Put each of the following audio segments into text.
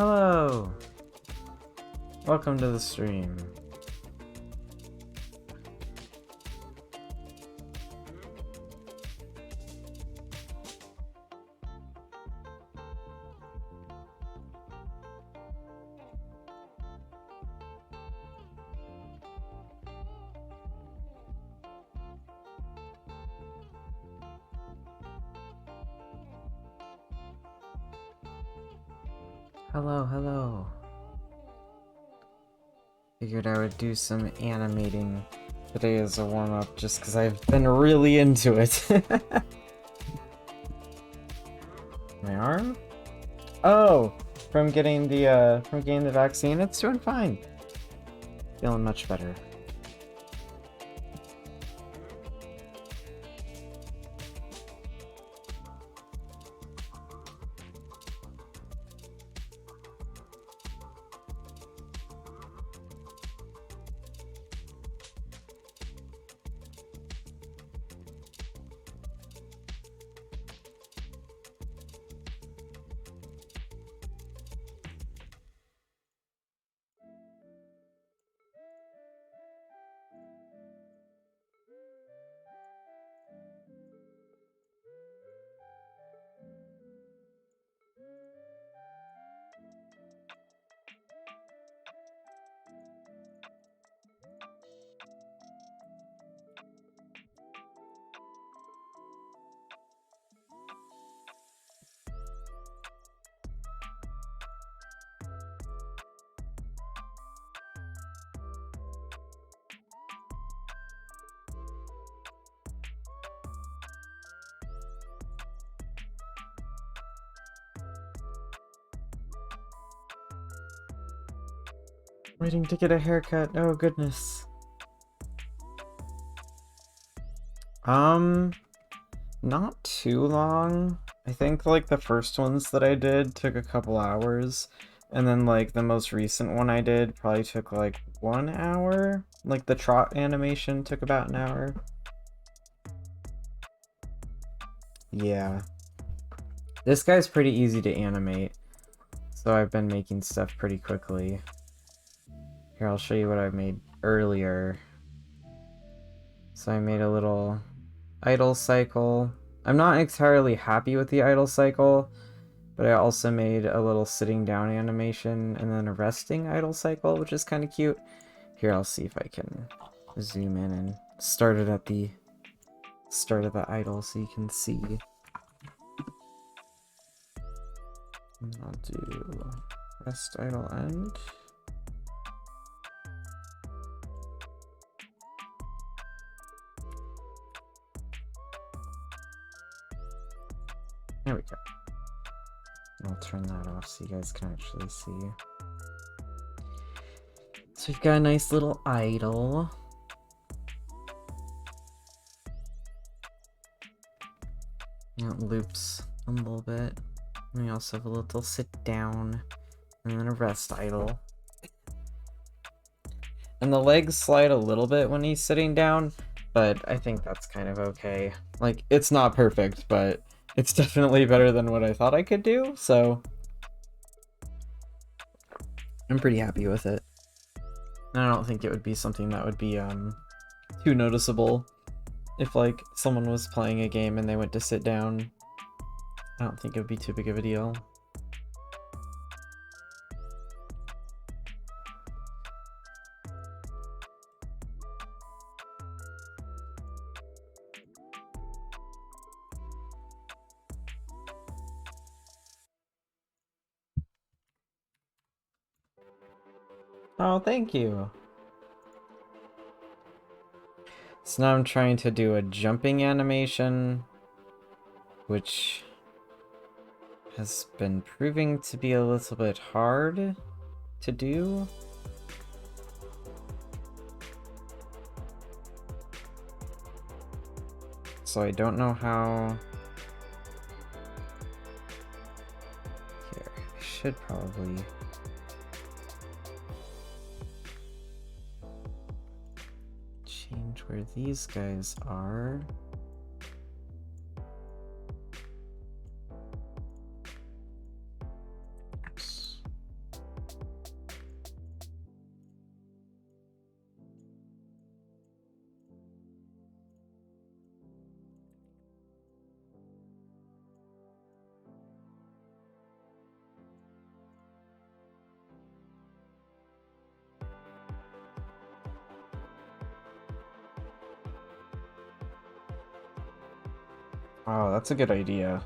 Hello! Welcome to the stream. Hello. Figured I would do some animating today as a warm-up just because I've been really into it. My arm? Oh! From getting the vaccine, it's doing fine. Feeling much better. Waiting to get a haircut. Oh goodness. Not too long. I think like the first ones that I did took a couple hours, and then like the most recent one I did probably took like 1 hour. Like the trot animation took about an hour. Yeah. This guy's pretty easy to animate, so I've been making stuff pretty quickly. Here, I'll show you what I made earlier. So I made a little idle cycle. I'm not entirely happy with the idle cycle, but I also made a little sitting down animation and then a resting idle cycle, which is kind of cute. Here, I'll see if I can zoom in and start it at the start of the idle so you can see. And I'll do rest idle end. There we go. I'll turn that off so you guys can actually see. So we've got a nice little idle. And it loops a little bit. And we also have a little sit down and then a rest idle. And the legs slide a little bit when he's sitting down, but I think that's kind of okay. Like, it's not perfect, but it's definitely better than what I thought I could do, so I'm pretty happy with it. And I don't think it would be something that would be too noticeable if like someone was playing a game and they went to sit down. I don't think it would be too big of a deal. Oh, thank you. So now I'm trying to do a jumping animation, which has been proving to be a little bit hard to do. So I don't know how... Here, I should probably... change where these guys are. Oops. Oh, that's a good idea.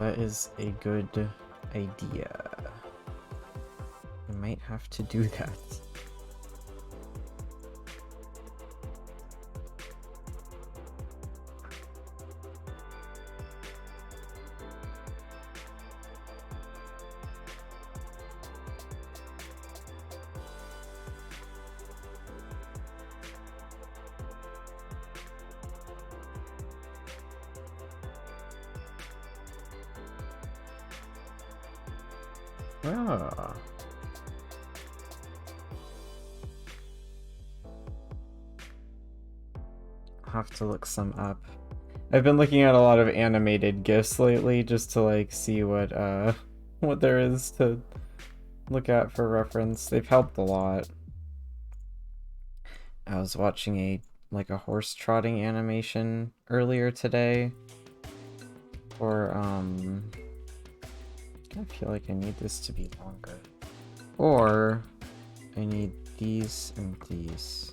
That is a good idea. I might have to do that. Ah. I'll have to look some up. I've been looking at a lot of animated GIFs lately just to like see what what there is to look at for reference. They've helped a lot. I was watching a horse trotting animation earlier today. Or I feel like I need this to be longer. Or I need these and these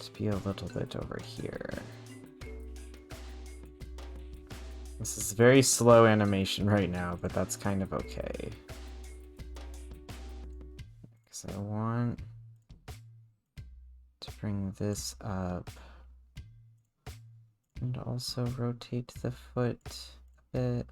to be a little bit over here. This is very slow animation right now, but that's kind of okay. Because I want to bring this up and also rotate the foot a bit.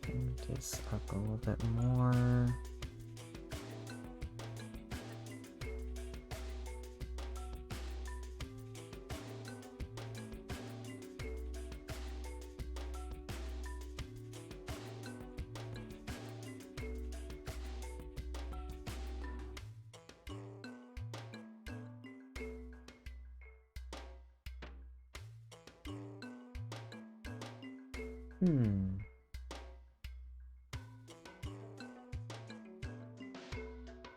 Bring this up a little bit more.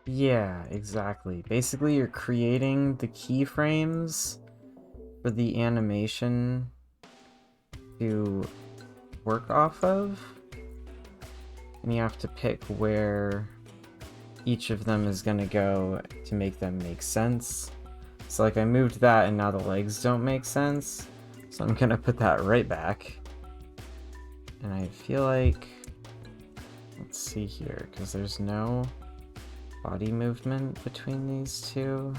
Yeah, exactly. Basically, you're creating the keyframes for the animation to work off of, and you have to pick where each of them is gonna go to make them make sense. So like I moved that and now the legs don't make sense, so I'm gonna put that right back. And I feel like, let's see here, because there's no body movement between these two.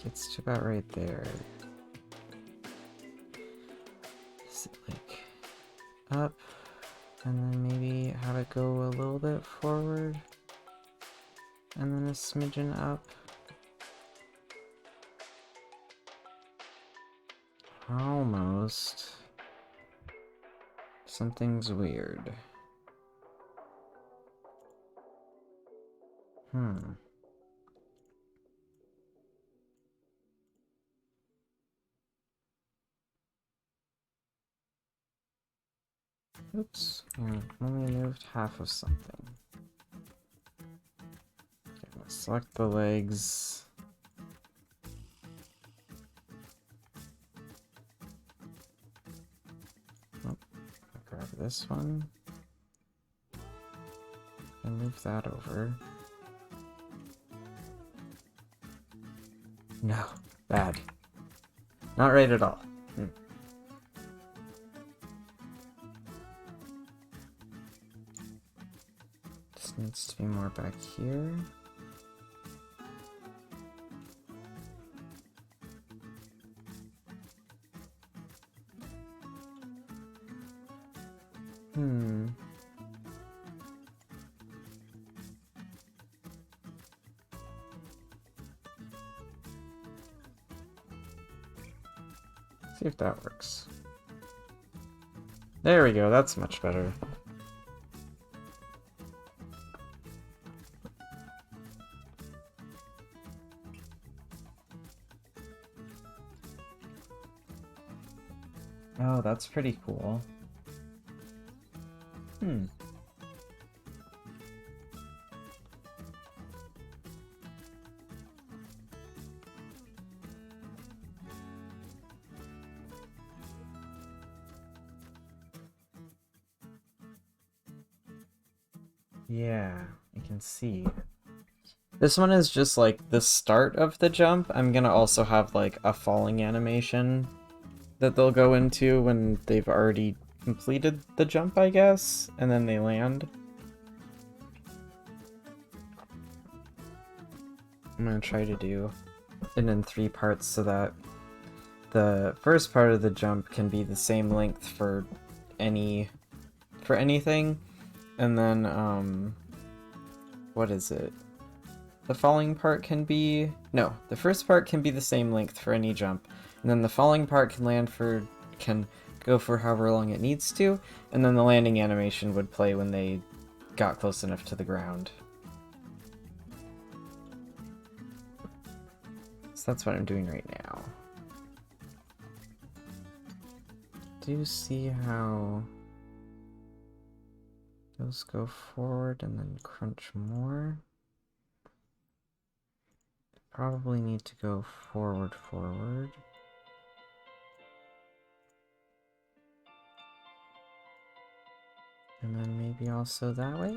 Gets to about right there. Is it like up, and then maybe have it go a little bit forward, and then a smidgen up? Almost. Something's weird. Oops, I only moved half of something. Okay, let's select the legs. Oh, grab this one. And move that over. No, bad. Not right at all. This needs to be more back here. See if that works. There we go, that's much better. Oh, that's pretty cool. Yeah, I can see. This one is just like the start of the jump. I'm gonna also have like a falling animation that they'll go into when they've already completed the jump, I guess, and then they land. I'm gonna try to do it in 3 parts so that the first part of the jump can be the same length for anything, and then what is it? The falling part can be... No, the first part can be the same length for any jump, and then the falling part can go for however long it needs to, and then the landing animation would play when they got close enough to the ground. So that's what I'm doing right now. Do you see how those go forward and then crunch more? Probably need to go forward. And then maybe also that way?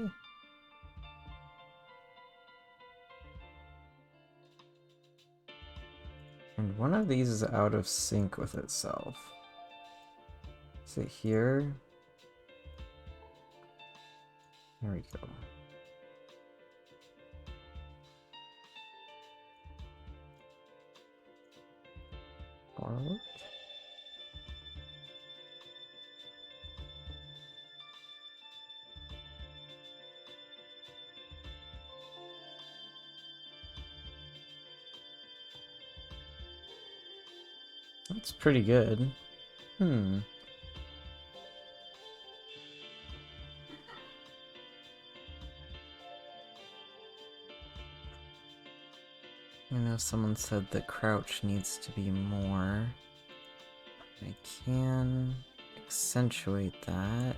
And one of these is out of sync with itself. Is it here? There we go. Forward. That's pretty good. I know someone said that crouch needs to be more. I can accentuate that.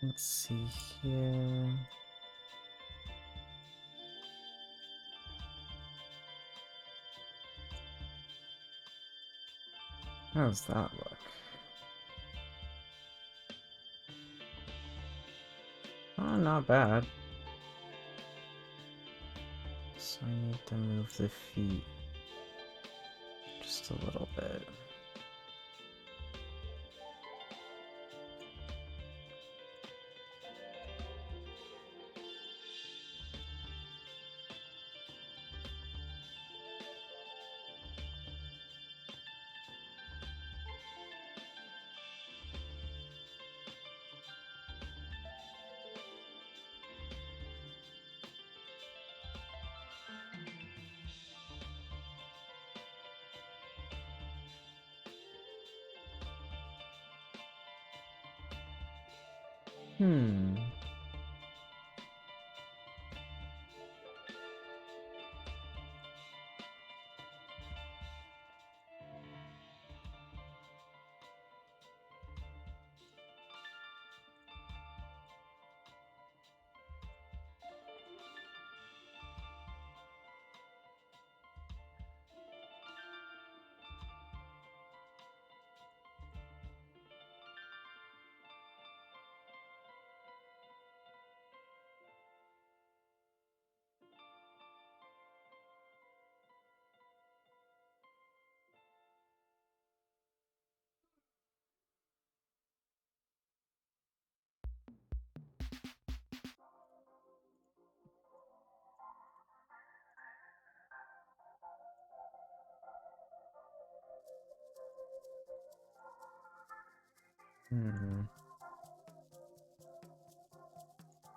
Let's see here. How does that look? Oh, not bad. So I need to move the feet just a little bit.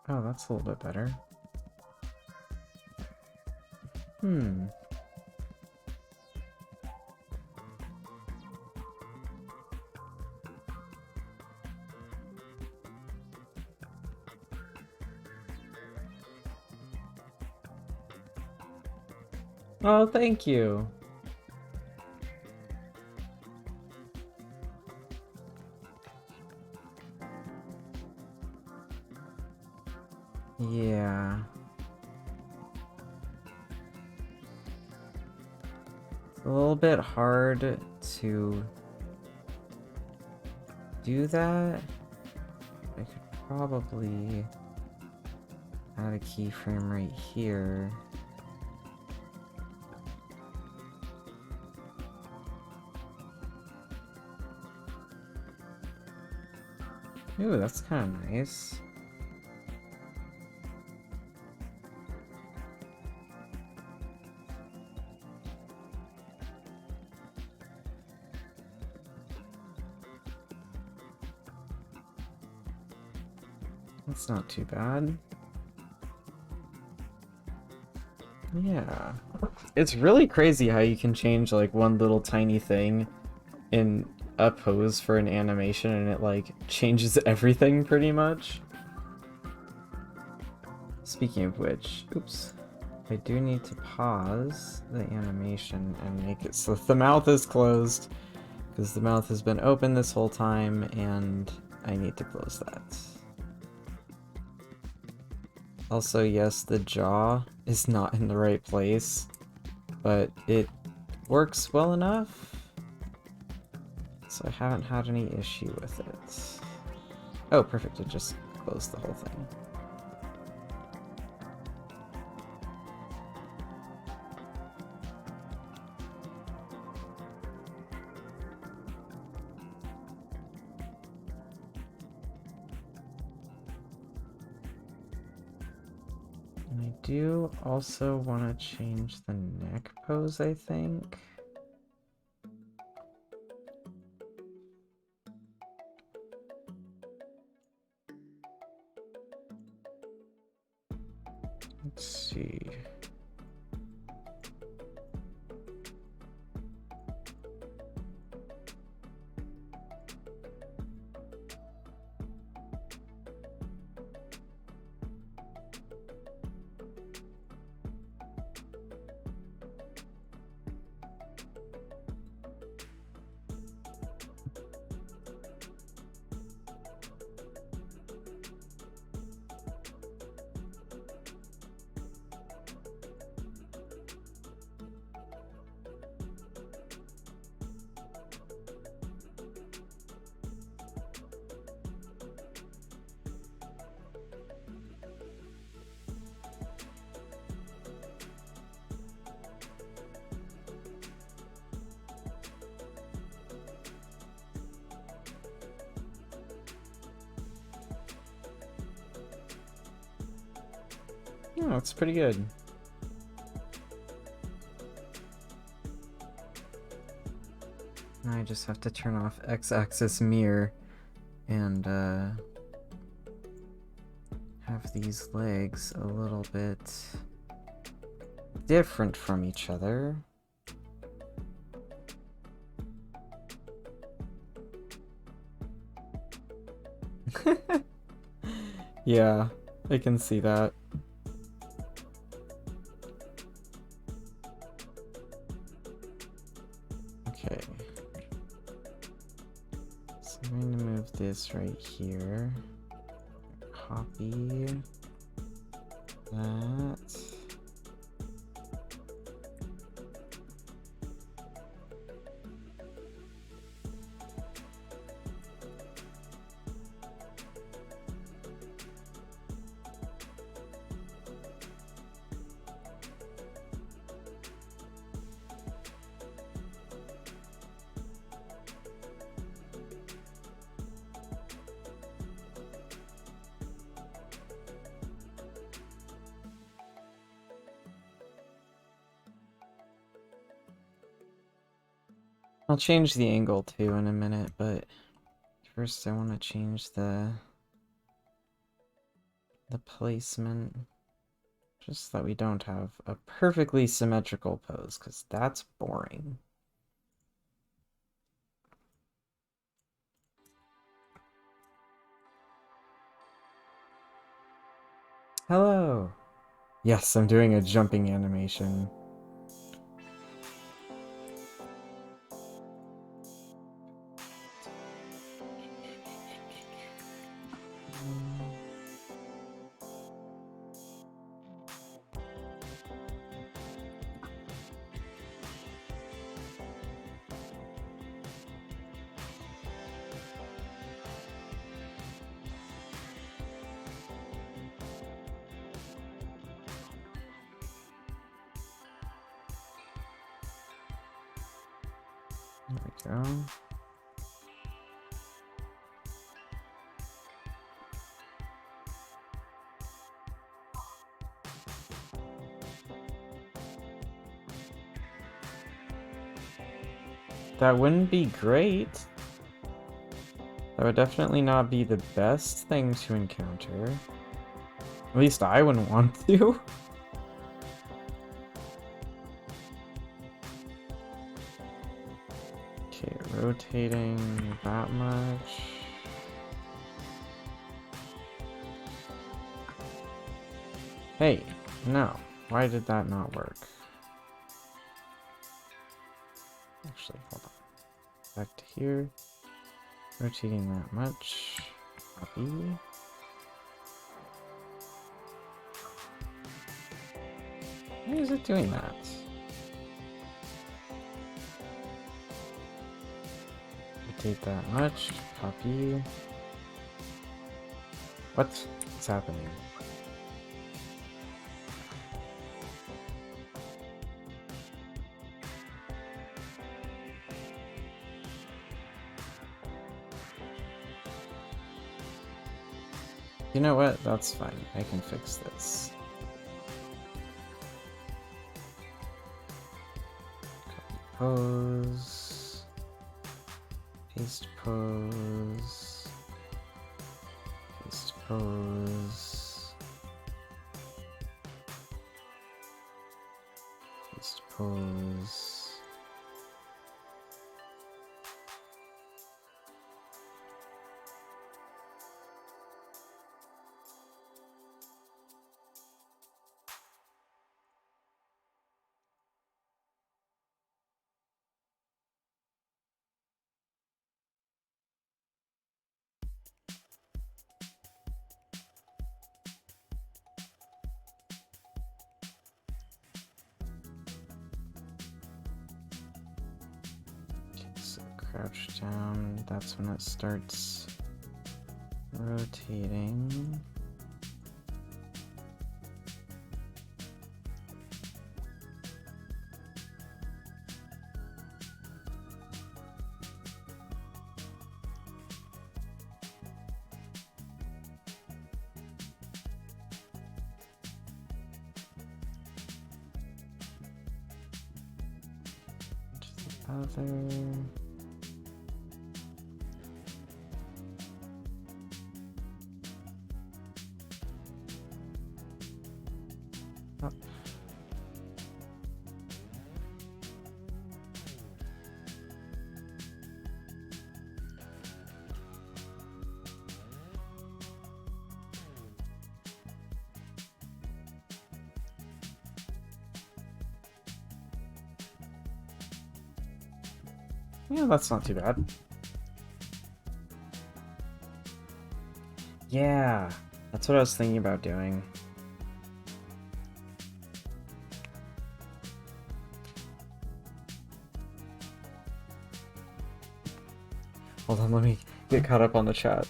Oh, that's a little bit better. Oh, thank you. Yeah. It's a little bit hard to do that. I could probably add a keyframe right here. Ooh, that's kind of nice. That's not too bad. Yeah. It's really crazy how you can change like one little tiny thing in a pose for an animation and it like changes everything pretty much. Speaking of which, oops. I do need to pause the animation and make it so the mouth is closed because the mouth has been open this whole time and I need to close that. Also, yes, the jaw is not in the right place, but it works well enough, so I haven't had any issue with it. Oh, perfect, it just closed the whole thing. And I do also want to change the neck pose, I think. Let's see. Oh, it's pretty good. Now I just have to turn off X-axis mirror and have these legs a little bit different from each other. Yeah, I can see that. Okay. So I'm going to move this right here. Copy that. I'll change the angle too in a minute, but first I want to change the placement, just so that we don't have a perfectly symmetrical pose, because that's boring. Hello! Yes, I'm doing a jumping animation. There we go. That wouldn't be great. That would definitely not be the best thing to encounter. At least I wouldn't want to. Okay, rotating that much. Hey, no. Why did that not work? Actually, hold on. Back to here. Rotating that much. Copy. Why is it doing that? Rotate that much. Copy. What's happening? You know what? That's fine. I can fix this. Copy pose. Paste pose. Paste pose. Paste pose. So crouch down, that's when it starts rotating. Other. Up. Yeah, that's not too bad. Yeah, that's what I was thinking about doing. Hold on, let me get caught up on the chat.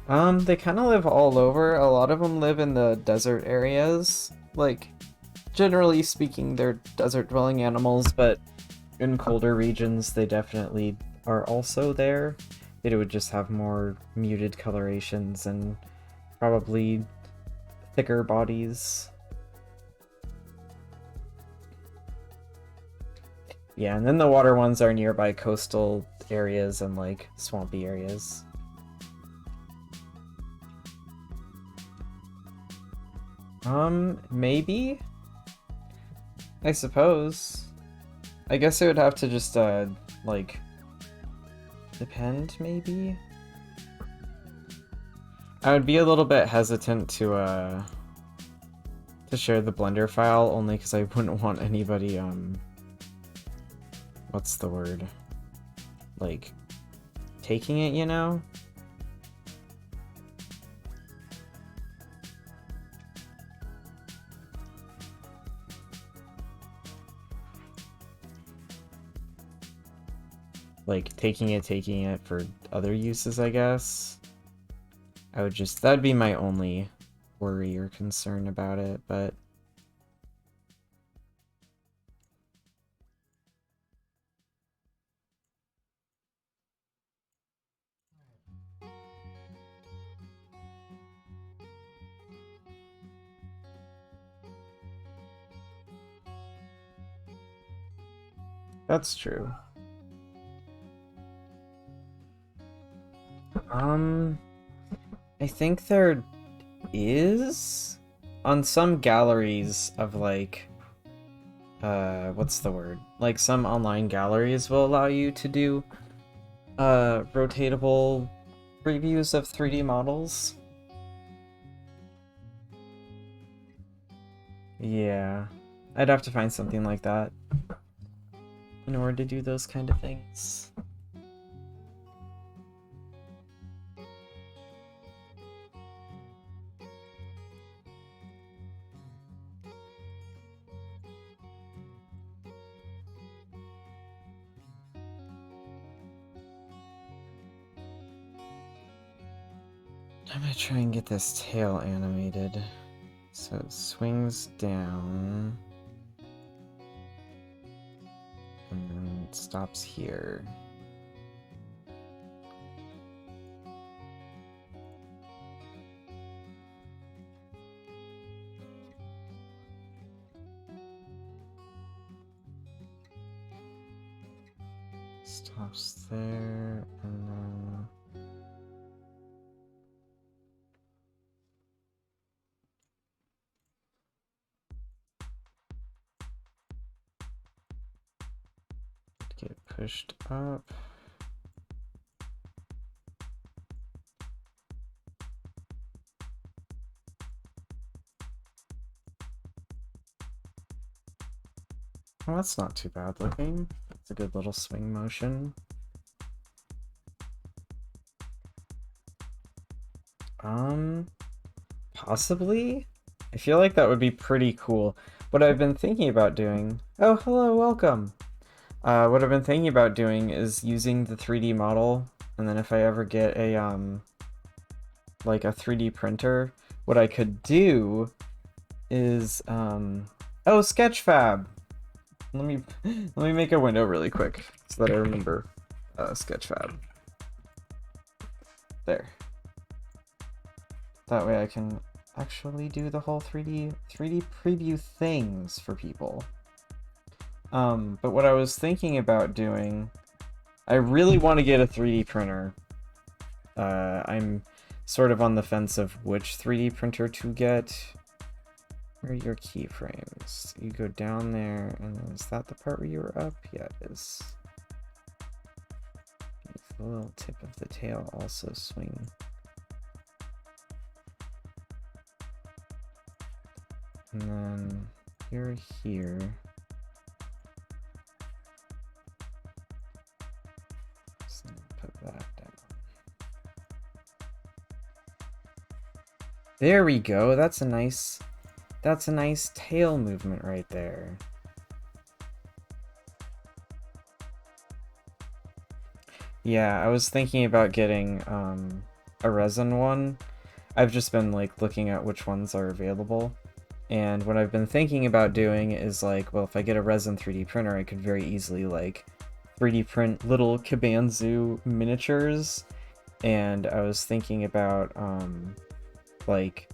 They kind of live all over. A lot of them live in the desert areas. Like, generally speaking, they're desert-dwelling animals, but in colder regions, they definitely are also there. It would just have more muted colorations and probably thicker bodies. Yeah, and then the water ones are nearby coastal areas and like swampy areas. Maybe? I suppose. I guess it would have to just, like, depend, maybe? I would be a little bit hesitant to share the Blender file, only because I wouldn't want anybody, what's the word? Like, taking it, you know? Like, taking it for other uses, I guess. That'd be my only worry or concern about it, but... That's true. I think there is on some galleries of like what's the word? Like some online galleries will allow you to do rotatable previews of 3D models. Yeah. I'd have to find something like that in order to do those kind of things. I'm gonna try and get this tail animated. So it swings down. And then it stops here. Stops there, and then... get pushed up. Well, that's not too bad looking. It's a good little swing motion. Possibly? I feel like that would be pretty cool. What I've been thinking about doing... Oh, hello, welcome! What I've been thinking about doing is using the 3D model, and then if I ever get a, like a 3D printer, what I could do is, oh, Sketchfab! Let me make a window really quick, so that I remember, Sketchfab. There. That way I can actually do the whole 3D preview things for people. But what I was thinking about doing, I really want to get a 3D printer. I'm sort of on the fence of which 3D printer to get. Where are your keyframes? You go down there, and then is that the part where you were up? Yeah, it is. The little tip of the tail also swing. And then you're here. So put that down. There we go. That's a nice tail movement right there. Yeah, I was thinking about getting a resin one. I've just been like looking at which ones are available. And what I've been thinking about doing is like, well, if I get a resin 3D printer, I could very easily like 3D print little Kabanzu miniatures. And I was thinking about like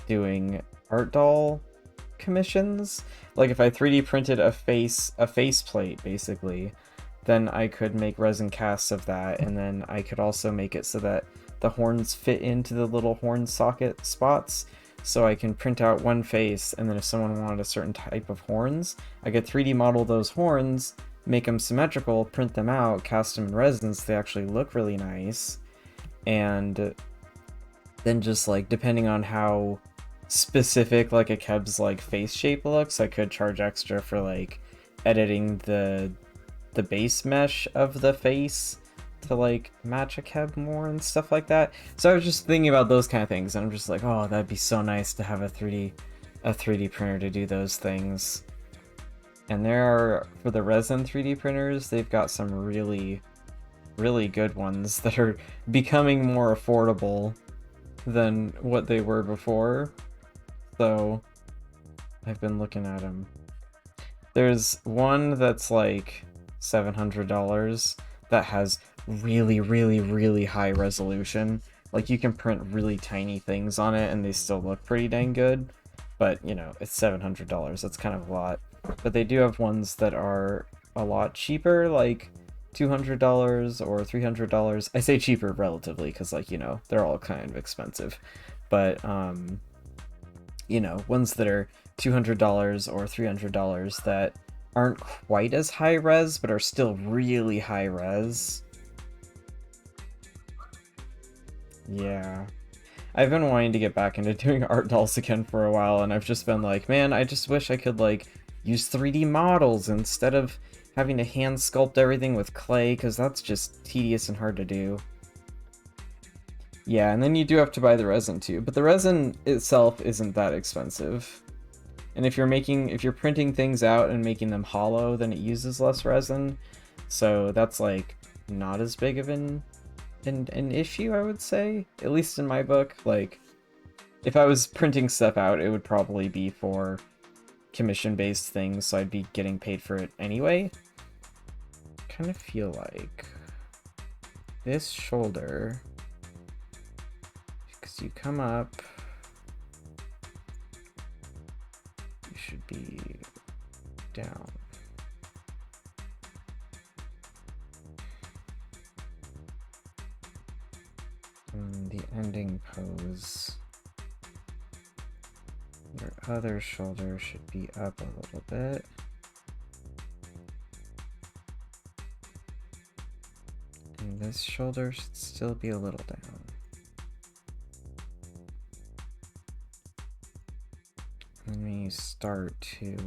doing art doll commissions. Like if I 3D printed a faceplate basically, then I could make resin casts of that, and then I could also make it so that the horns fit into the little horn socket spots. So I can print out one face, and then if someone wanted a certain type of horns, I could 3D model those horns, make them symmetrical, print them out, cast them in resin so they actually look really nice, and then just like depending on how specific like a Keb's like face shape looks, I could charge extra for like editing the base mesh of the face to like match a Keb more and stuff like that. So I was just thinking about those kind of things, and I'm just like, oh, that'd be so nice to have a 3D printer to do those things. And there are, for the resin 3D printers, they've got some really good ones that are becoming more affordable than what they were before. So I've been looking at them. There's one that's like $700 that has really high resolution. Like you can print really tiny things on it and they still look pretty dang good. But you know, it's $700. That's kind of a lot. But they do have ones that are a lot cheaper, like $200 or $300. I say cheaper relatively because, like, you know, they're all kind of expensive. But, you know, ones that are $200 or $300 that aren't quite as high res, but are still really high res. Yeah. I've been wanting to get back into doing art dolls again for a while, and I've just been like, man, I just wish I could, like, use 3D models instead of having to hand sculpt everything with clay, because that's just tedious and hard to do. Yeah, and then you do have to buy the resin too, but the resin itself isn't that expensive. And if you're printing things out and making them hollow, then it uses less resin. So that's like not as big of an issue, I would say, at least in my book. Like, if I was printing stuff out, it would probably be for commission-based things, so I'd be getting paid for it anyway. Kind of feel like this shoulder, because you come up, you should be down. And the ending pose, your other shoulder should be up a little bit. And this shoulder should still be a little down. Let me start to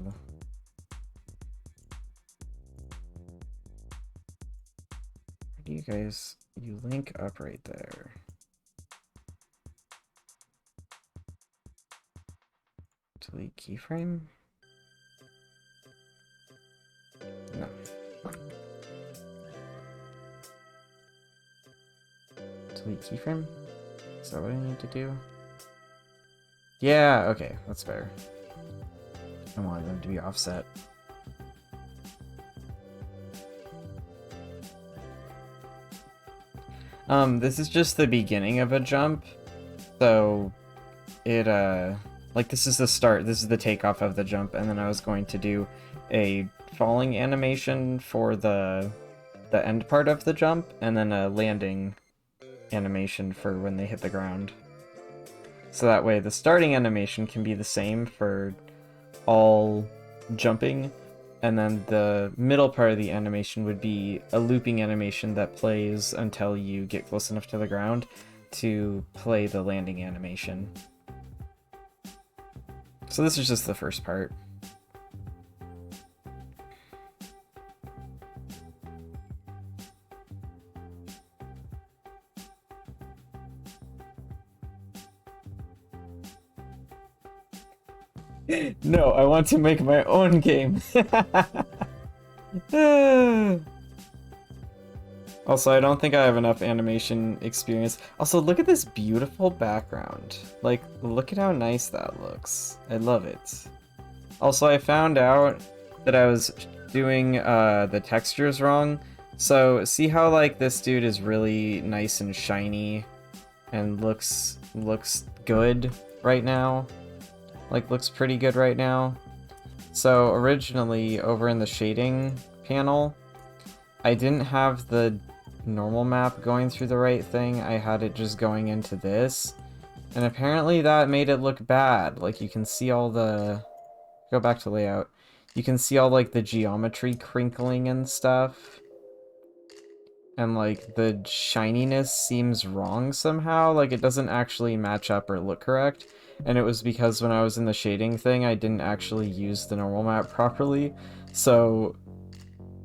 you link up right there. Delete keyframe? No. Delete keyframe? Is that what I need to do? Yeah, okay, that's fair. I want them to be offset. This is just the beginning of a jump, so it, like, this is the start, this is the takeoff of the jump, and then I was going to do a falling animation for the end part of the jump, and then a landing animation for when they hit the ground. So that way the starting animation can be the same for all jumping, and then the middle part of the animation would be a looping animation that plays until you get close enough to the ground to play the landing animation. So this is just the first part. No, I want to make my own game. Also, I don't think I have enough animation experience. Also, look at this beautiful background. Like, look at how nice that looks. I love it. Also, I found out that I was doing the textures wrong. So, see how, like, this dude is really nice and shiny and looks good right now? Like, looks pretty good right now. So originally over in the shading panel, I didn't have the normal map going through the right thing. I had it just going into this, and apparently that made it look bad. Like, you can see all the, go back to layout, you can see all, like, the geometry crinkling and stuff, and, like, the shininess seems wrong somehow. Like, it doesn't actually match up or look correct. And it was because when I was in the shading thing, I didn't actually use the normal map properly. So,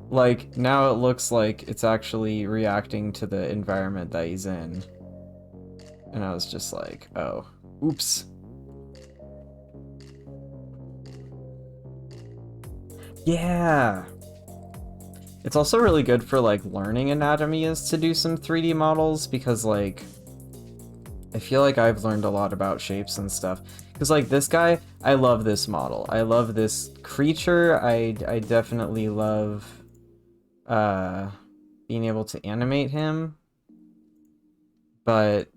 like, now it looks like it's actually reacting to the environment that he's in. And I was just like, oh, oops. Yeah! It's also really good for, like, learning anatomy is to do some 3D models, because, like, I feel like I've learned a lot about shapes and stuff. Because, like, this guy, I love this model. I love this creature. I definitely love being able to animate him. But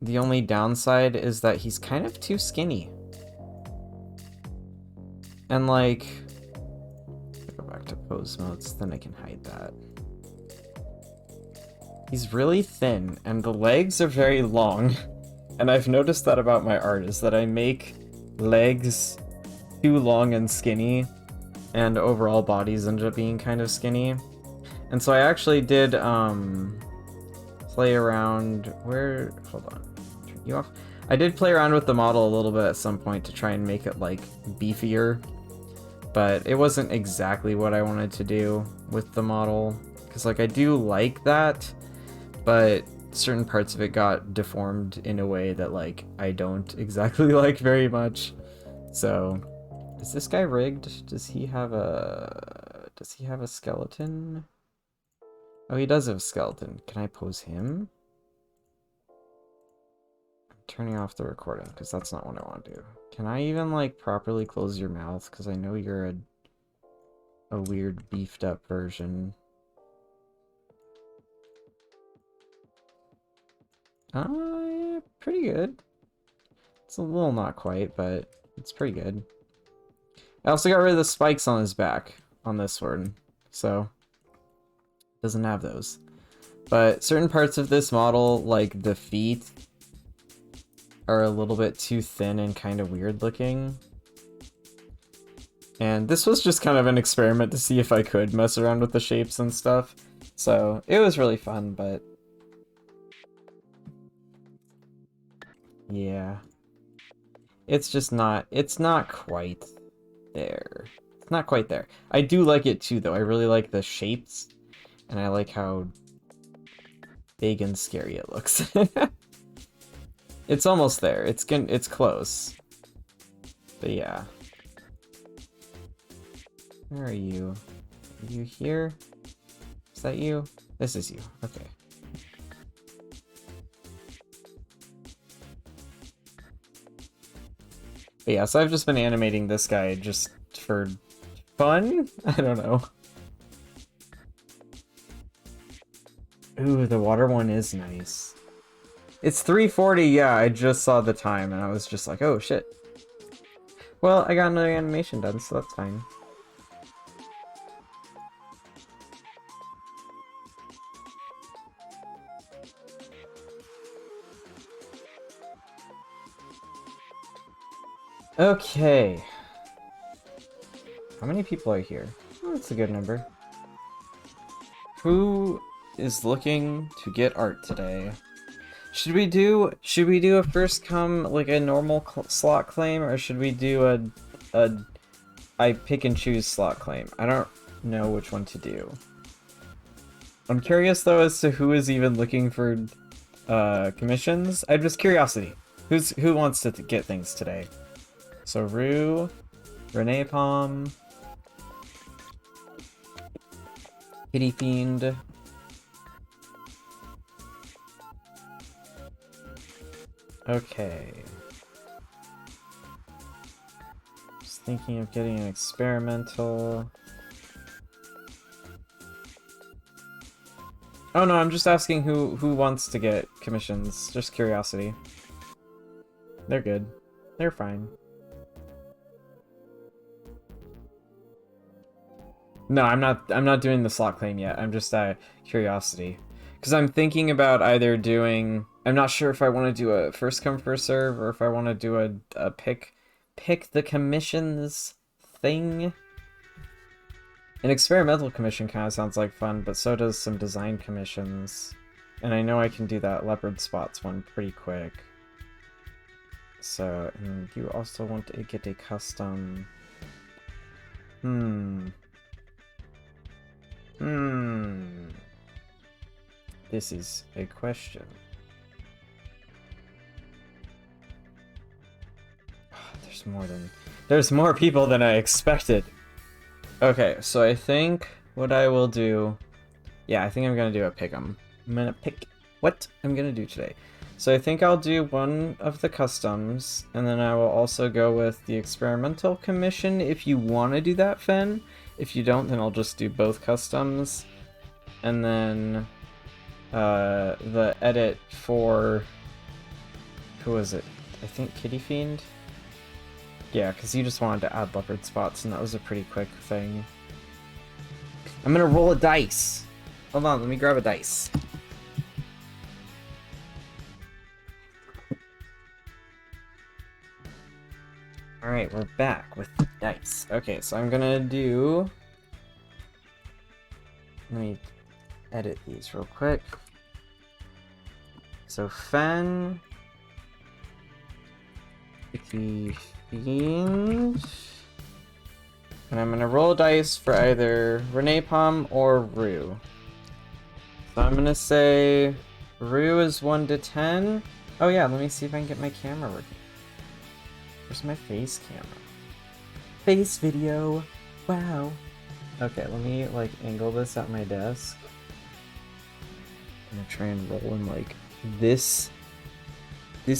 the only downside is that he's kind of too skinny. And, like, go back to pose modes, then I can hide that. He's really thin, and the legs are very long. And I've noticed that about my art, is that I make legs too long and skinny, and overall bodies end up being kind of skinny. And so I actually did, play around... Hold on. Turn you off? I did play around with the model a little bit at some point to try and make it, like, beefier. But it wasn't exactly what I wanted to do with the model. Because, like, I do like that, but certain parts of it got deformed in a way that, like, I don't exactly like very much. So, is this guy rigged? Does he have a skeleton? Oh, he does have a skeleton. Can I pose him? I'm turning off the recording, because that's not what I want to do. Can I even, like, properly close your mouth? Because I know you're a weird beefed up version. Yeah, pretty good. It's a little not quite, but it's pretty good. I also got rid of the spikes on his back on this one, so doesn't have those. But certain parts of this model, like the feet, are a little bit too thin and kind of weird looking. And this was just kind of an experiment to see if I could mess around with the shapes and stuff. So it was really fun, but yeah. It's just not, it's not quite there. It's not quite there. I do like it too, though. I really like the shapes, and I like how big and scary it looks. It's almost there. It's close. But yeah. Where are you? Are you here? Is that you? This is you. Okay. But yeah, so I've just been animating this guy just for fun? I don't know. Ooh, the water one is nice. It's 3:40, yeah, I just saw the time and I was just like, oh shit. Well, I got another animation done, so that's fine. Okay. How many people are here? Oh, that's a good number. Who is looking to get art today? Should we do a first come, like a normal slot claim, or should we do a I pick and choose slot claim? I don't know which one to do. I'm curious though as to who is even looking for commissions. I'm just curiosity. Who wants to get things today? So Rue, Renee Palm, Kitty Fiend. Okay. Just thinking of getting an experimental. Oh no, I'm just asking who wants to get commissions. Just curiosity. They're good. They're fine. No, I'm not doing the slot claim yet. I'm just curiosity. Because I'm thinking about either doing... I'm not sure if I want to do a first come first serve or if I want to do a pick the commissions thing. An experimental commission kind of sounds like fun, but so does some design commissions. And I know I can do that leopard spots one pretty quick. So, and you also want to get a custom... This is a question. There's more people than I expected. Okay, so I think what I will do... Yeah, I think I'm gonna do a pick'em. I'm gonna pick what I'm gonna do today. So I think I'll do one of the customs, and then I will also go with the experimental commission if you want to do that, Fen. If you don't, then I'll just do both customs. And then the edit for... Who was it? I think Kitty Fiend? Yeah, because you just wanted to add leopard spots, and that was a pretty quick thing. I'm gonna roll a dice. Hold on, let me grab a dice. Alright, we're back with the dice. Okay, so I'm gonna do... Let me edit these real quick. So Fen... Fiend... And I'm gonna roll a dice for either Renee Palm or Rue. So I'm gonna say Rue is 1 to 10. Oh yeah, let me see if I can get my camera working. Where's my face camera? Face video! Wow! Okay, let me like angle this at my desk. I'm gonna try and roll in like this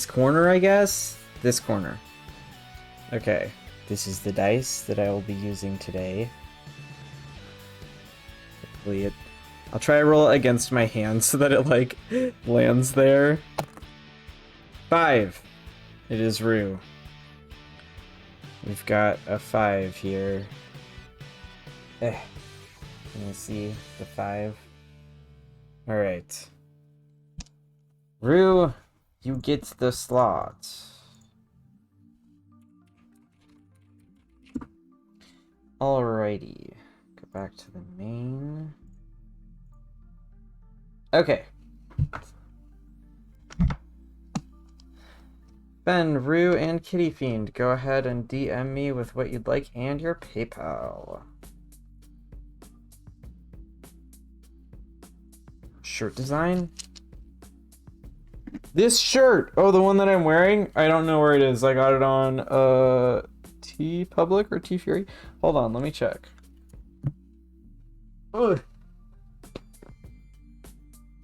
corner, I guess? This corner. Okay. This is the dice that I will be using today. Hopefully I'll try to roll it against my hand so that it like lands there. 5. It is Rue. We've got a 5 here. Can you see the 5? Alright. Rue, you get the slot. Alrighty. Go back to the main. Okay. Ben, Rue, and Kitty Fiend, go ahead and DM me with what you'd like and your PayPal. Shirt design? This shirt! Oh, the one that I'm wearing? I don't know where it is. I got it on, T Public or T Fury? Hold on, let me check. Ugh.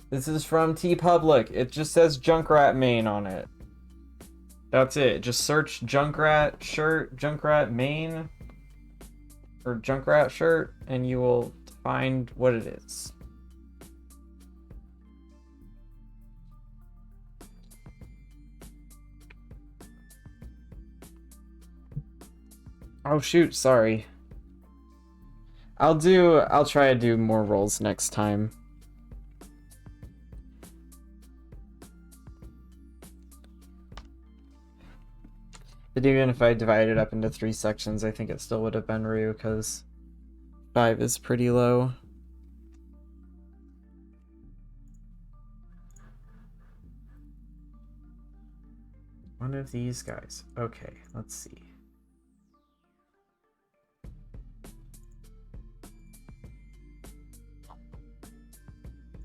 This is from T Public. It just says Junkrat main on it. That's it. Just search Junkrat shirt, Junkrat main, or Junkrat shirt, and you will find what it is. Oh shoot, sorry. I'll try to do more rolls next time. But even if I divided it up into 3 sections, I think it still would have been Ryu, because 5 is pretty low. One of these guys. Okay, let's see.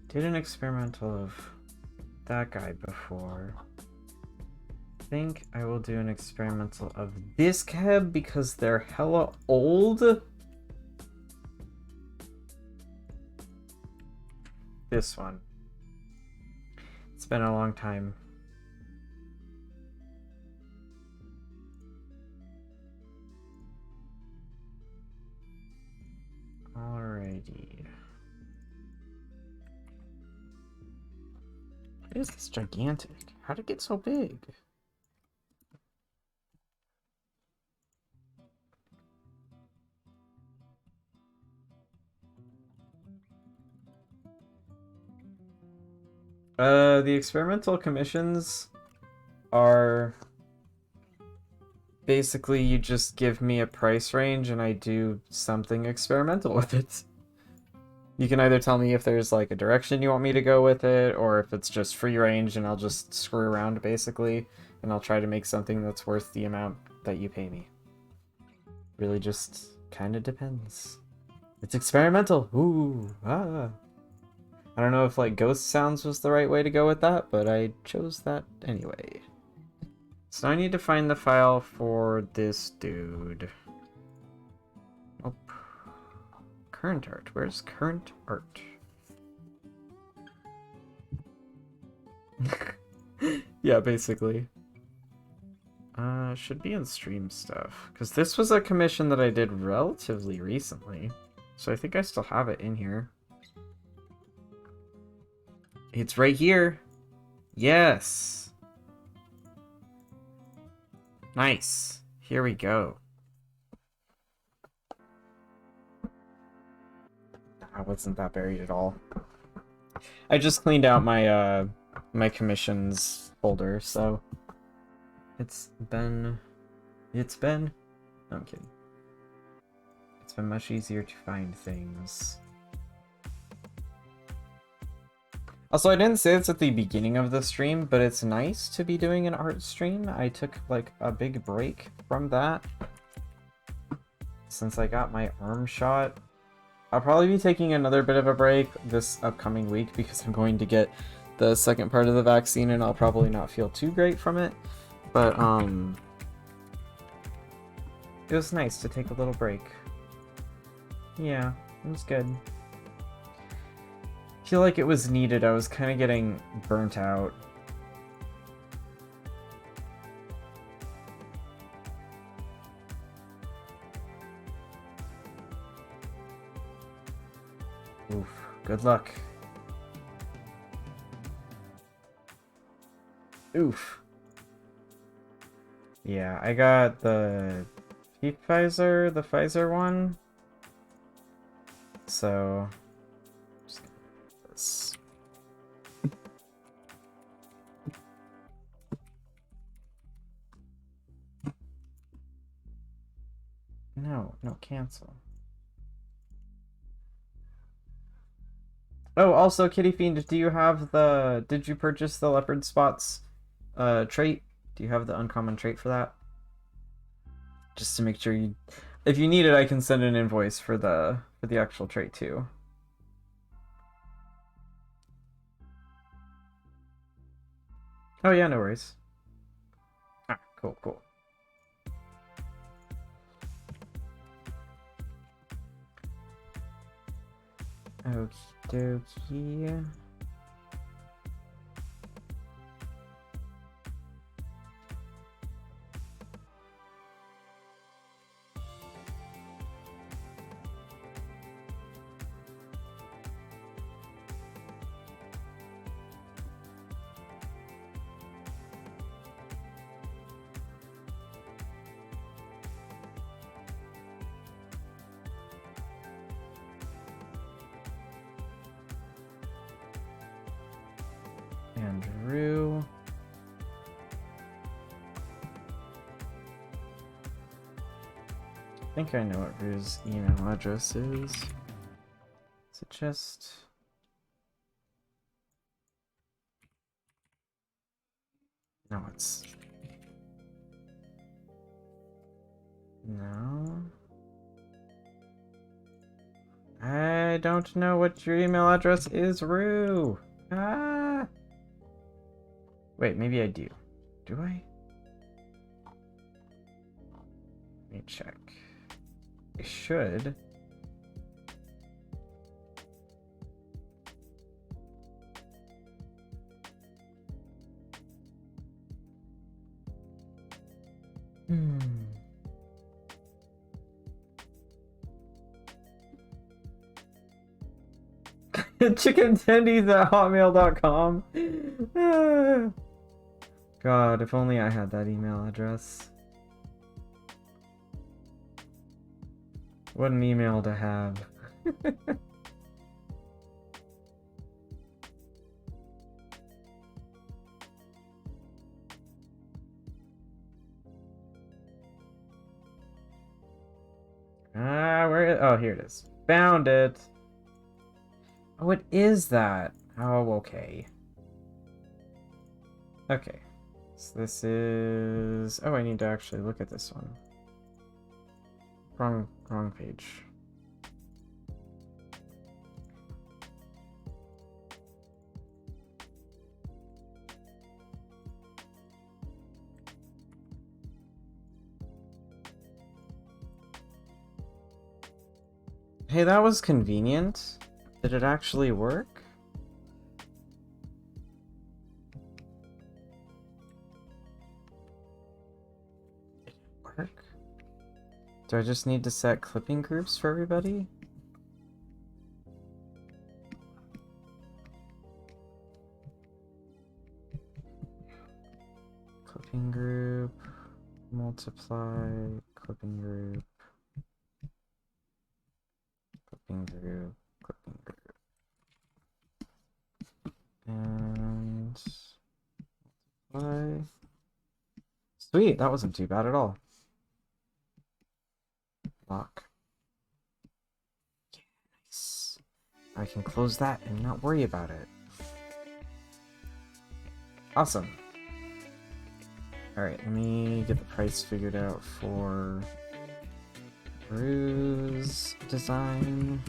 Did an experimental of that guy before. I think I will do an experimental of this cab because they're hella old. This one. It's been a long time. Alrighty. What is this gigantic? How'd it get so big? The experimental commissions are basically you just give me a price range and I do something experimental with it. You can either tell me if there's like a direction you want me to go with it, or if it's just free range and I'll just screw around basically, and I'll try to make something that's worth the amount that you pay me. Really just kind of depends. It's experimental. Ooh, ah. I don't know if like ghost sounds was the right way to go with that, but I chose that anyway. So I need to find the file for this dude. Nope. Current art. Where's current art? Yeah, basically. Should be in stream stuff. Because this was a commission that I did relatively recently. So I think I still have it in here. It's right here. Yes. Nice. Here we go. I wasn't that buried at all. I just cleaned out my my commissions folder, so it's been no, I'm kidding. It's been much easier to find things. Also, I didn't say this at the beginning of the stream, but it's nice to be doing an art stream. I took like a big break from that since I got my arm shot. I'll probably be taking another bit of a break this upcoming week because I'm going to get the second part of the vaccine and I'll probably not feel too great from it. But it was nice to take a little break. Yeah, it was good. I feel like it was needed. I was kind of getting burnt out. Oof, good luck. Oof. Yeah, I got the Pfizer, the Pfizer one. So, just gonna do this. No, cancel. Oh, also, Kitty Fiend, do you have the... Did you purchase the leopard spots trait? Do you have the uncommon trait for that? Just to make sure you... If you need it, I can send an invoice for the actual trait too. Oh yeah, no worries. Ah, cool, cool. Okie dokie. Andrew. I think I know what Rue's email address is. Is it just... No, it's... No. I don't know what your email address is, Rue. Ah. Wait, maybe I do. Do I? Let me check. I should. chickentendies@hotmail.com. God, if only I had that email address. What an email to have. Oh, here it is. Found it. Oh, it is that. Oh, okay. Okay. So this is... Oh, I need to actually look at this one. Wrong page. Hey, that was convenient. Did it actually work? Did it work? Do I just need to set clipping groups for everybody? Clipping group, multiply, clipping group, clipping group, clipping butterfly. Sweet, that wasn't too bad at all. Lock. Nice. I can close that and not worry about it. Awesome. Alright, let me get the price figured out for Ruse design.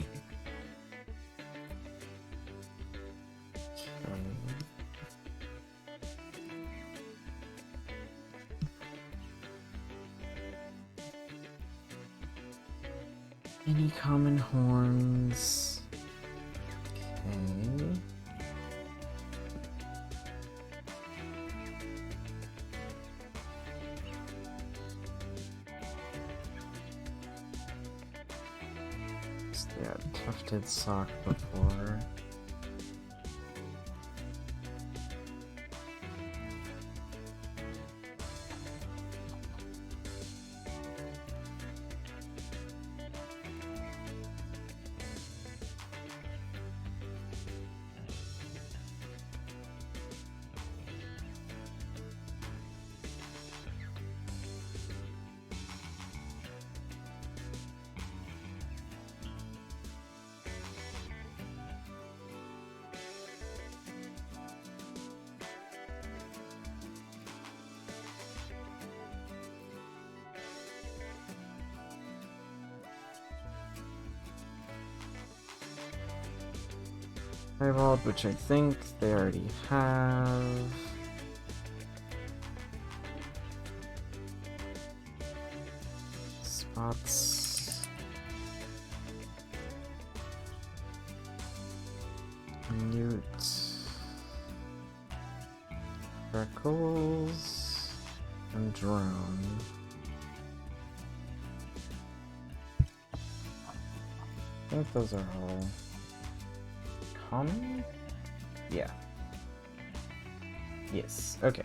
Okay. Any common horns? Okay. Yeah, tufted sock before. Eyeballed, which I think they already have. Spots. Newt. Freckles. And drone. I think those are all common? Yeah. Yes, okay.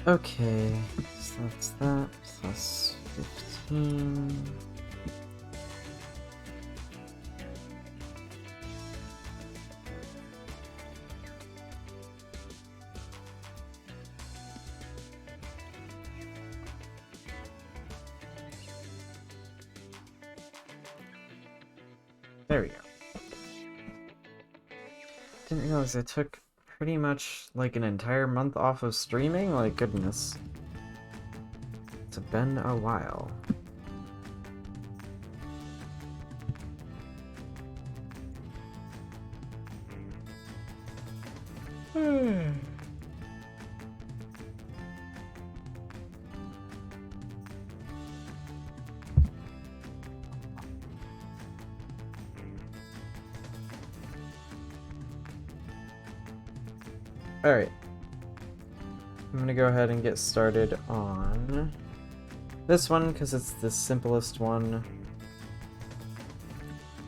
Okay, so that's that, plus 15. There we go. Didn't realize I took pretty much like an entire month off of streaming. Like, goodness, it's been a while. Alright. I'm gonna go ahead and get started on this one because it's the simplest one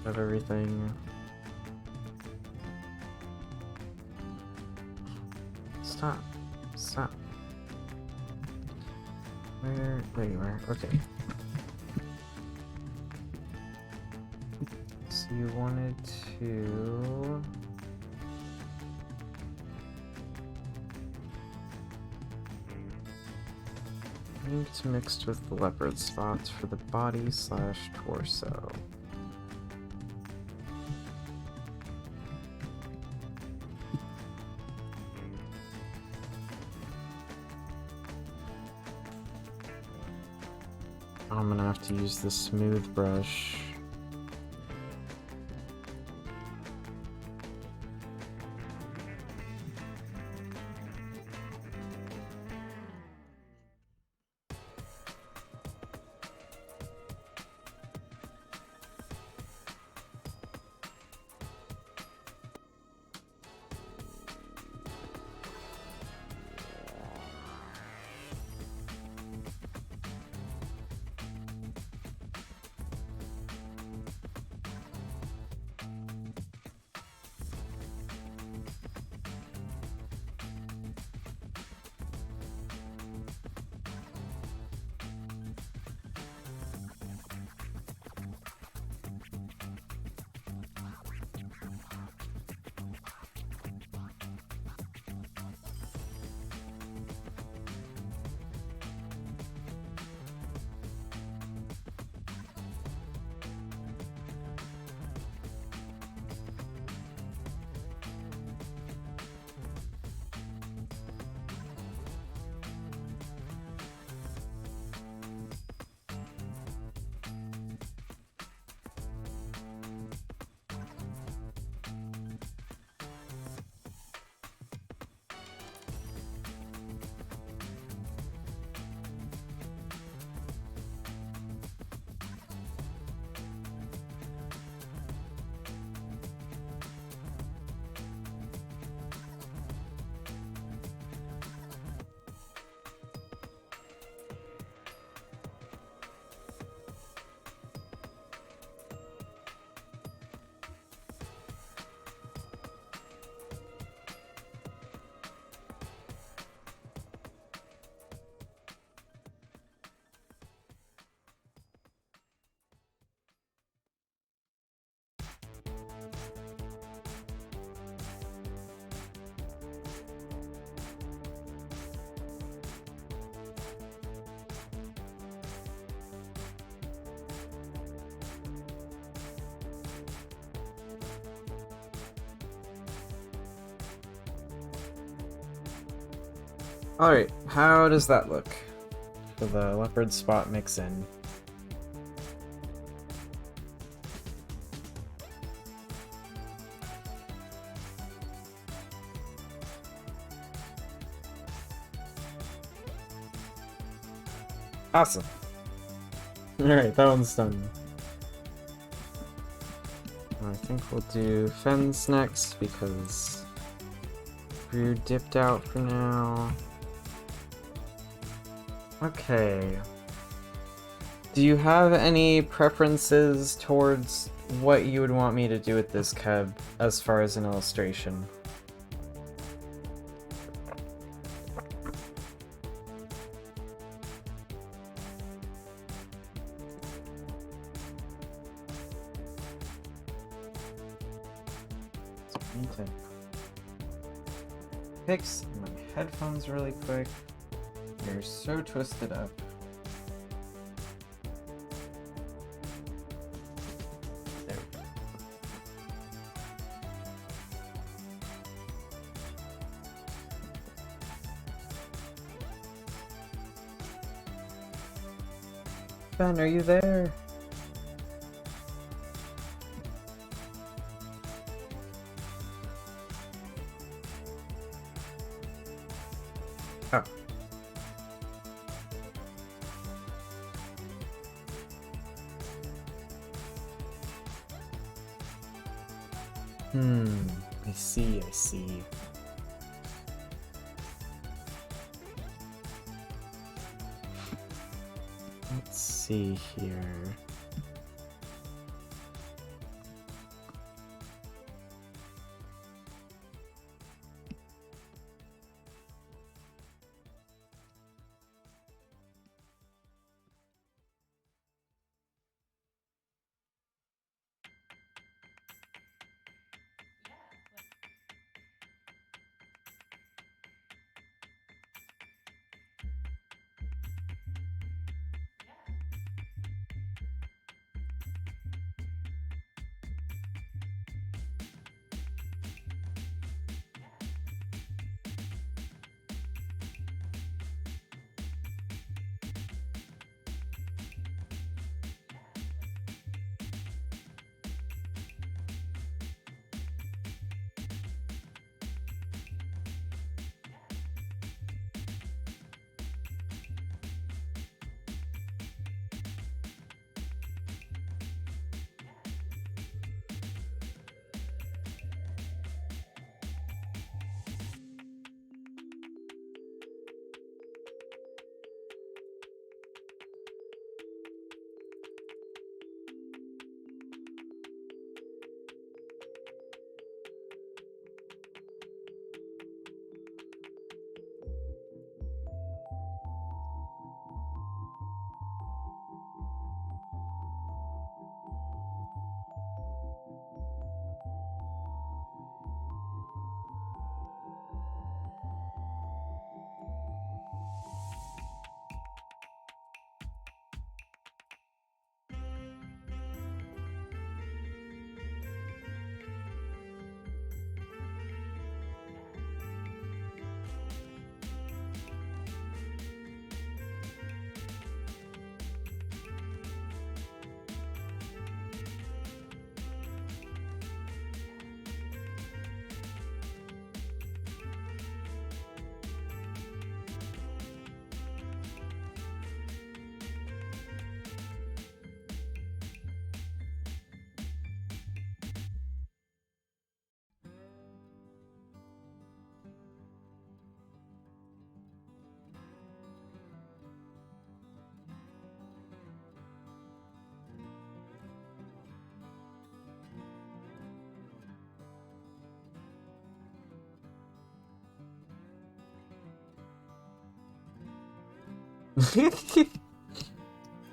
of everything. Stop. Stop. There you are. Okay. So you wanted to... Inked mixed with the leopard spots for the body / torso. I'm gonna have to use the smooth brush. Alright, how does that look for the leopard spot mix in? Awesome. Alright, that one's done. I think we'll do fence next because Brew dipped out for now. Okay. Do you have any preferences towards what you would want me to do with this cub as far as an illustration? I need to fix my headphones really quick. They're so twisted up. There we go. Ben, are you there? Oh. I see, I see. Let's see here.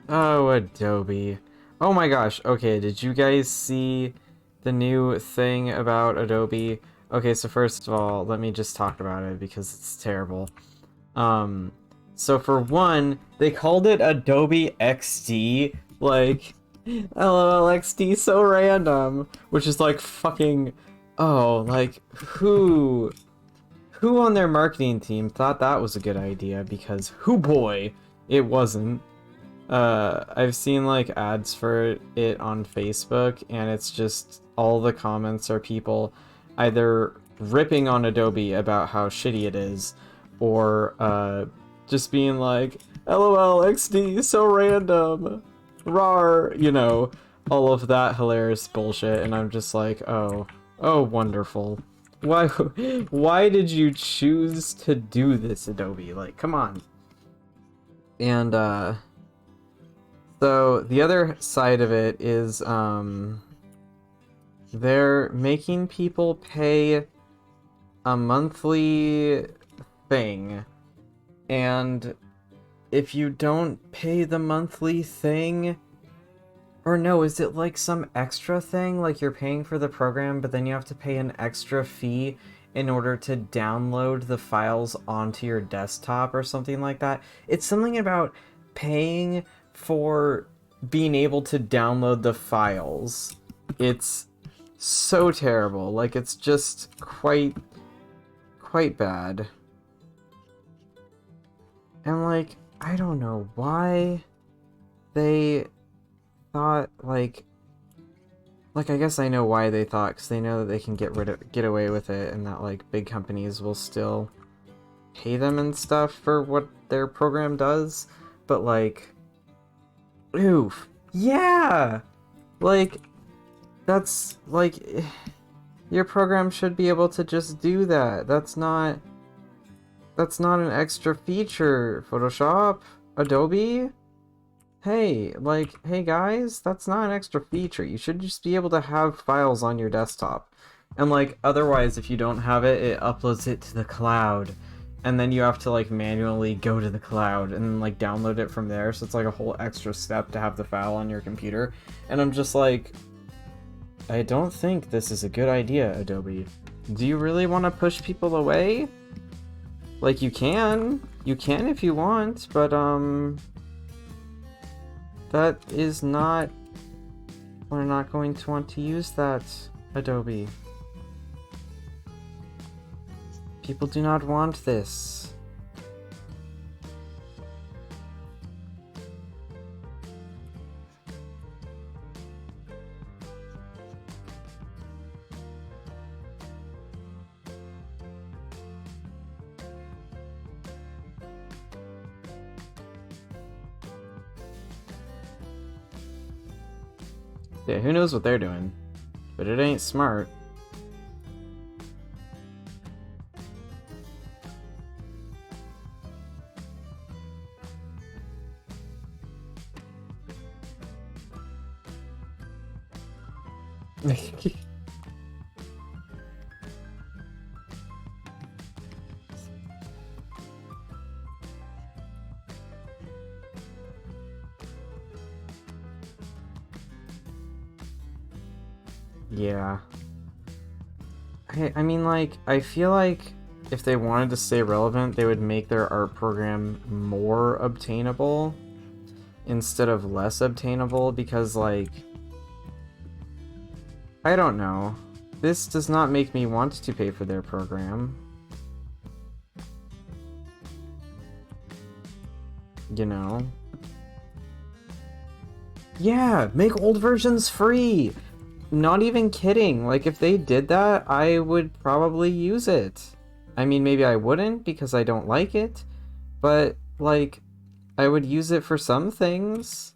Oh, Adobe. Oh my gosh. Okay, did you guys see the new thing about Adobe? Okay, so first of all, let me just talk about it because it's terrible. So for one, they called it Adobe XD, like, LOL XD, so random, which is like fucking, oh, like, who on their marketing team thought that was a good idea? Because who boy, it wasn't. I've seen like ads for it on Facebook, and it's just all the comments are people either ripping on Adobe about how shitty it is, or just being like, LOL, XD, so random, rar, you know, all of that hilarious bullshit, and I'm just like, oh, wonderful. Why did you choose to do this, Adobe? Like, come on. And, so the other side of it is, they're making people pay a monthly thing, and if you don't pay the monthly thing, or no, is it like some extra thing, like you're paying for the program, but then you have to pay an extra fee in order to download the files onto your desktop or something like that? It's something about paying for being able to download the files. It's so terrible. Like, it's just quite bad. And like, I don't know why they thought, like I guess I know why they thought, because they know that they can get away with it, and that like big companies will still pay them and stuff for what their program does. But like, oof, yeah, like that's like, your program should be able to just do that. That's not an extra feature. Photoshop, Adobe. Hey, like, hey guys, that's not an extra feature. You should just be able to have files on your desktop. And like, otherwise, if you don't have it, it uploads it to the cloud. And then you have to like manually go to the cloud and like download it from there. So it's like a whole extra step to have the file on your computer. And I'm just like, I don't think this is a good idea, Adobe. Do you really want to push people away? Like, you can if you want, but that is not... We're not going to want to use that, Adobe. People do not want this. Yeah, who knows what they're doing? But it ain't smart. Yeah. I mean, like, I feel like if they wanted to stay relevant, they would make their art program more obtainable instead of less obtainable, because, like, I don't know. This does not make me want to pay for their program. You know? Yeah, make old versions free! Not even kidding. Like, if they did that, I would probably use it. I mean, maybe I wouldn't because I don't like it, but, like, I would use it for some things.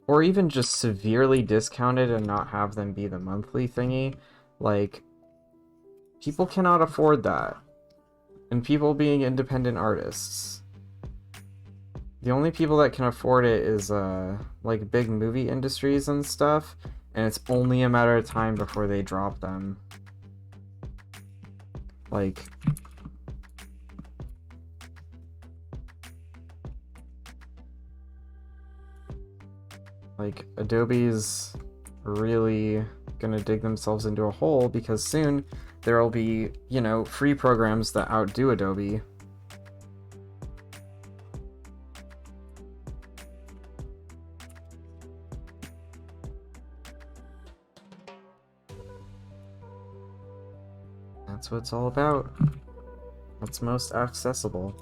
Or even just severely discount it and not have them be the monthly thingy. Like, people cannot afford that. And people being independent artists. The only people that can afford it is, like, big movie industries and stuff, and it's only a matter of time before they drop them. Like... Adobe's really gonna dig themselves into a hole, because soon there'll be, you know, free programs that outdo Adobe. That's what it's all about. What's most accessible.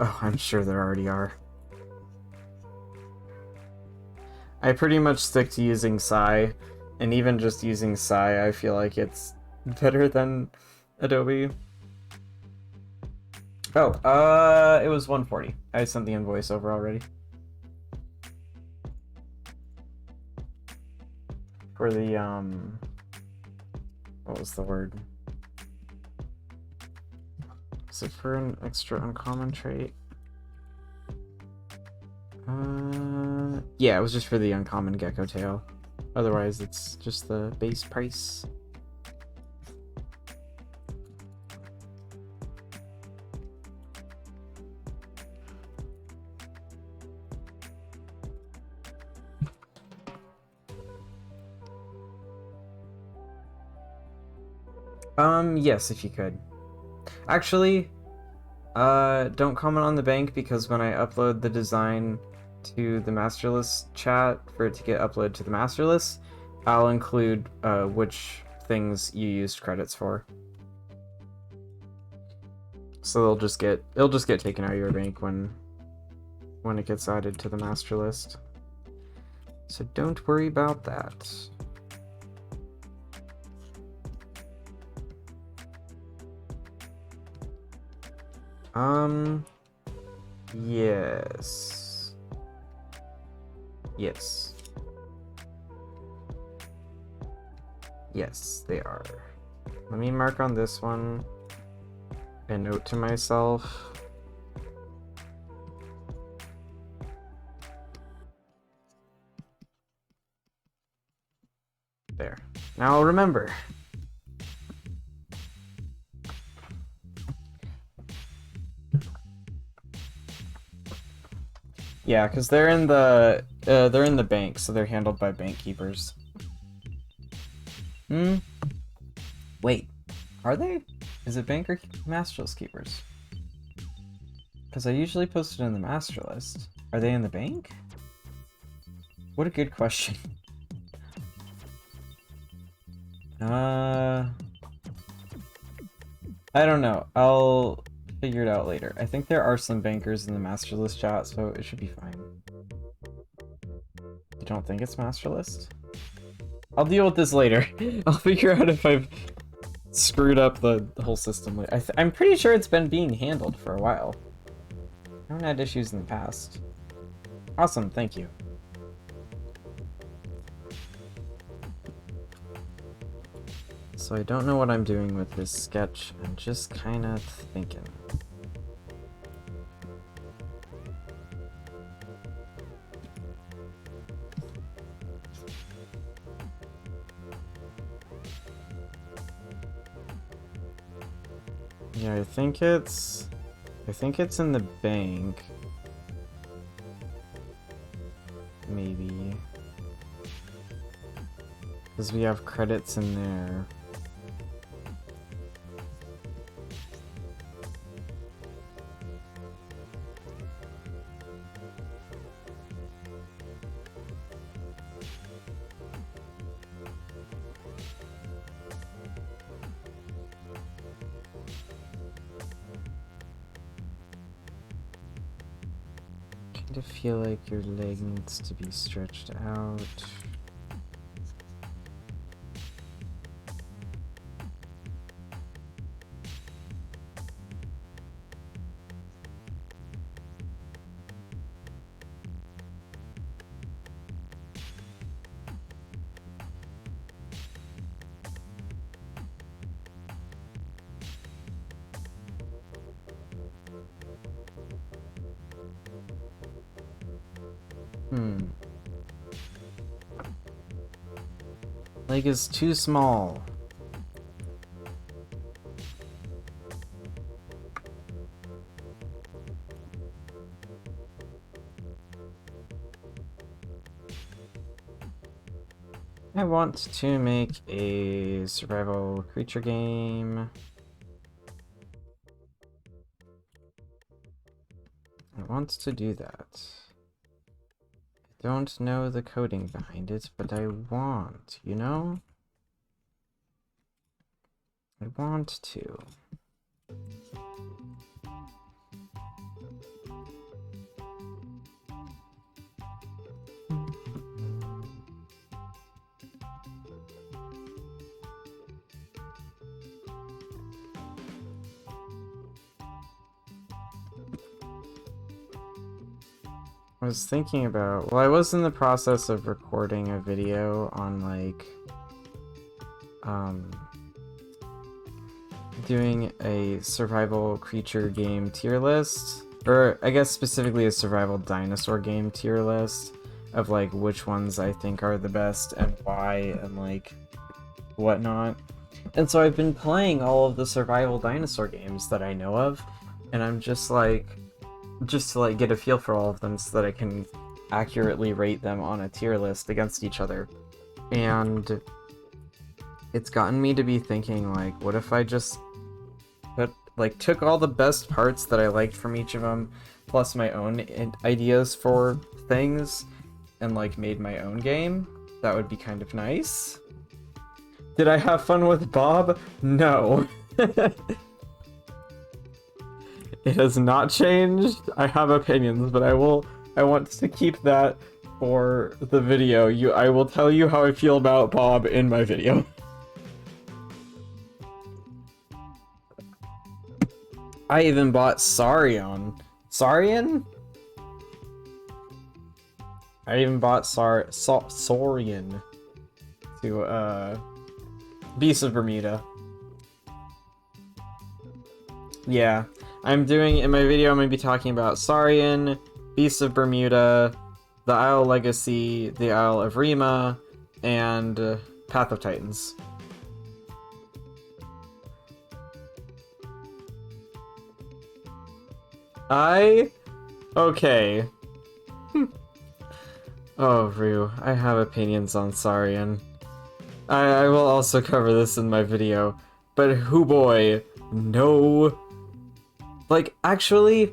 Oh, I'm sure there already are. I pretty much stick to using Psy, and even just using Psy, I feel like it's better than Adobe. Oh, it was 140. I sent the invoice over already. For the, what was the word? Is it for an extra uncommon trait? Yeah, it was just for the uncommon gecko tail. Otherwise, it's just the base price. Yes, if you could. Actually, don't comment on the bank because when I upload the design to the master list chat for it to get uploaded to the master list, I'll include which things you used credits for. So it'll just get taken out of your bank when it gets added to the master list. So don't worry about that. Yes. Yes. Yes, they are. Let me mark on this one and note to myself. There. Now I'll remember. Yeah, because they're in the bank, so they're handled by bank keepers. Wait, are they? Is it bank or master list keepers? Because I usually post it in the master list. Are they in the bank? What a good question. I don't know. I'll figure it out later. I think there are some bankers in the master list chat, so it should be fine. You don't think it's master list? I'll deal with this later. I'll figure out if I've screwed up the whole system. I'm pretty sure it's been being handled for a while. I haven't had issues in the past. Awesome, thank you. So I don't know what I'm doing with this sketch. I'm just kind of thinking. Yeah, I think it's in the bank. Maybe. Because we have credits in there. I feel like your leg needs to be stretched out. Leg is too small. I want to make a survival creature game. I want to do that. I don't know the coding behind it, but I want, you know? I want to. I was thinking about, well, I was in the process of recording a video on like doing a survival creature game tier list, or I guess specifically a survival dinosaur game tier list of like which ones I think are the best and why and like whatnot. And so I've been playing all of the survival dinosaur games that I know of, and I'm just like, just to like get a feel for all of them so that I can accurately rate them on a tier list against each other. And it's gotten me to be thinking like, what if I just took all the best parts that I liked from each of them, plus my own ideas for things, and like made my own game? That would be kind of nice. Did I have fun with Bob? No. It has not changed. I have opinions, but I want to keep that for the video. I will tell you how I feel about Bob in my video. I even bought Saurian. Saurian? I even bought Saurian to Beast of Bermuda. Yeah, I'm doing, in my video I'm going to be talking about Saurian, Beast of Bermuda, the Isle Legacy, the Isle of Rima, and Path of Titans. Okay. Oh, Rue, I have opinions on Saurian. I will also cover this in my video, but hoo boy, no. Like, actually,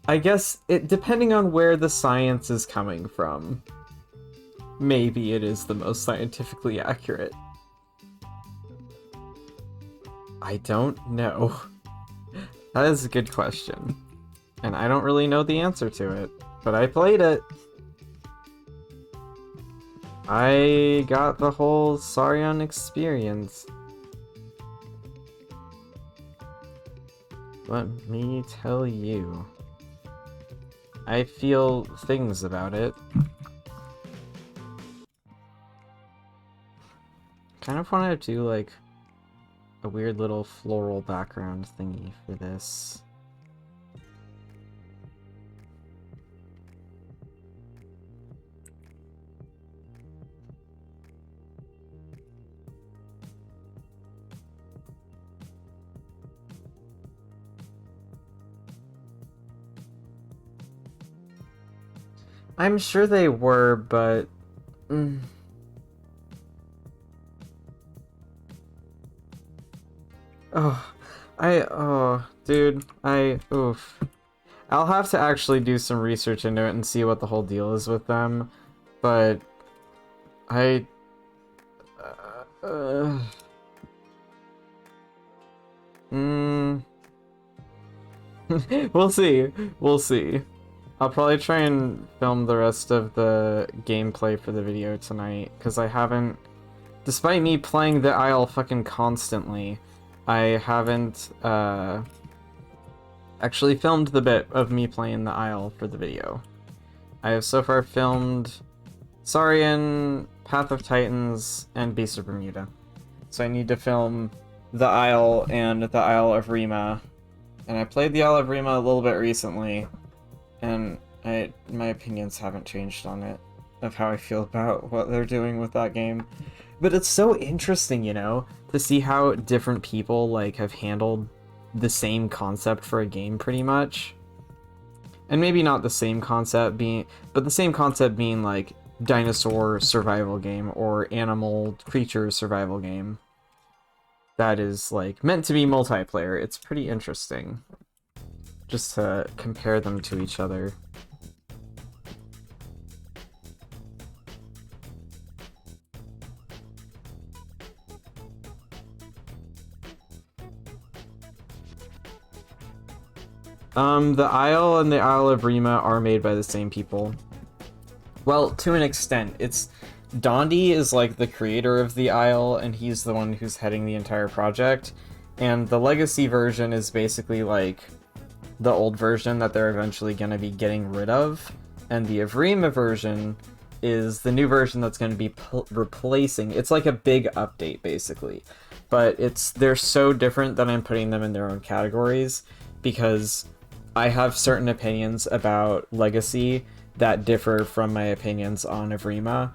I guess depending on where the science is coming from, maybe it is the most scientifically accurate. I don't know. That is a good question. And I don't really know the answer to it, but I played it. I got the whole Saurian experience. Let me tell you. I feel things about it. Kind of want to do like a weird little floral background thingy for this. I'm sure they were, but... dude, oof. I'll have to actually do some research into it and see what the whole deal is with them, but we'll see. We'll see. I'll probably try and film the rest of the gameplay for the video tonight, because I haven't... Despite me playing the Isle fucking constantly, I haven't, actually filmed the bit of me playing the Isle for the video. I have so far filmed Saurian, Path of Titans, and Beast of Bermuda. So I need to film the Isle and the Isle of Rima. And I played the Isle of Rima a little bit recently, and my opinions haven't changed on it, of how I feel about what they're doing with that game. But it's so interesting, you know, to see how different people, like, have handled the same concept for a game, pretty much. And maybe not the same concept but the same concept being, like, dinosaur survival game, or animal creature survival game. That is, like, meant to be multiplayer. It's pretty interesting. Just to compare them to each other. The Isle and the Isle of Rima are made by the same people. Well, to an extent. It's Dondi is like the creator of the Isle, and he's the one who's heading the entire project. And the Legacy version is basically like the old version that they're eventually going to be getting rid of. And the Avrima version is the new version that's going to be replacing. It's like a big update, basically. But they're so different that I'm putting them in their own categories, because I have certain opinions about Legacy that differ from my opinions on Avrima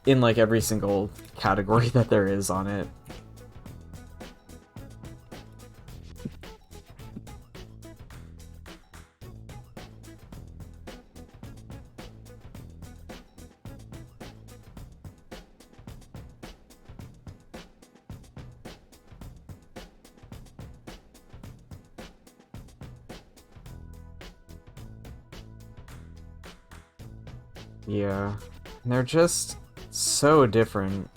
in like every single category that there is on it. Yeah, they're just so different.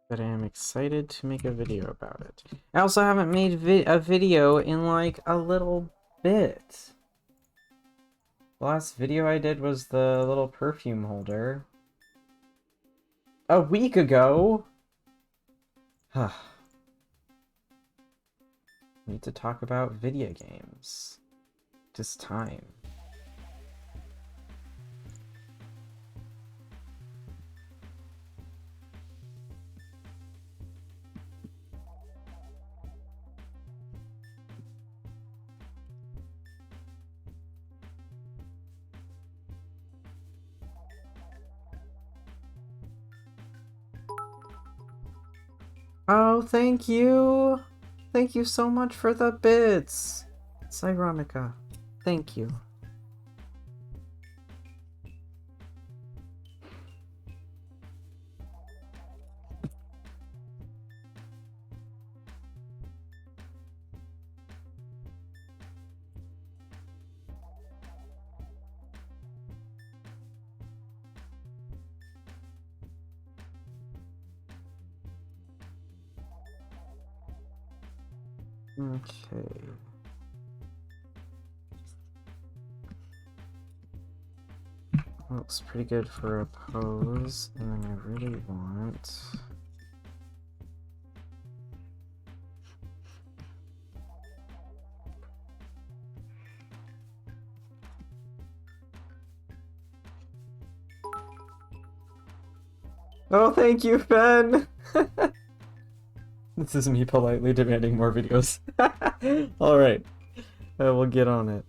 But I am excited to make a video about it. I also haven't made a video in like a little bit. The last video I did was the little perfume holder. A week ago! Need to talk about video games. Just time. Oh, thank you! Thank you so much for the bits! Cyronica, thank you. Okay. Looks pretty good for a pose, and then I really want... Oh, thank you, Ben! This is me politely demanding more videos. Alright, I will get on it.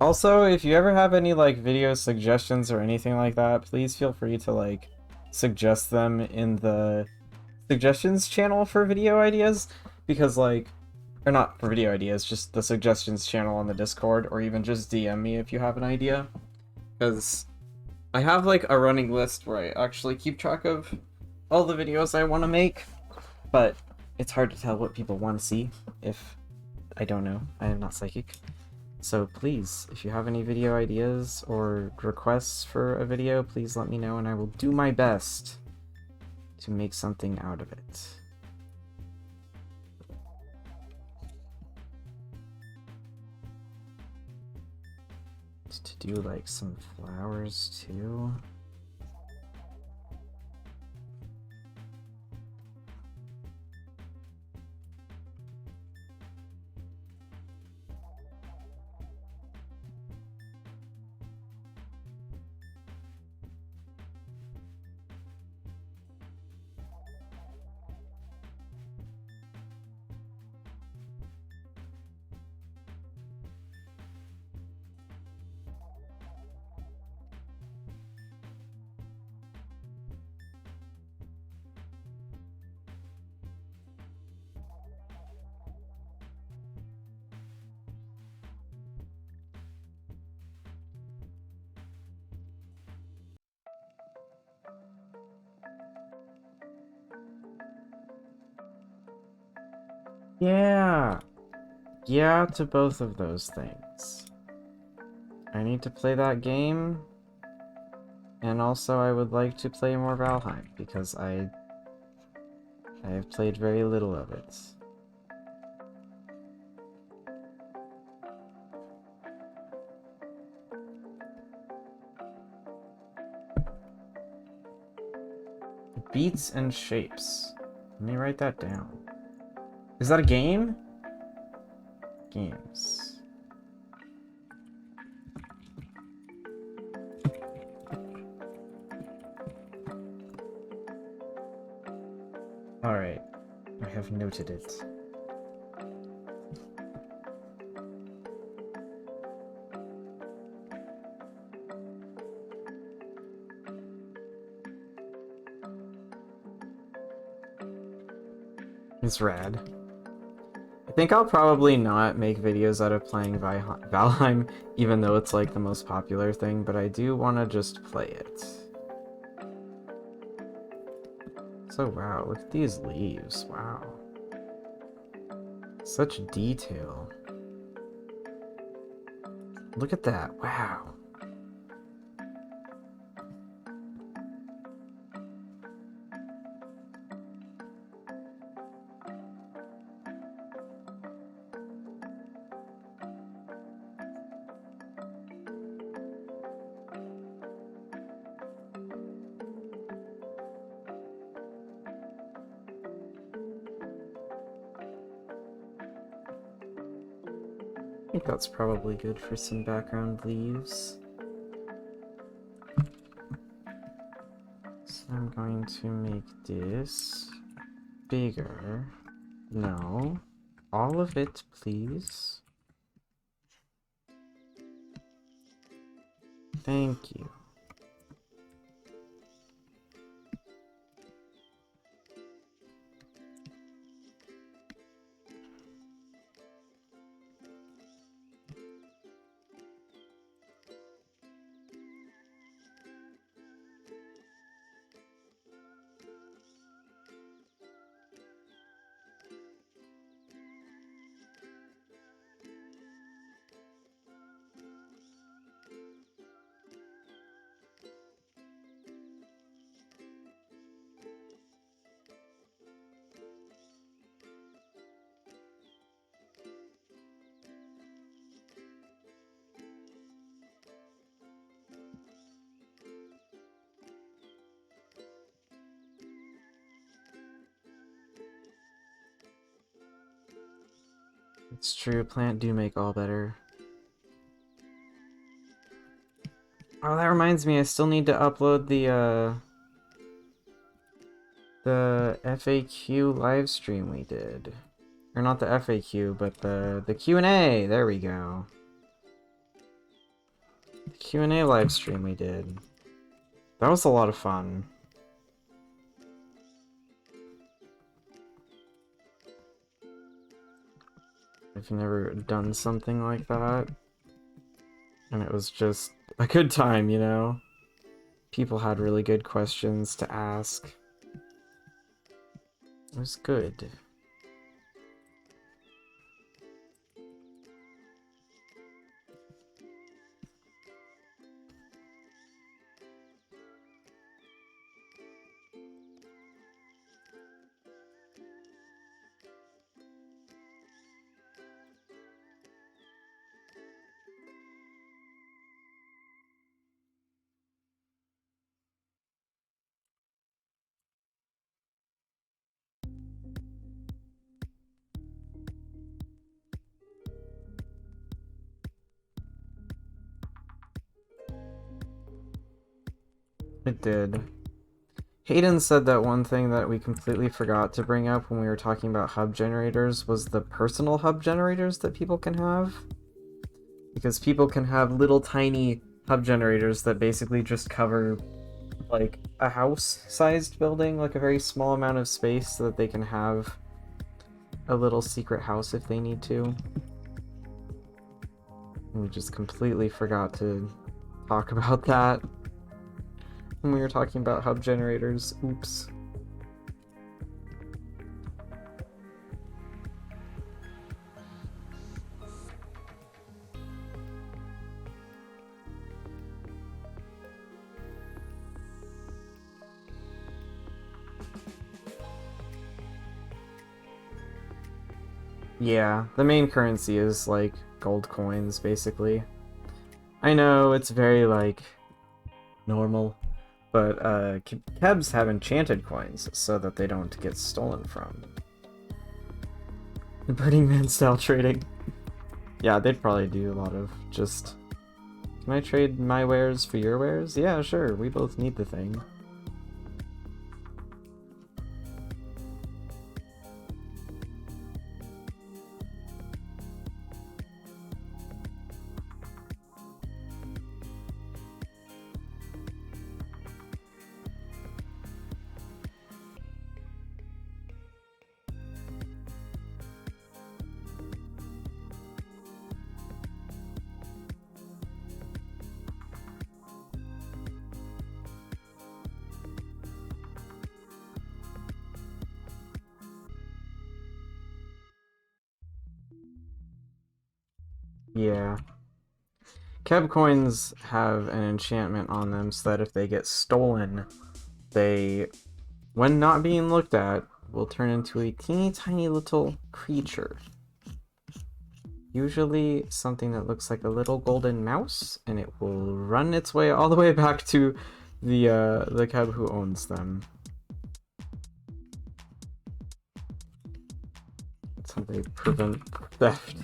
Also, if you ever have any like video suggestions or anything like that, please feel free to like suggest them in the suggestions channel for video ideas, because like, or not for video ideas, just the suggestions channel on the Discord, or even just DM me if you have an idea, because I have like a running list where I actually keep track of all the videos I want to make, but it's hard to tell what people want to see if I don't know. I am not psychic. So please, if you have any video ideas or requests for a video, please let me know and I will do my best to make something out of it. To do like some flowers too. Yeah! Yeah to both of those things. I need to play that game, and also I would like to play more Valheim, because I have played very little of it. Beats and shapes. Let me write that down. Is that a game? Games. Alright. I have noted it. It's rad. I think I'll probably not make videos out of playing Valheim, even though it's like the most popular thing, but I do want to just play it. So wow, look at these leaves, wow. Such detail. Look at that, wow. I think that's probably good for some background leaves. So I'm going to make this bigger. No. All of it, please. Thank you. It's true, plant do make all better. Oh, that reminds me, I still need to upload the FAQ live stream we did. Or not the FAQ, but the Q&A. There we go. The Q&A live stream we did. That was a lot of fun. I've never done something like that. And it was just a good time, you know? People had really good questions to ask. It was good. It did. Hayden said that one thing that we completely forgot to bring up when we were talking about hub generators was the personal hub generators that people can have. Because people can have little tiny hub generators that basically just cover like a house-sized building, like a very small amount of space so that they can have a little secret house if they need to. And we just completely forgot to talk about that when we were talking about hub generators. Oops. Yeah, the main currency is like gold coins, basically. I know it's very like normal, but Kebs have enchanted coins so that they don't get stolen from. The Burning Man style trading. Yeah, they'd probably do a lot of just, can I trade my wares for your wares? Yeah, sure, we both need the thing. Yeah. Keb coins have an enchantment on them so that if they get stolen, they, when not being looked at, will turn into a teeny tiny little creature. Usually something that looks like a little golden mouse, and it will run its way all the way back to the Keb who owns them. That's how they prevent theft.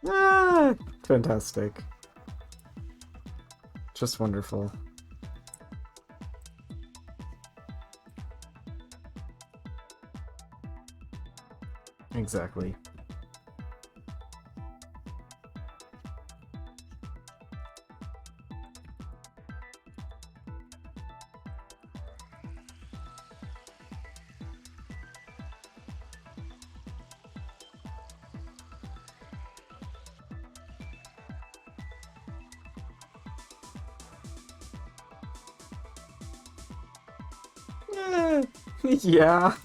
Ah, fantastic. Just wonderful. Exactly. Yeah.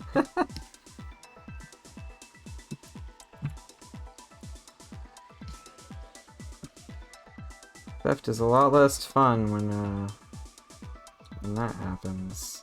Theft is a lot less fun when that happens.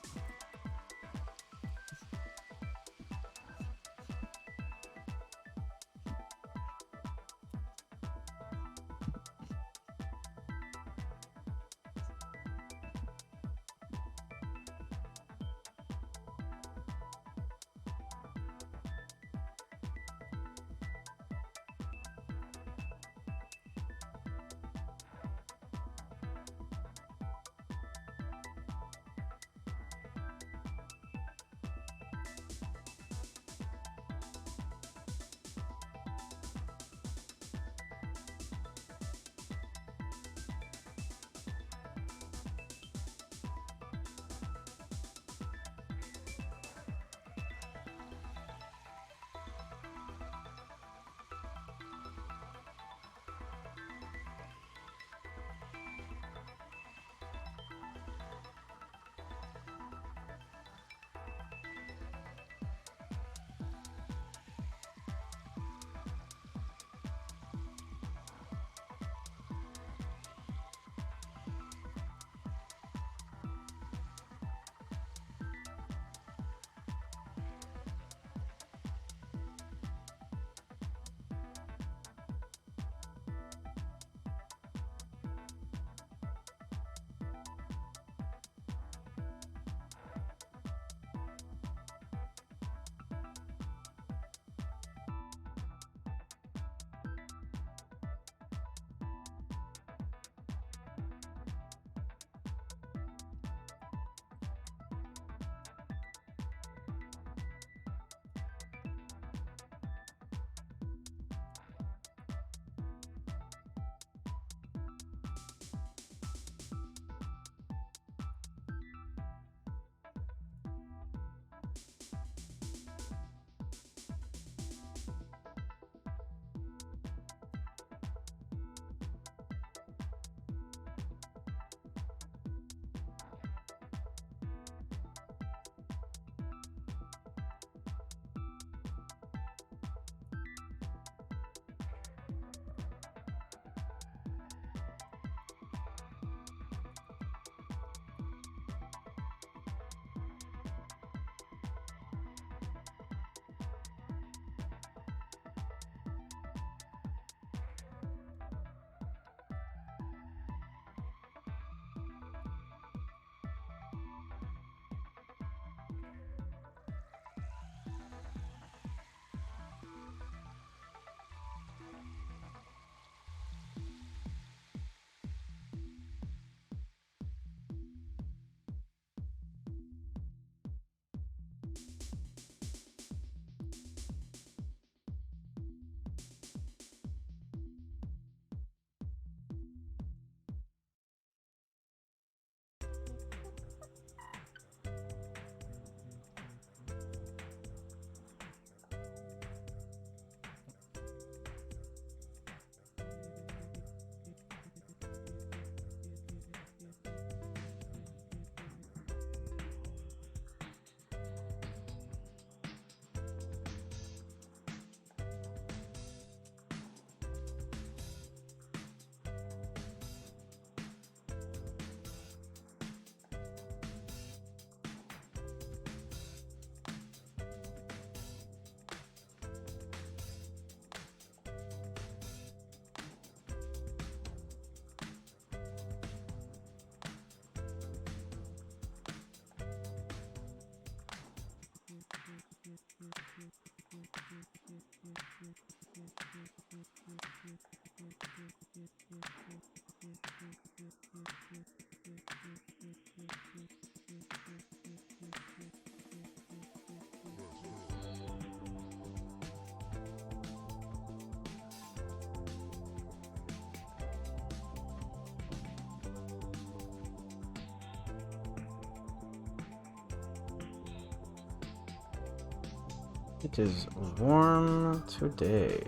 It is warm today.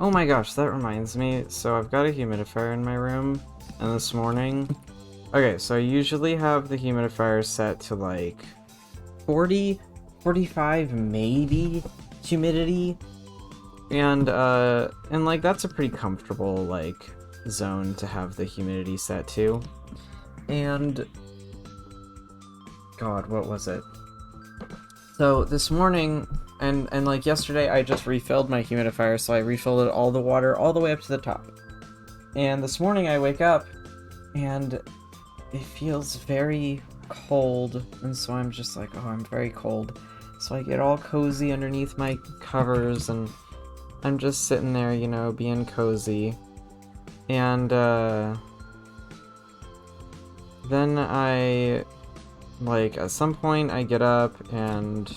Oh my gosh, that reminds me. So I've got a humidifier in my room, and this morning... Okay, so I usually have the humidifier set to like 40, 45 maybe humidity. And like that's a pretty comfortable like zone to have the humidity set to. And God, what was it? So this morning and like yesterday I just refilled my humidifier, so I refilled it all the water all the way up to the top. And this morning I wake up and it feels very cold, and so I'm just like, oh, I'm very cold. So I get all cozy underneath my covers, and I'm just sitting there, you know, being cozy. And then I, like, at some point I get up and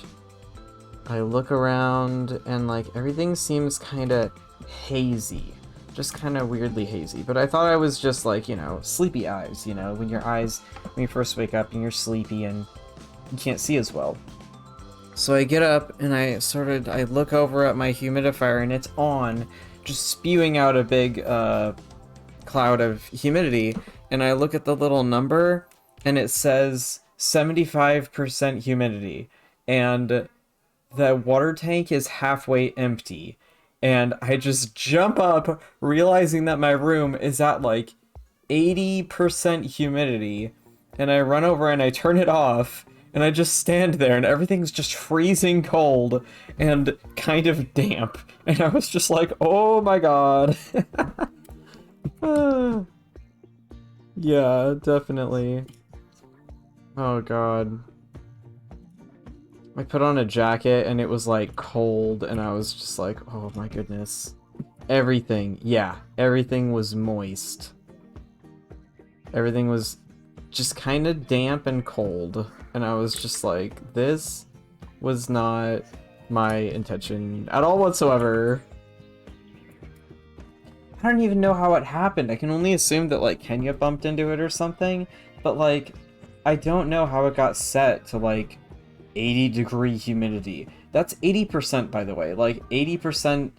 I look around, and like everything seems kind of hazy. Just kind of weirdly hazy, but I thought I was just like, you know, sleepy eyes, you know, when you first wake up and you're sleepy and you can't see as well. So I get up and I look over at my humidifier and it's on, just spewing out a big cloud of humidity, and I look at the little number and it says 75% humidity, and the water tank is halfway empty. And I just jump up, realizing that my room is at like 80% humidity, and I run over and I turn it off, and I just stand there, and everything's just freezing cold and kind of damp. And I was just like, oh my god. Yeah, definitely. Oh god. I put on a jacket and it was like cold, and I was just like, oh my goodness. Everything was moist. Everything was just kind of damp and cold, and I was just like, this was not my intention at all whatsoever. I don't even know how it happened. I can only assume that like Kenya bumped into it or something, but like I don't know how it got set to like 80-degree humidity. That's 80%, by the way. Like 80%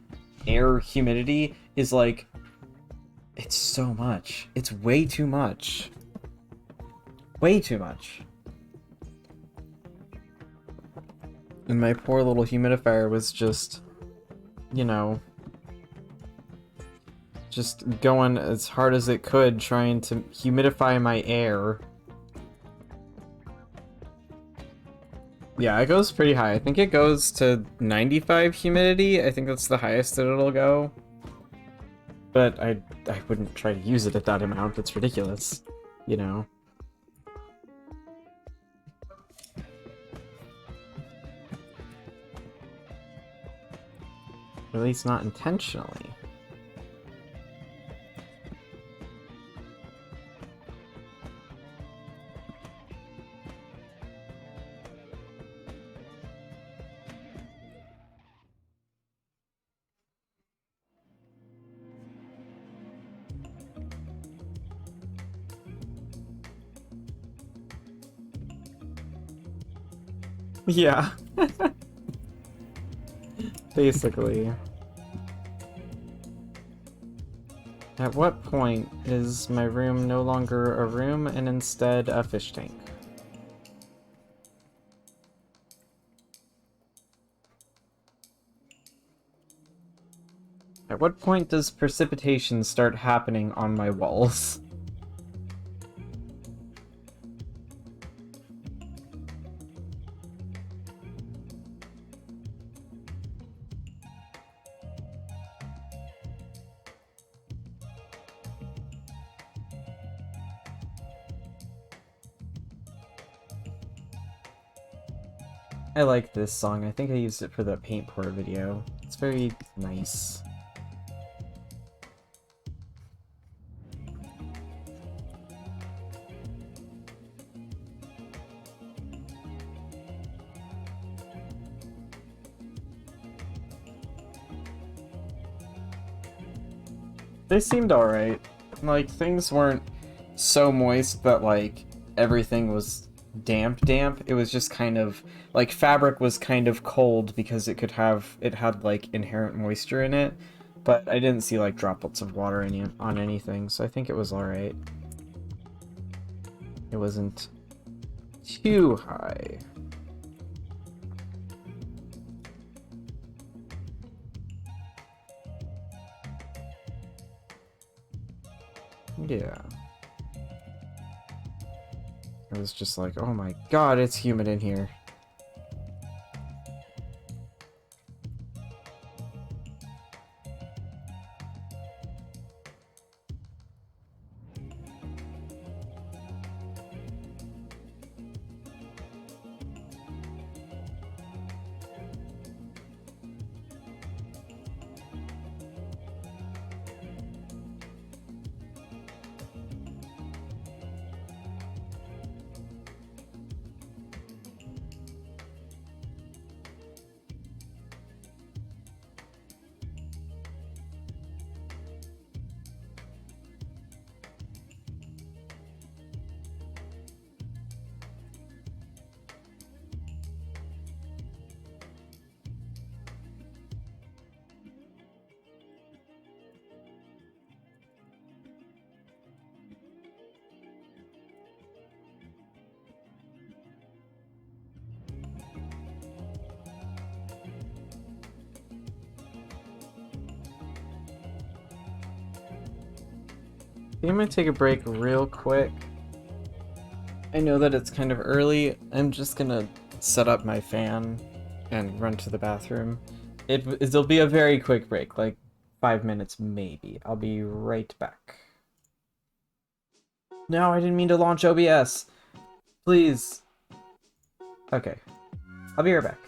air humidity is like, it's so much. It's way too much. Way too much. And my poor little humidifier was just, you know, just going as hard as it could trying to humidify my air. Yeah, it goes pretty high. I think it goes to 95 humidity. I think that's the highest that it'll go. But I wouldn't try to use it at that amount. It's ridiculous, you know. At least not intentionally. Yeah. Basically. At what point is my room no longer a room and instead a fish tank? At what point does precipitation start happening on my walls? I like this song. I think I used it for the paint pour video. It's very nice. They seemed alright. Like, things weren't so moist that, like, everything was damp. It was just kind of like fabric was kind of cold because it had like inherent moisture in it, but I didn't see like droplets of water on anything, so I think it was all right. It wasn't too high. Yeah. It was just like, oh my god, it's humid in here. I'm gonna take a break real quick. I know that it's kind of early. I'm just gonna set up my fan and run to the bathroom. It'll be a very quick break, like 5 minutes maybe. I'll be right back. No, I didn't mean to launch OBS. Please. Okay. I'll be right back.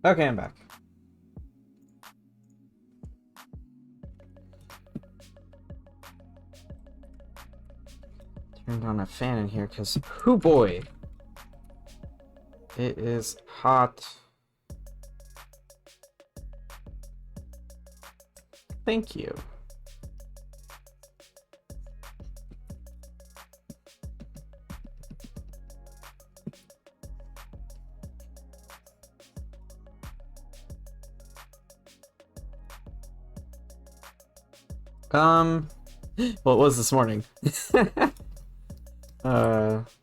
Okay, I'm back. Turned on a fan in here because, hoo boy, it is hot. Thank you. Well, it was this morning.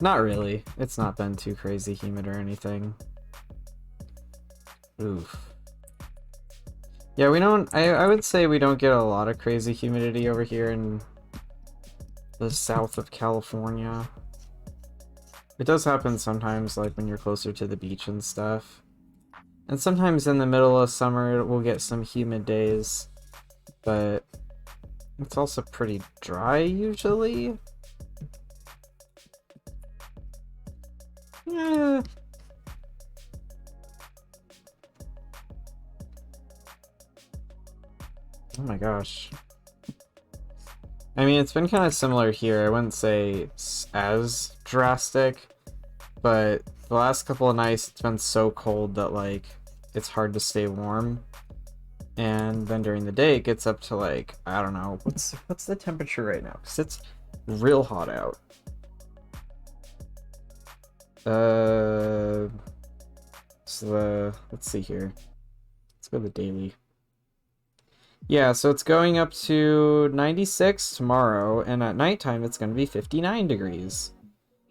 Not really. It's not been too crazy humid or anything. Oof. Yeah, we don't, I would say we don't get a lot of crazy humidity over here in the south of California. It does happen sometimes, like when you're closer to the beach and stuff. And sometimes in the middle of summer we'll get some humid days, but it's also pretty dry usually. Yeah. Oh my gosh. I mean, it's been kind of similar here. I wouldn't say as drastic, but the last couple of nights it's been so cold that like it's hard to stay warm. And then during the day it gets up to like, I don't know, what's the temperature right now? Because it's real hot out. So let's see here. Let's go to the daily. Yeah, so it's going up to 96 tomorrow, and at nighttime it's going to be 59 degrees.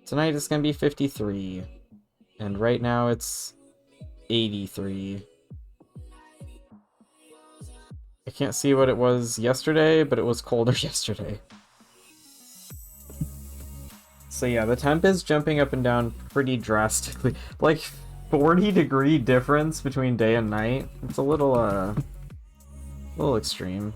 Tonight it's going to be 53, and right now it's 83. I can't see what it was yesterday, but it was colder yesterday. So yeah, the temp is jumping up and down pretty drastically. Like 40-degree difference between day and night. It's a little extreme.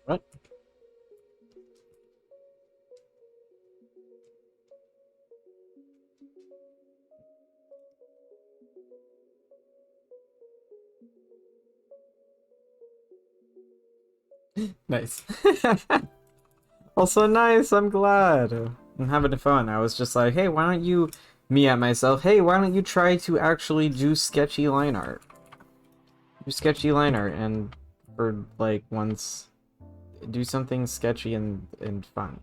What? Nice. Also nice, I'm glad. I'm having fun. I was just like, hey, why don't you, me at myself, hey, why don't you try to actually do sketchy line art? Do sketchy line art and for like once do something sketchy and fun.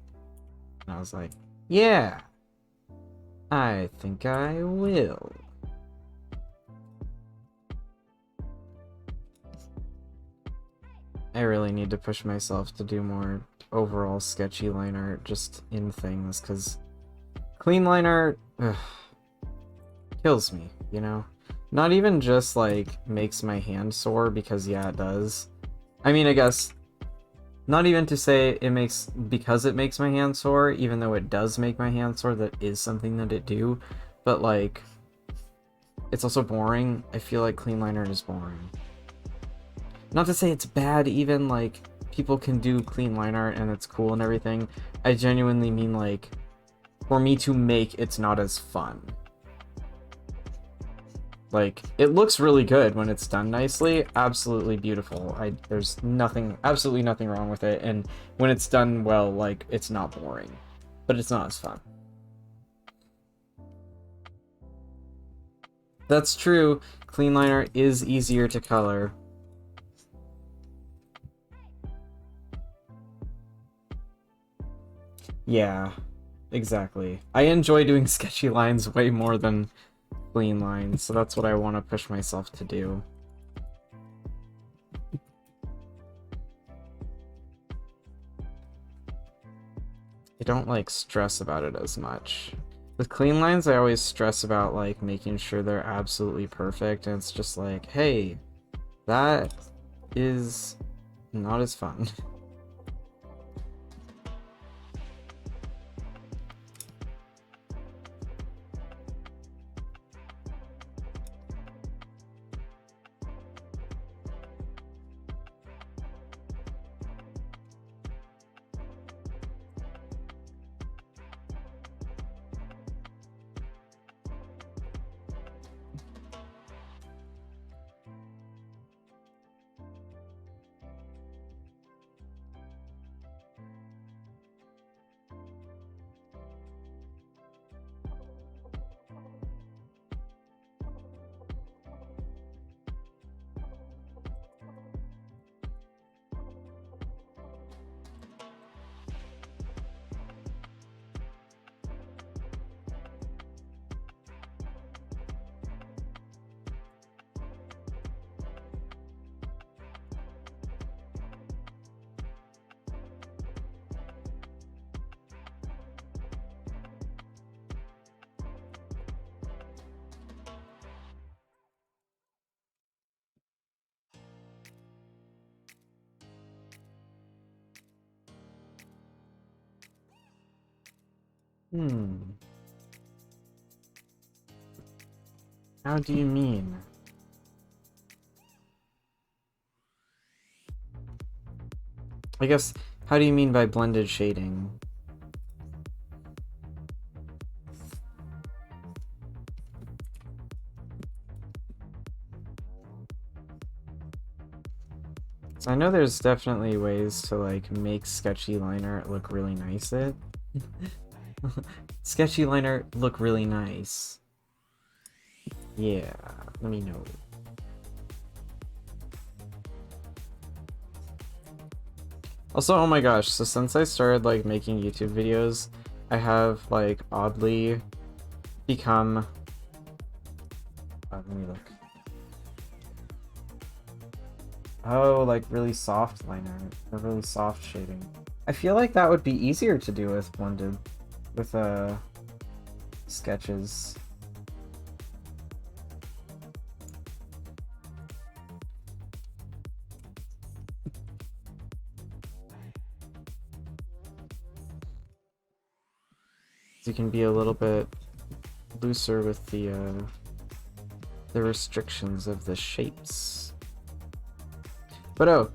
And I was like, yeah, I think I will. I really need to push myself to do more overall sketchy line art just in things, because clean line art kills me, you know? Not even just like makes my hand sore, because yeah, it does. I mean, I guess not even to say it makes, because it makes my hand sore, even though it does make my hand sore, that is something that it do. but like it's also boring. I feel like clean liner is boring. Not to say it's bad, even like people can do clean line art and it's cool and everything. I genuinely mean like for me to make, it's not as fun. Like, it looks really good when it's done nicely, absolutely beautiful. There's absolutely nothing wrong with it, and when it's done well, like, it's not boring. But it's not as fun. That's true, clean liner is easier to color. Yeah, exactly. I enjoy doing sketchy lines way more than clean lines, so that's what I want to push myself to do. I don't like stress about it as much. With clean lines, I always stress about like making sure they're absolutely perfect, and it's just like, hey, that is not as fun. How do you mean? I guess, how do you mean by blended shading? So I know there's definitely ways to like make sketchy line art look really nice. Sketchy line art look really nice. Yeah, let me know. Also, oh my gosh, so since I started like making YouTube videos, I have like oddly become let me look. Oh, like really soft line art, or really soft shading. I feel like that would be easier to do with blended, with sketches. You can be a little bit looser with the restrictions of the shapes. But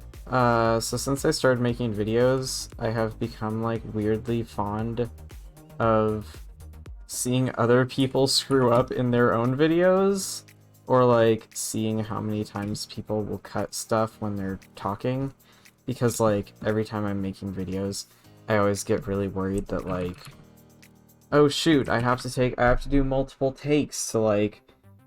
so since I started making videos, I have become like weirdly fond of seeing other people screw up in their own videos, or like seeing how many times people will cut stuff when they're talking, because like every time I'm making videos, I always get really worried that like, oh shoot, I have to do multiple takes to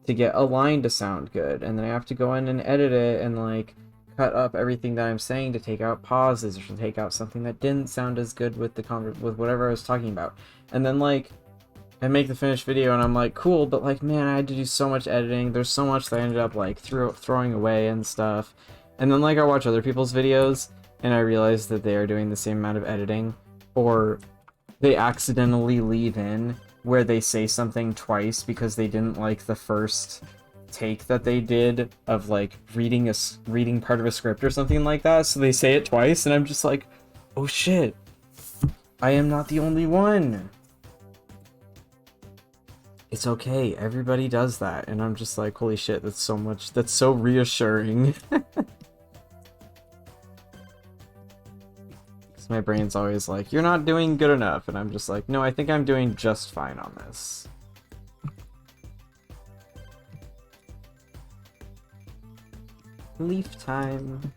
get a line to sound good, and then I have to go in and edit it and like cut up everything that I'm saying to take out pauses or to take out something that didn't sound as good with with whatever I was talking about. And then like I make the finished video and I'm like, cool, but like, man, I had to do so much editing. There's so much that I ended up like throwing away and stuff. And then like I watch other people's videos and I realize that they are doing the same amount of editing, or they accidentally leave in where they say something twice because they didn't like the first take that they did of like reading part of a script or something like that, so they say it twice, and I'm just like, oh shit, I am not the only one. It's okay. Everybody does that. And I'm just like, holy shit, that's so much. That's so reassuring. My brain's always like, you're not doing good enough. And I'm just like, no, I think I'm doing just fine on this. Leaf time.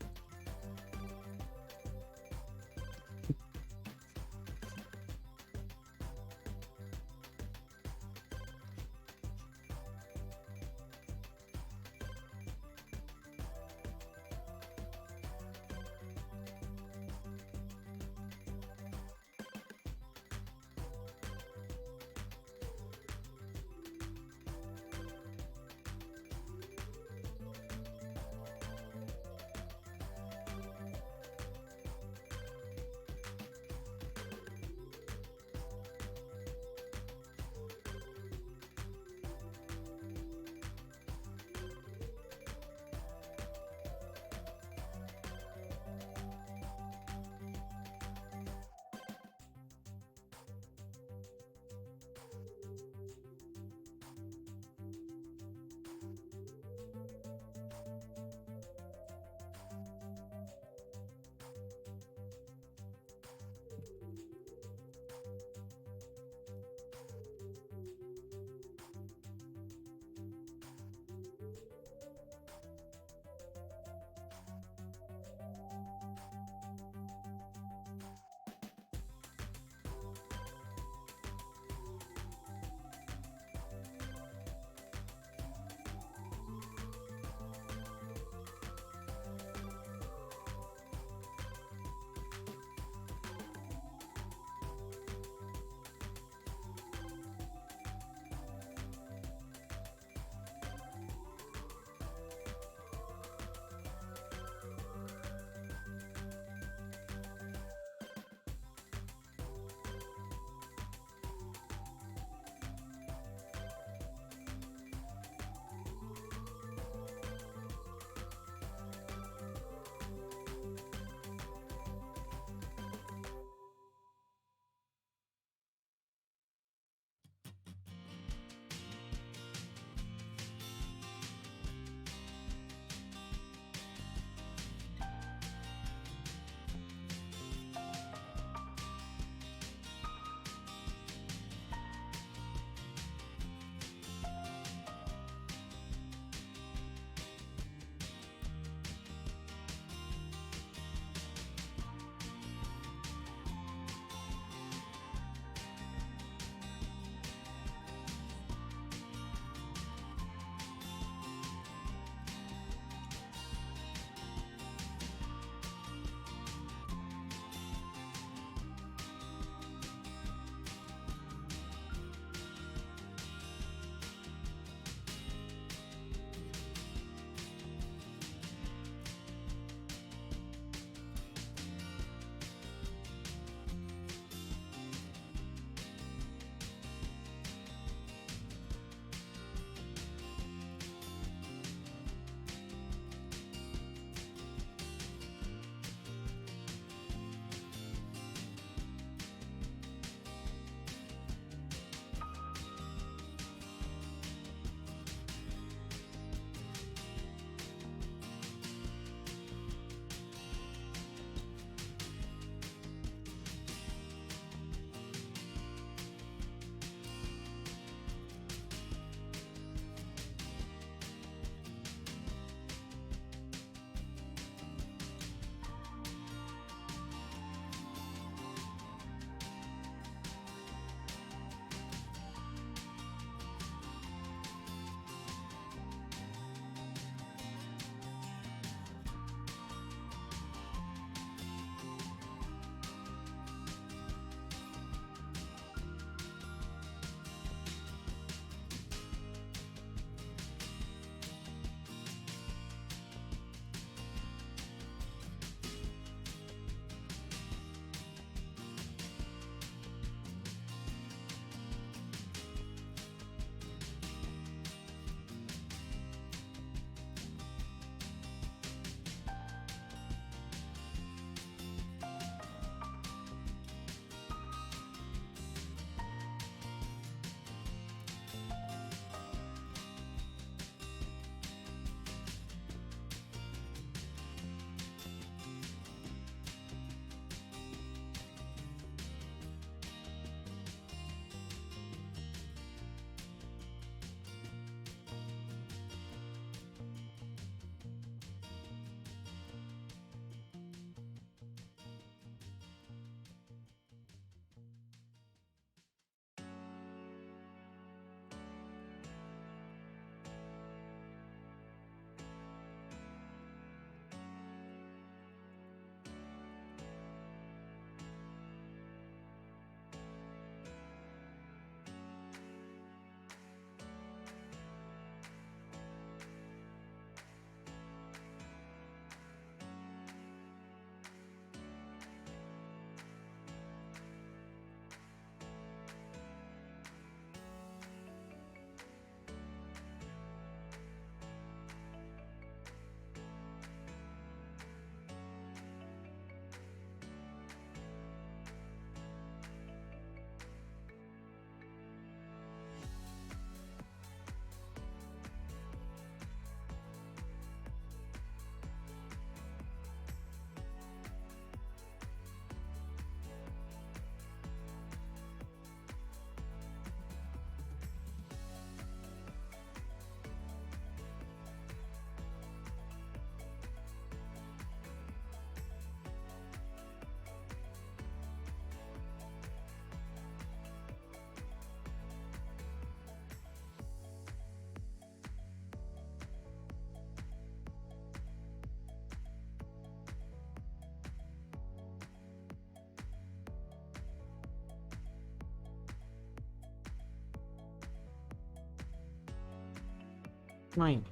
Mine.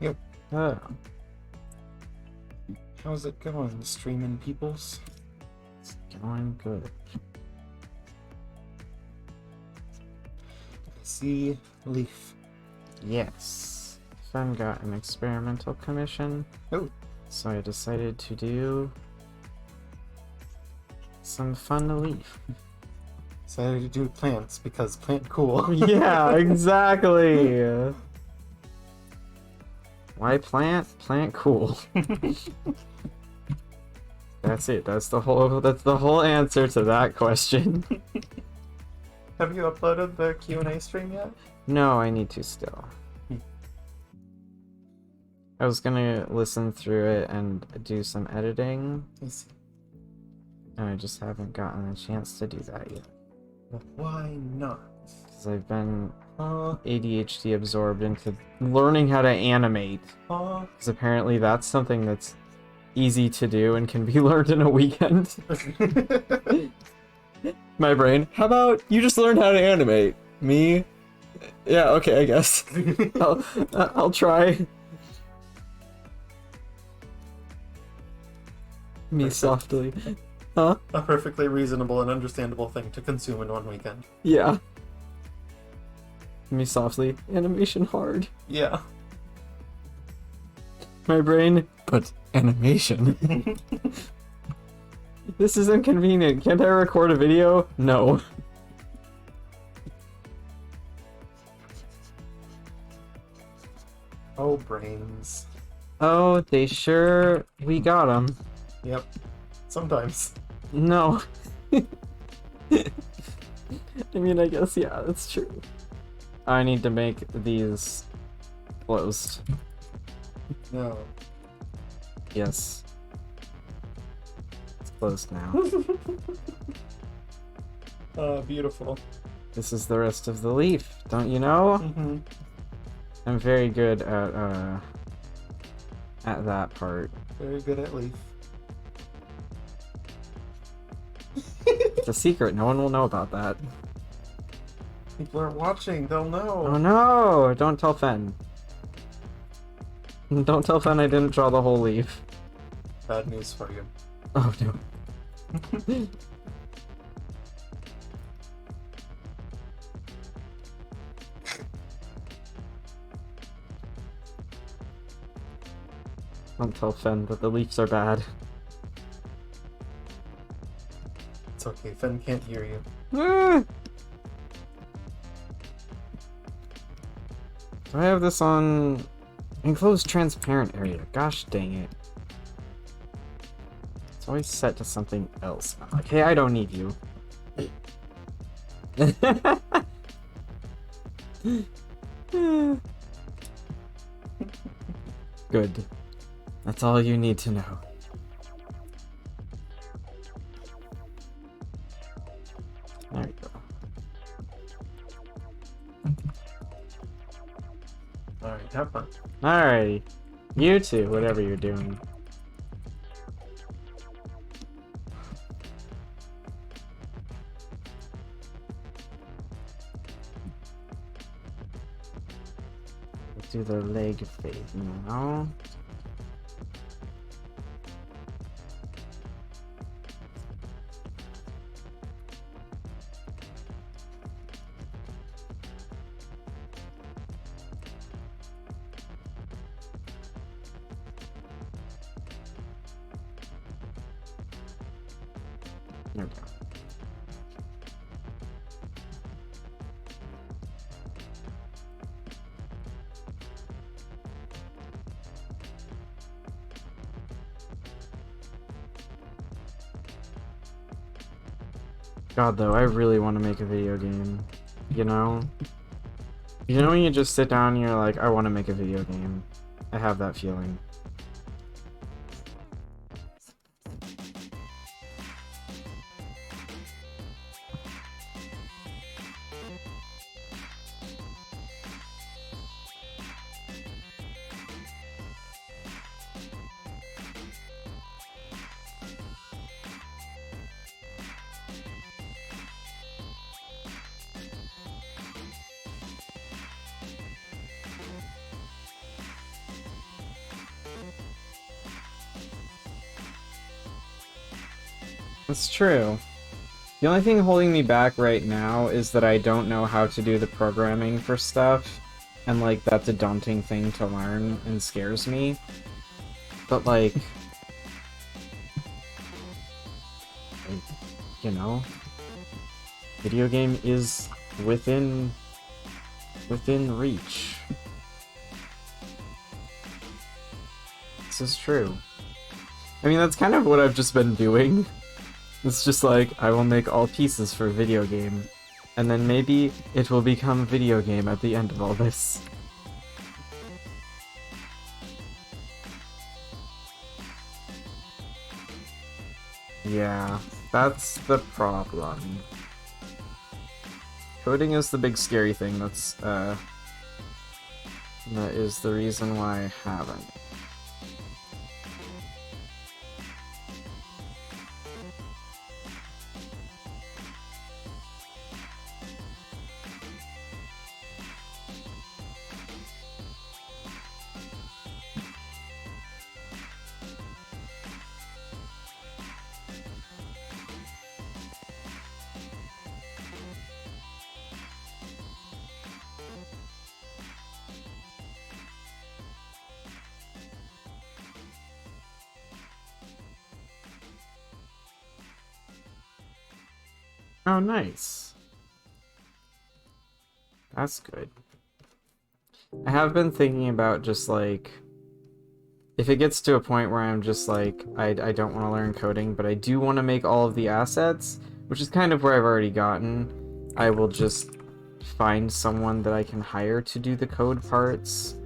Yep. Uh, How's it going, streaming peoples? it's going good. I see Leaf. Yes. Fen got an experimental commission. Oh. So I decided to do some fun Leaf. Decided to do plants because plant cool. Yeah, exactly. Why plant? Plant cool. That's it. That's the whole answer to that question. Have you uploaded the Q&A stream yet? No, I need to still. I was gonna listen through it and do some editing, I see. and I just haven't gotten a chance to do that yet. Well, why not? Because I've been ADHD absorbed into learning how to animate. Because apparently that's something that's easy to do and can be learned in a weekend. My brain, how about you just learn how to animate? Me? Yeah, okay, I guess. I'll try. Me softly. Huh? A perfectly reasonable and understandable thing to consume in one weekend. Yeah. Me softly. Animation hard. Yeah. My brain, but animation. This is inconvenient. Can't I record a video? No. Oh, brains. Oh, they sure... We got them. Yep. Sometimes. No. I mean, I guess, yeah, that's true. I need to make these closed. No. Yes. It's closed now. Beautiful. This is the rest of the leaf, don't you know? Mm-hmm. I'm very good at that part. Very good at leaf. It's a secret, no one will know about that. People are watching, they'll know. Oh no! Don't tell Fen. Don't tell Fen I didn't draw the whole leaf. Bad news for you. Oh no. Don't tell Fen that the leaves are bad. It's okay, Fen can't hear you. Ah! Do I have this on enclosed transparent area? Gosh dang it. It's always set to something else. I'm like, hey, I don't need you. Good. That's all you need to know. There you go. Alright, have fun. Alrighty. You too, whatever you're doing. Let's do the leg fade now. There we go. God, though, I really want to make a video game. You know? You know when you just sit down and you're like, I want to make a video game. I have that feeling. That's true. The only thing holding me back right now is that I don't know how to do the programming for stuff, and like that's a daunting thing to learn and scares me. But like, you know, video game is within reach. This is true. I mean, that's kind of what I've just been doing. It's just like, I will make all pieces for video game, and then maybe it will become video game at the end of all this. Yeah, that's the problem. Coding is the big scary thing that is the reason why I haven't. Oh, nice. That's good. I have been thinking about just like, if it gets to a point where I'm just like, I don't want to learn coding, but I do want to make all of the assets, which is kind of where I've already gotten, I will just find someone that I can hire to do the code parts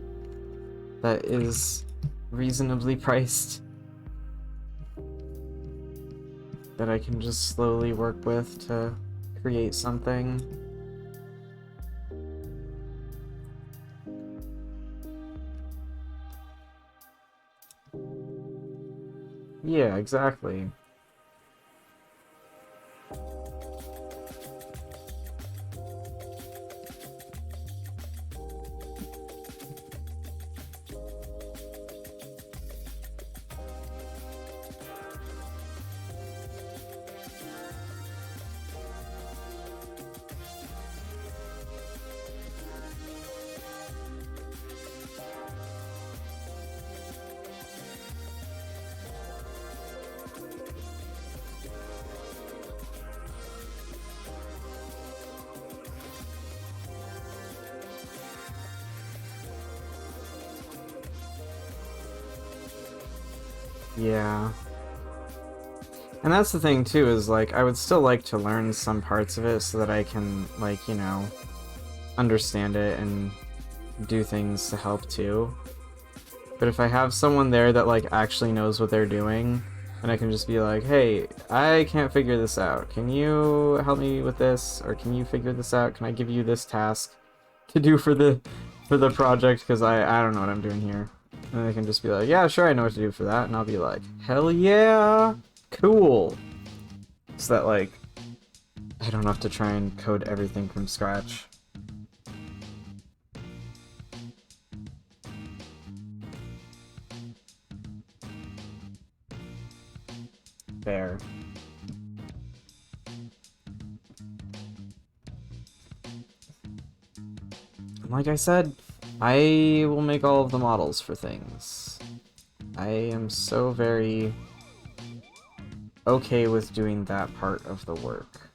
that is reasonably priced, that I can just slowly work with to create something. Yeah, exactly. Yeah. And that's the thing too, is like, I would still like to learn some parts of it so that I can, like, you know, understand it and do things to help too. But if I have someone there that like actually knows what they're doing, and I can just be like, hey, I can't figure this out. Can you help me with this? Or can you figure this out? Can I give you this task to do for the project? Because I don't know what I'm doing here. And they can just be like, yeah, sure, I know what to do for that. And I'll be like, hell yeah, cool. So that like, I don't have to try and code everything from scratch. Fair. Like I said, I will make all of the models for things. I am so very okay with doing that part of the work.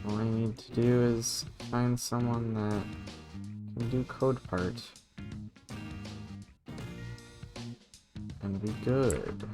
All I need to do is find someone that can do code part and be good.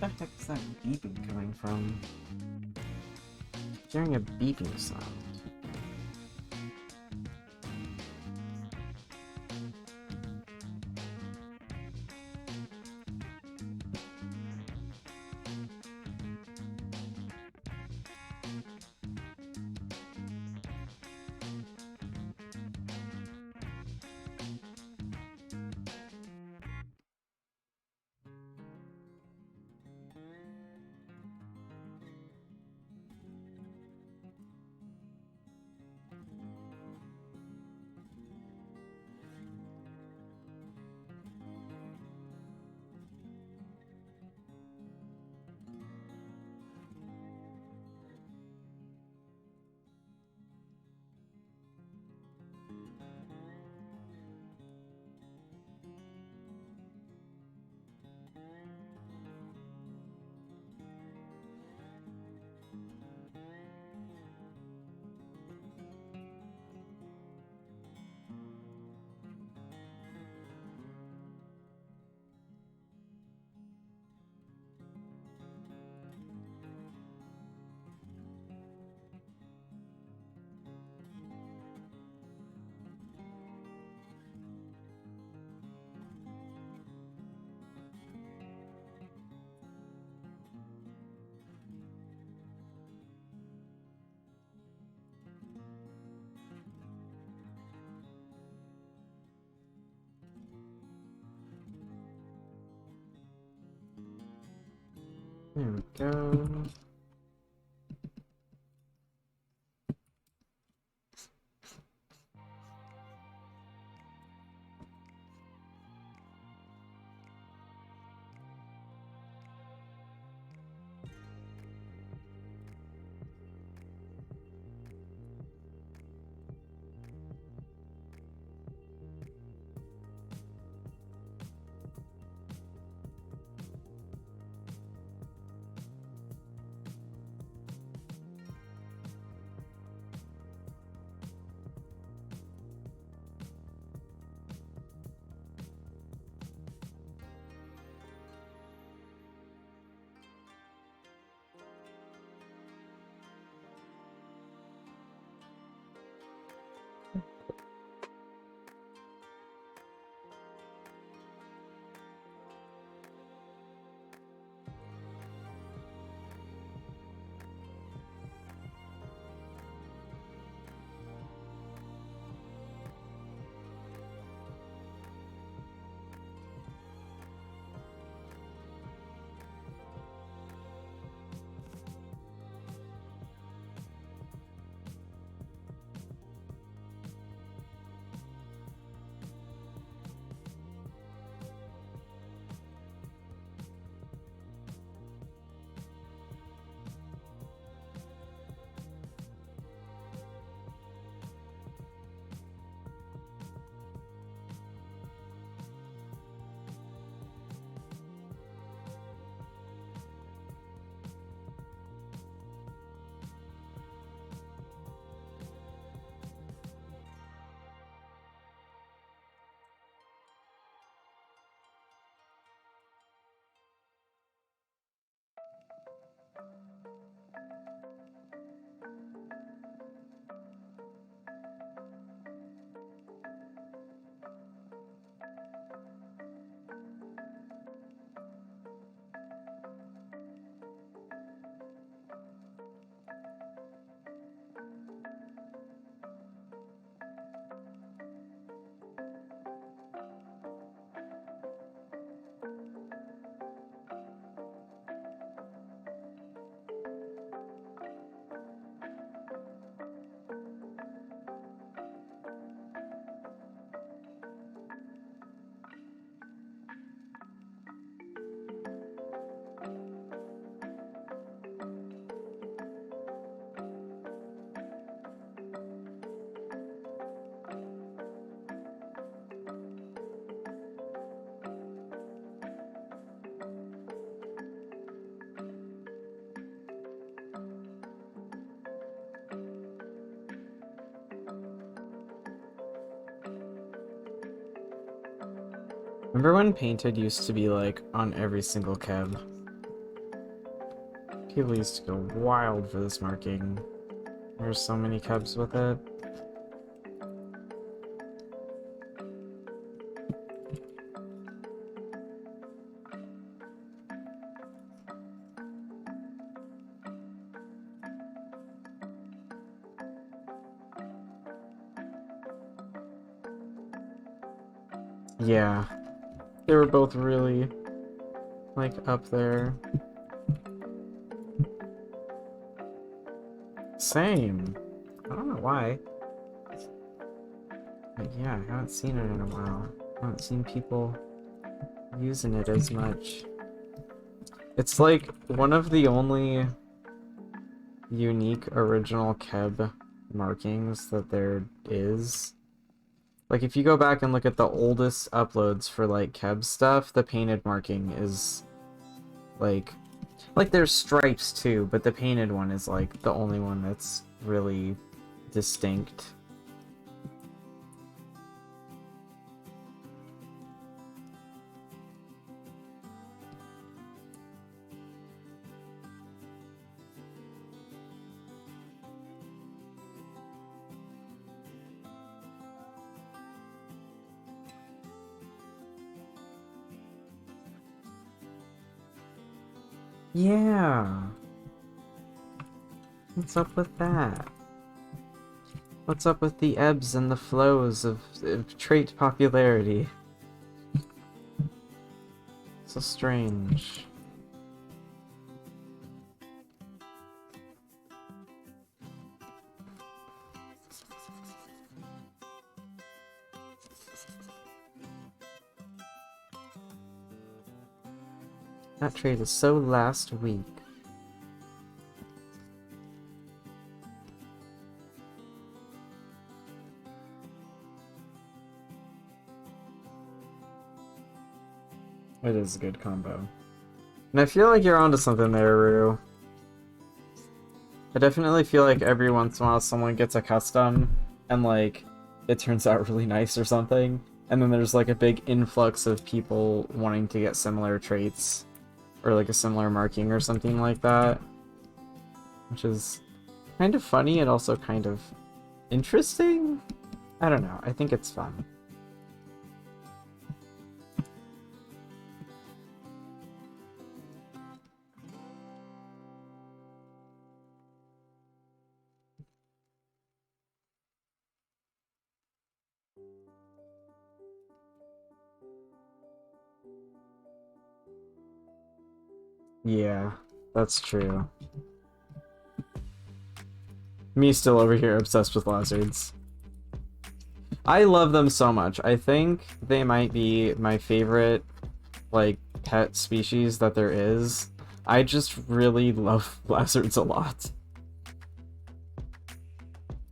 the heck is that beeping coming from? Hearing a beeping sound. There we go. Remember when Painted used to be like on every single cab? People used to go wild for this marking. There's so many cubs with it. Yeah, they were both really, like, up there. Same. I don't know why. But yeah, I haven't seen it in a while. I haven't seen people using it as much. It's like one of the only unique original Keb markings that there is. Like, if you go back and look at the oldest uploads for, like, Keb stuff, the painted marking is, like there's stripes too, but the painted one is, like, the only one that's really distinct. Yeah. What's up with that? What's up with the ebbs and the flows of trait popularity? So strange. That trait is so last week. It is a good combo. And I feel like you're onto something there, Rue. I definitely feel like every once in a while someone gets a custom and, like, it turns out really nice or something. And then there's, like, a big influx of people wanting to get similar traits. Or, like, a similar marking or something like that. Which is kind of funny and also kind of interesting? I don't know. I think it's fun. Yeah, that's true. Me still over here obsessed with lizards. I love them so much. I think they might be my favorite, like, pet species that there is. I just really love lizards a lot.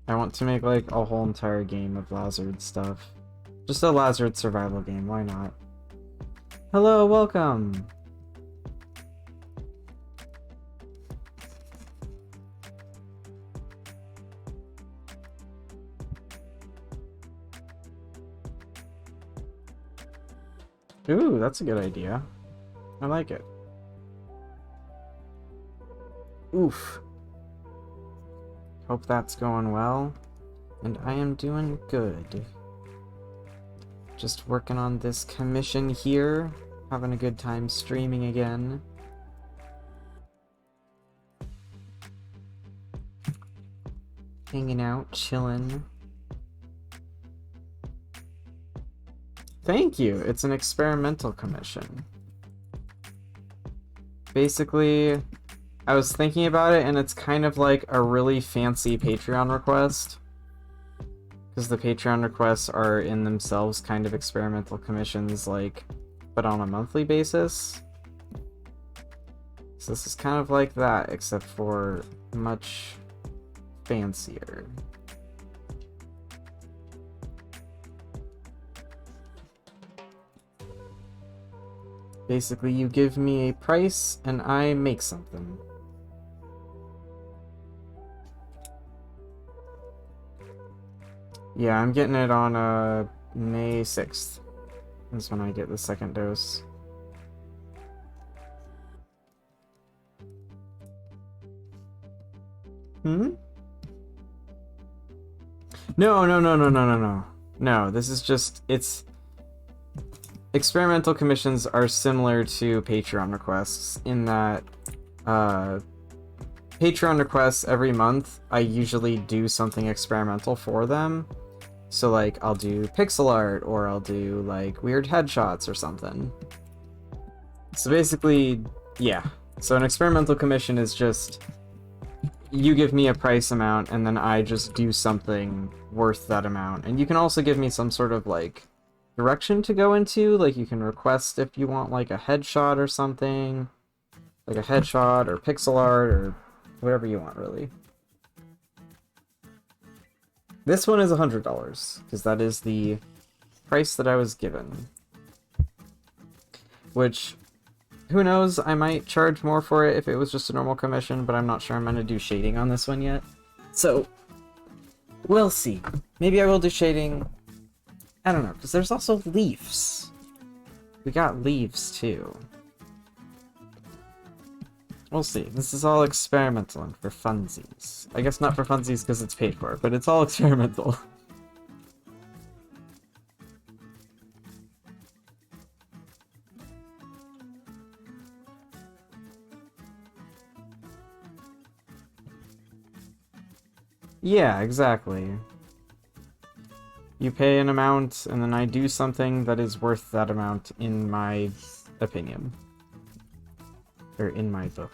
I want to make, like, a whole entire game of lizard stuff. Just a lizard survival game, why not? Hello, welcome! Ooh, that's a good idea. I like it. Oof. Hope that's going well. And I am doing good. Just working on this commission here. Having a good time streaming again. Hanging out, chilling. Thank you! It's an experimental commission. Basically, I was thinking about it, and it's kind of like a really fancy Patreon request. Because the Patreon requests are in themselves kind of experimental commissions, like, but on a monthly basis. So this is kind of like that, except for much fancier. Basically, you give me a price, and I make something. Yeah, I'm getting it on May 6th. Is when I get the second dose. Hmm? No. No, this is just, it's... Experimental commissions are similar to Patreon requests in that, Patreon requests every month, I usually do something experimental for them. So, like, I'll do pixel art, or I'll do, like, weird headshots or something. So basically, yeah. So an experimental commission is just, you give me a price amount, and then I just do something worth that amount. And you can also give me some sort of, like, direction to go into. Like, you can request if you want, like, a headshot or something. Like a headshot, or pixel art, or whatever you want, really. This one is $100, because that is the price that I was given. Which, who knows, I might charge more for it if it was just a normal commission, but I'm not sure I'm going to do shading on this one yet. So, we'll see. Maybe I will do shading. I don't know, because there's also leaves. We got leaves, too. We'll see. This is all experimental and for funsies. I guess not for funsies because it's paid for, but it's all experimental. Yeah, exactly. You pay an amount, and then I do something that is worth that amount in my opinion. Or in my book.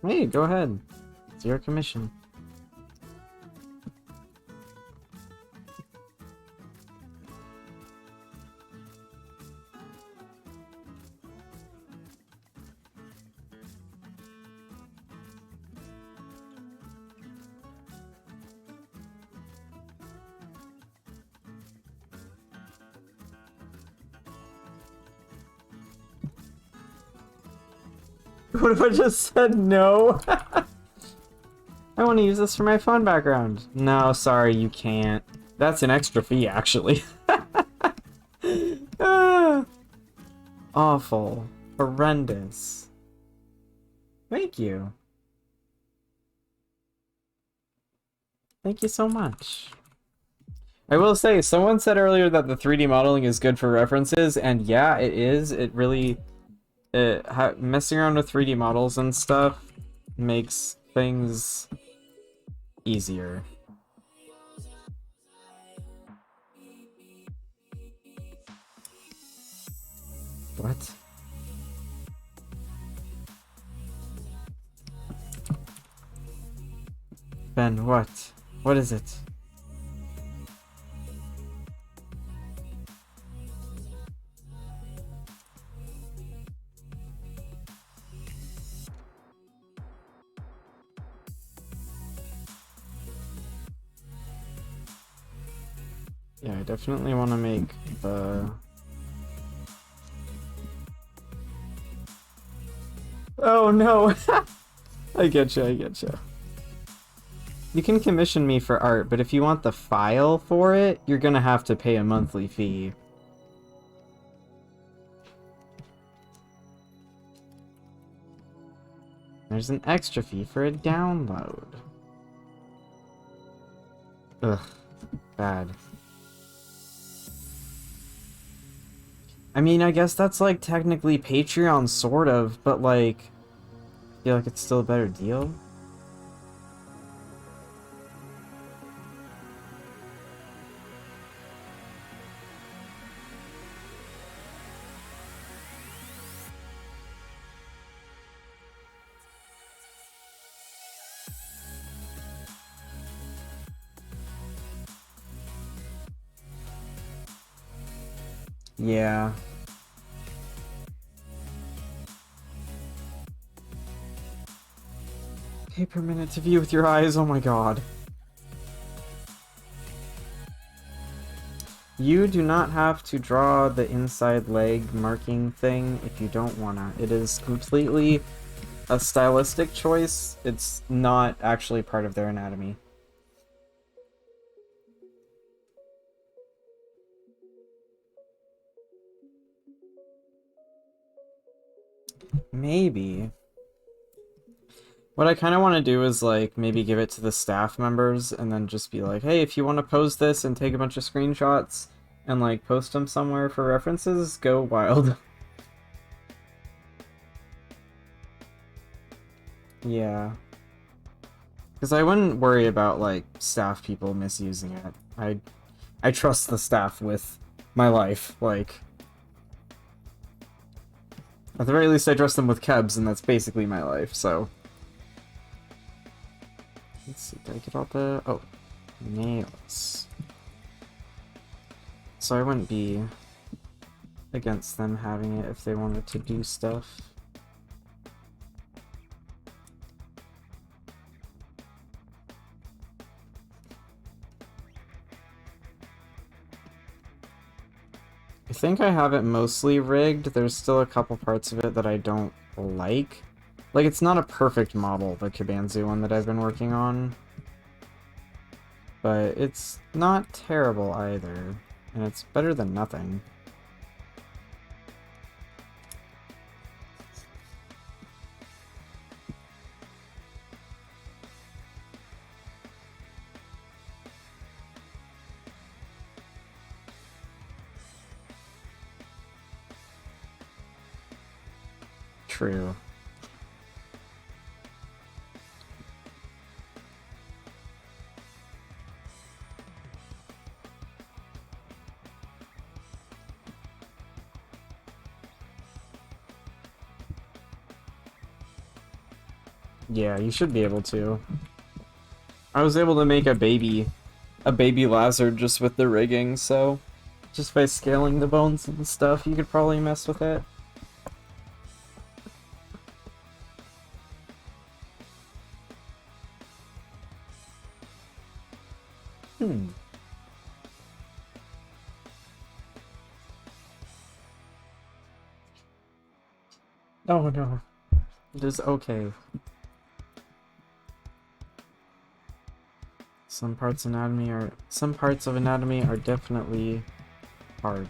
Hey, go ahead. It's your commission. What if I just said no? I want to use this for my phone background. No, sorry, you can't. That's an extra fee, actually. Ah, awful. Horrendous. Thank you. Thank you so much. I will say, someone said earlier that the 3D modeling is good for references, and yeah, it is. It really... messing around with 3D models and stuff makes things easier. What? Ben, what? What is it? Yeah, I definitely want to make the... Oh no! I getcha, I getcha. You can commission me for art, but if you want the file for it, you're gonna have to pay a monthly fee. There's an extra fee for a download. Ugh, bad. I mean, I guess that's like technically Patreon, sort of, but like, I feel like it's still a better deal. Yeah. Pay per minute to view with your eyes, oh my god. You do not have to draw the inside leg marking thing if you don't wanna. It is completely a stylistic choice. It's not actually part of their anatomy. Maybe. What I kind of want to do is, like, maybe give it to the staff members and then just be like, hey, if you want to pose this and take a bunch of screenshots and, like, post them somewhere for references, go wild. Yeah. Because I wouldn't worry about, like, staff people misusing it. I trust the staff with my life, like... At the very least, I trust them with Kebs, and that's basically my life, so... Let's see, did I get all the... Oh, nails. So I wouldn't be against them having it if they wanted to do stuff. I think I have it mostly rigged. There's still a couple parts of it that I don't like. Like, it's not a perfect model, the Kibanzu one that I've been working on. But it's not terrible either. And it's better than nothing. True. Yeah, you should be able to. I was able to make a baby lizard just with the rigging, so just by scaling the bones and stuff, you could probably mess with it. Oh no. It is okay. Some parts of anatomy are definitely hard.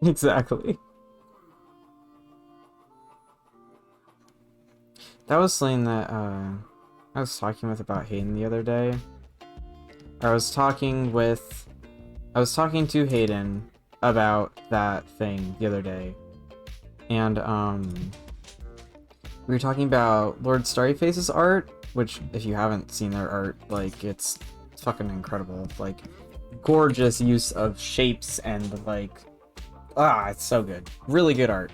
Exactly. That was something that I was talking with about Hayden the other day. I was talking to Hayden about that thing the other day. And we were talking about Lord Starryface's art, which if you haven't seen their art, like it's fucking incredible. Like gorgeous use of shapes and like it's so good. Really good art.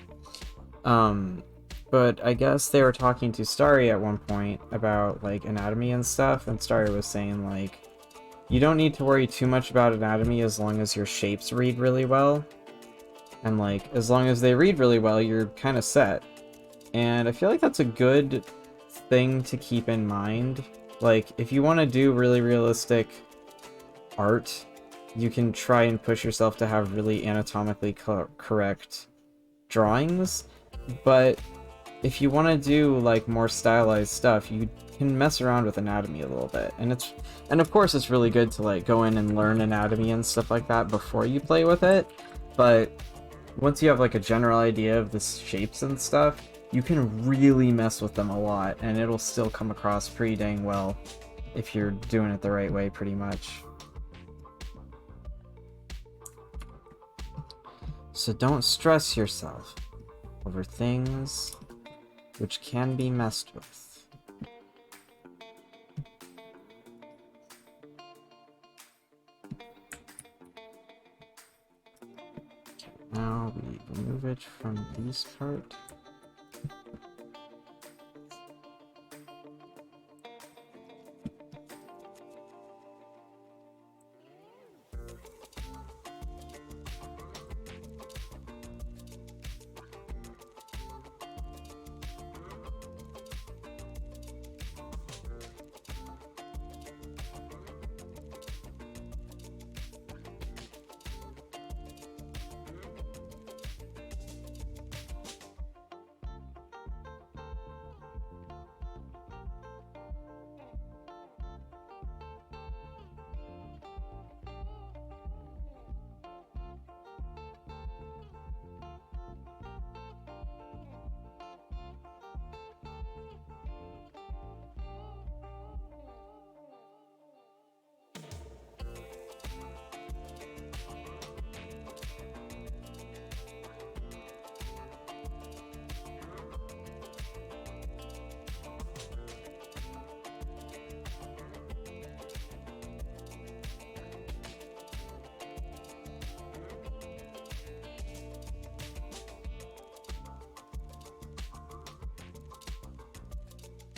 But I guess they were talking to Starry at one point about like anatomy and stuff, and Starry was saying like you don't need to worry too much about anatomy as long as your shapes read really well. And like as long as they read really well, you're kind of set. And I feel like that's a good thing to keep in mind. Like if you want to do really realistic art, you can try and push yourself to have really anatomically correct drawings, but if you want to do like more stylized stuff, you can mess around with anatomy a little bit. And of course it's really good to like go in and learn anatomy and stuff like that before you play with it, but once you have like a general idea of the shapes and stuff, you can really mess with them a lot, and it'll still come across pretty dang well if you're doing it the right way, pretty much. So don't stress yourself over things which can be messed with. Now we remove it from this part.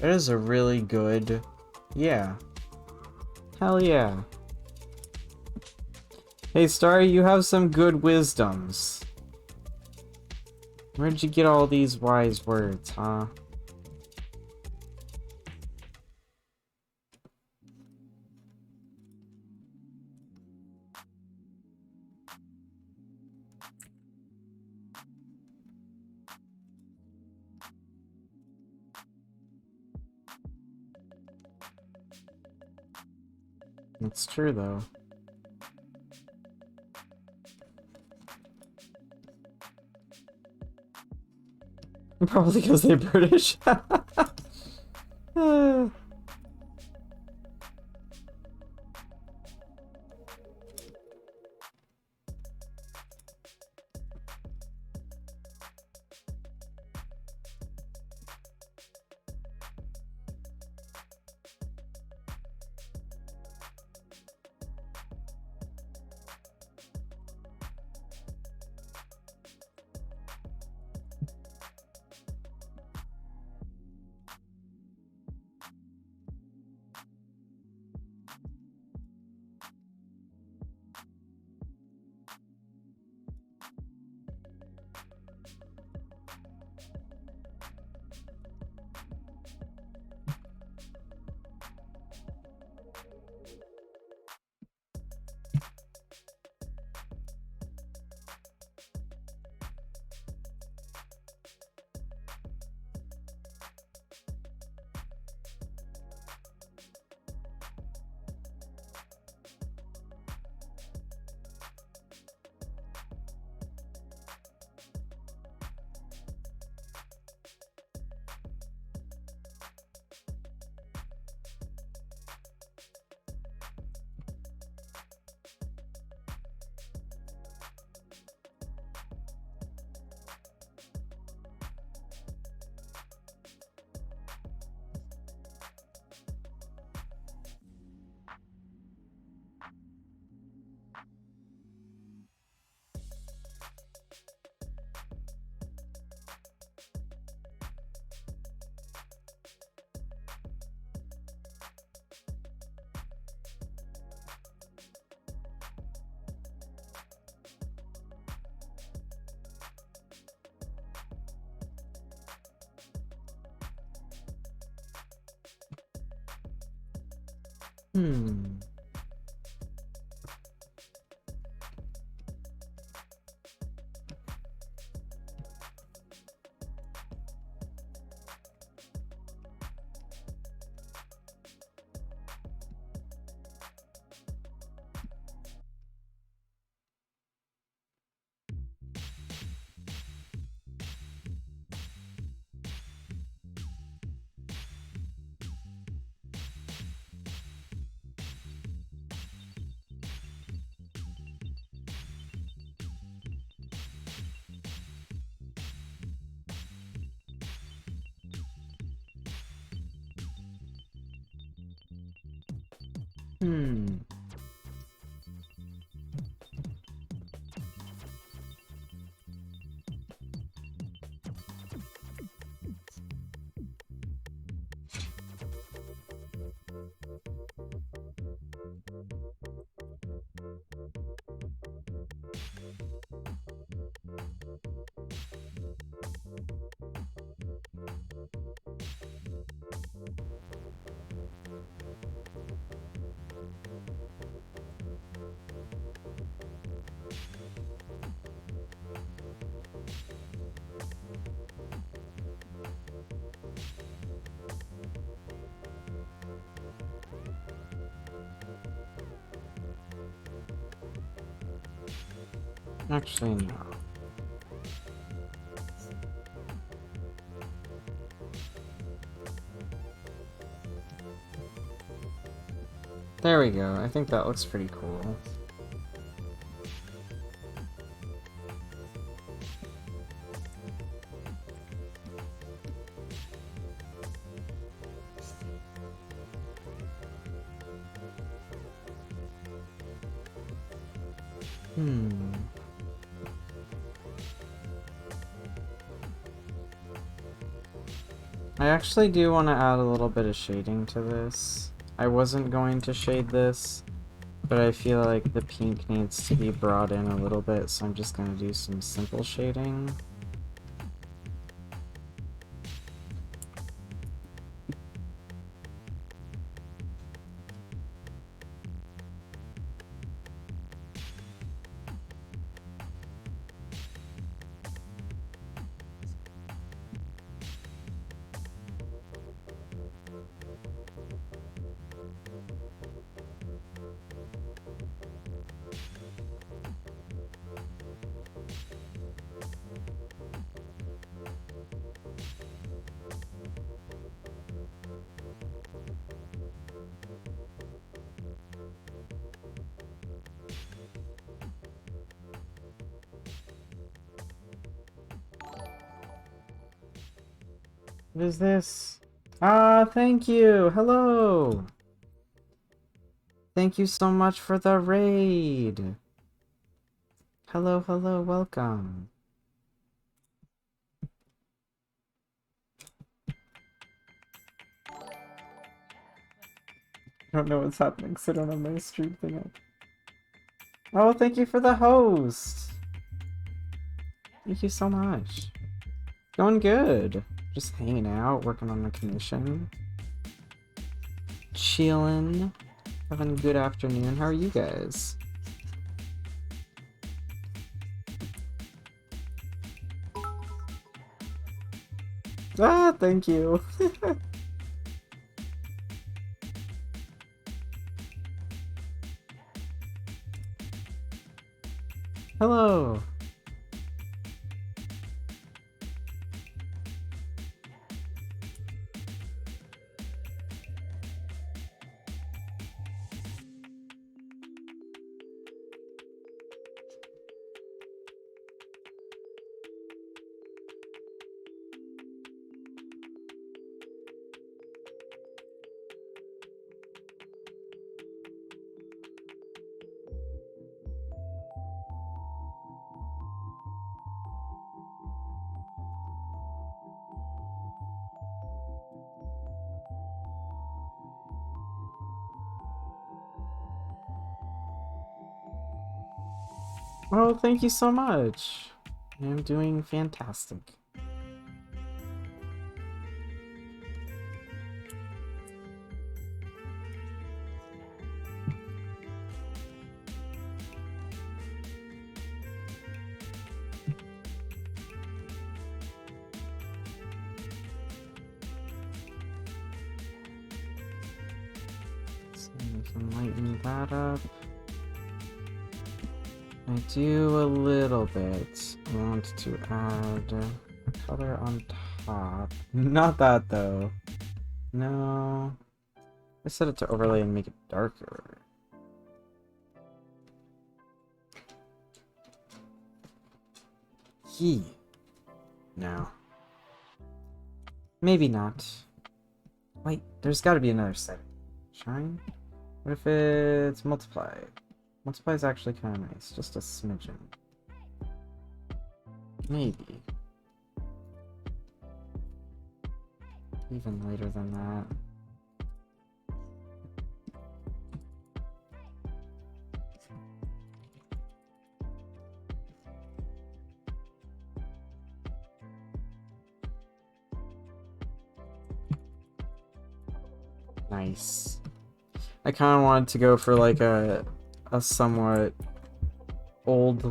It is a really good... Yeah. Hell yeah. Hey, Starry, you have some good wisdoms. Where'd you get all these wise words, huh? It's true, though. Probably because they're British. Hmm. Hmm. Actually, no. There we go. I think that looks pretty cool. Hmm. I actually do want to add a little bit of shading to this. I wasn't going to shade this, but I feel like the pink needs to be brought in a little bit, so I'm just going to do some simple shading. What is this? Ah, thank you! Hello! Thank you so much for the raid! Hello, hello, welcome. I don't know what's happening because I don't have my stream thing up. Oh, thank you for the host! Thank you so much. Going good. Just hanging out, working on the commission. Chillin'. Having a good afternoon. How are you guys? Ah, thank you. Hello. Oh, thank you so much. I'm doing fantastic. So we can lighten that up. I do a little bit. I want to add a color on top. Not that though. No. I set it to overlay and make it darker. No. Maybe not. Wait, there's gotta be another setting. Shine? What if it's multiply? Multiply is actually kind of nice, just a smidgen. Maybe. Even later than that. Nice. I kind of wanted to go for like a somewhat old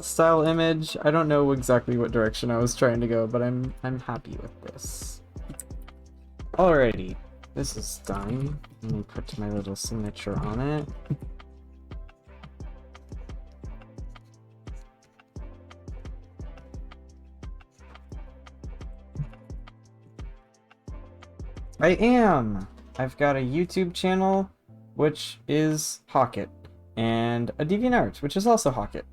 style image. I don't know exactly what direction I was trying to go, but I'm happy with this. Alrighty, this is done. Let me put my little signature on it. I am! I've got a YouTube channel, which is Hocket, and a DeviantArt, which is also Hocket.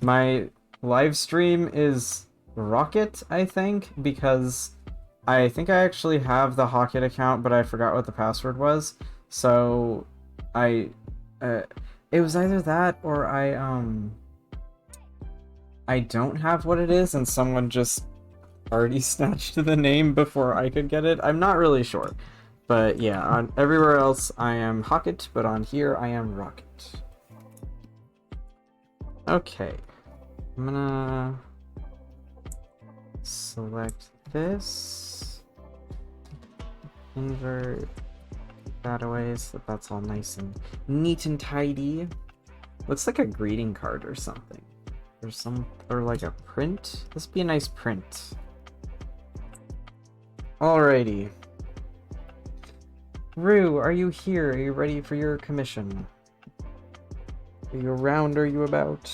My live stream is Rocket, I think, because I think I actually have the Hocket account, but I forgot what the password was. So it was either that or I don't have what it is, and someone just already snatched the name before I could get it. I'm not really sure. But yeah, on everywhere else I am Hocket, but on here I am Rocket. Okay. I'm gonna select this. Invert that away so that's all nice and neat and tidy. Looks like a greeting card or something. Or like a print. This would be a nice print. Alrighty. Rue, are you here? Are you ready for your commission? Are you around? Are you about?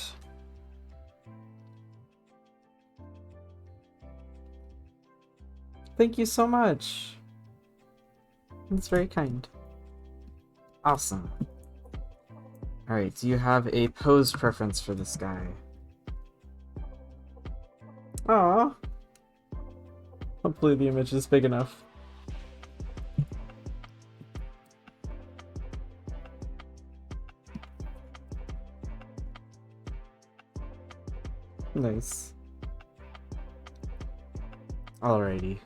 Thank you so much. That's very kind. Awesome. Alright, do you have a pose preference for this guy? Aww. Hopefully the image is big enough. Nice. Alrighty.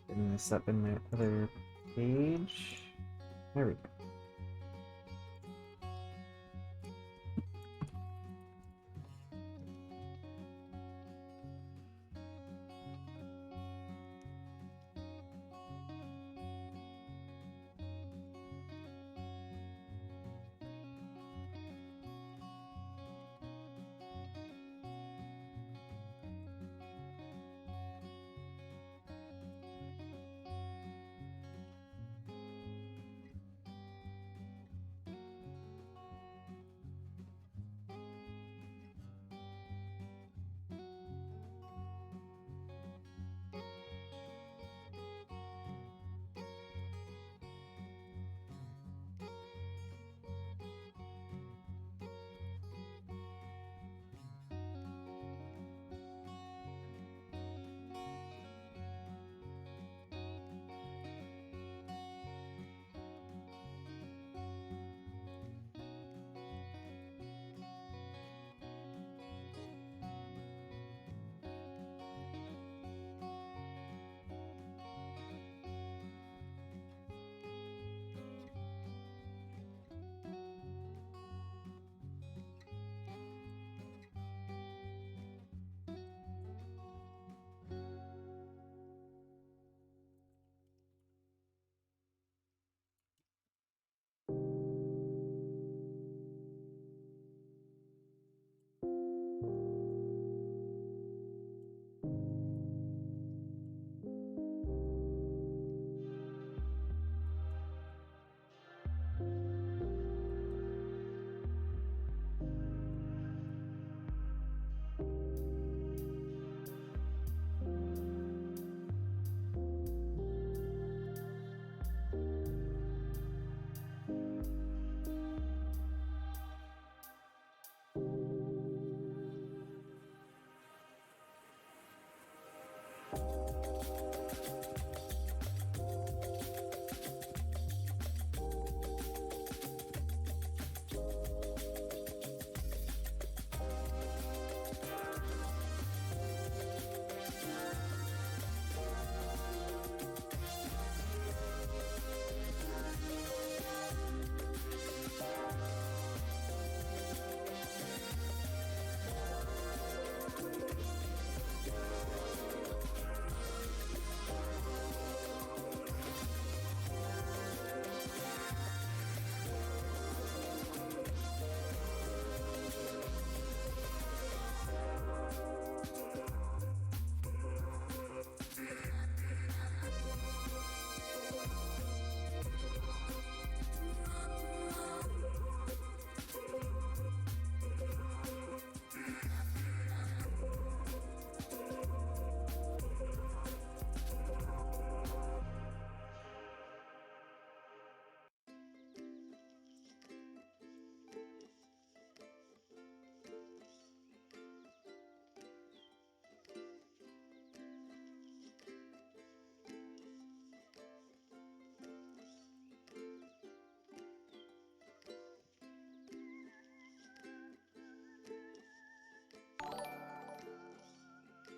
Getting this up in my other page. There we go.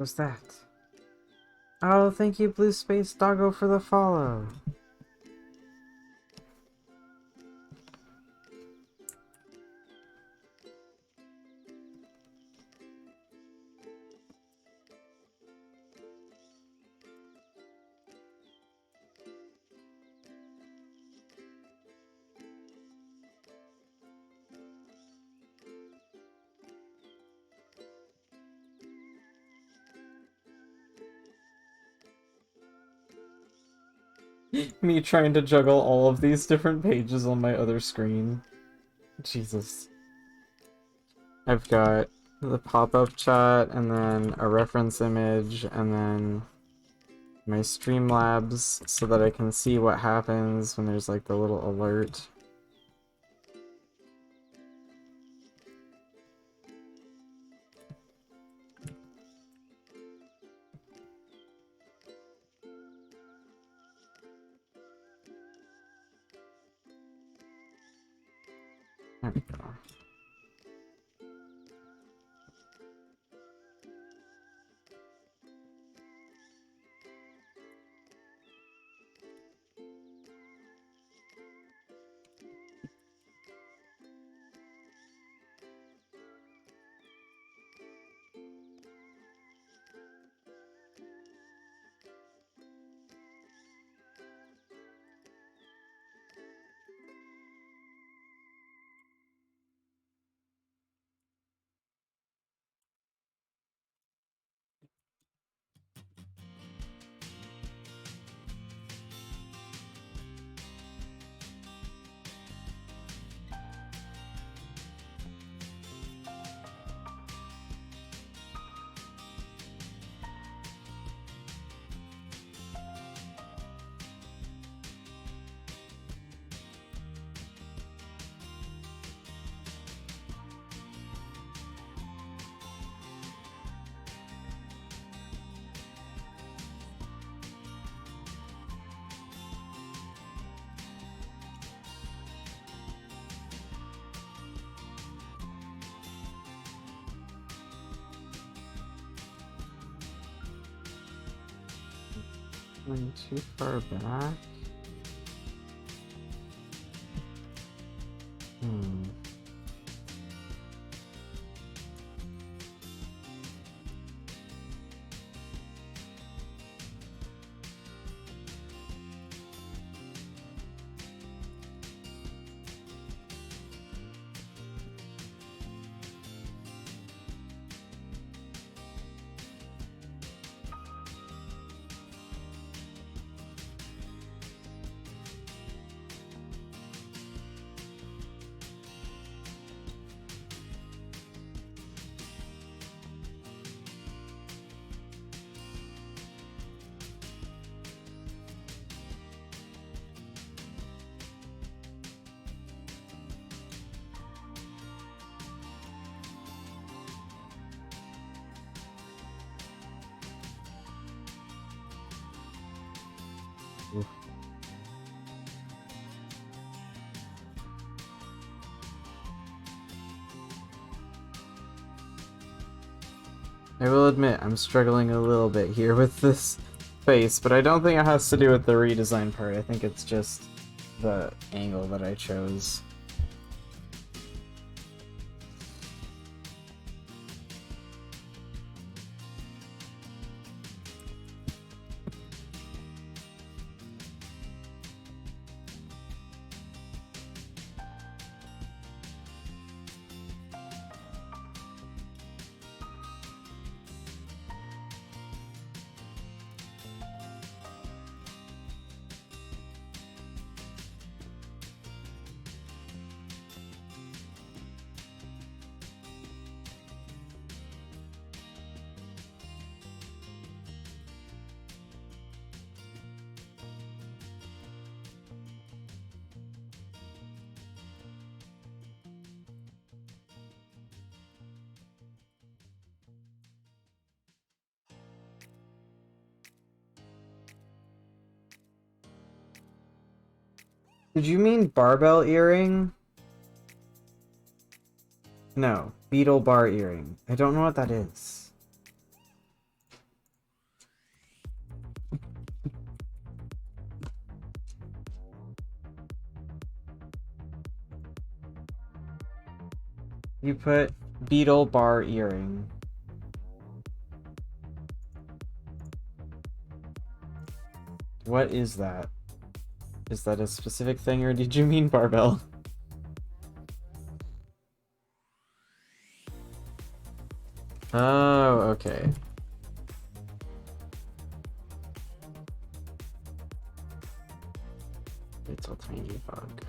What's that? Oh, thank you, Blue Space Doggo, for the follow. Me trying to juggle all of these different pages on my other screen. Jesus. I've got the pop-up chat, and then a reference image, and then my Streamlabs, so that I can see what happens when there's like the little alert. There we go. Going too far back. Oof. I will admit, I'm struggling a little bit here with this face, but I don't think it has to do with the redesign part. I think it's just the angle that I chose. Did you mean barbell earring? No, beetle bar earring. I don't know what that is. You put beetle bar earring. What is that? Is that a specific thing, or did you mean barbell? Oh, okay. Little tiny bug.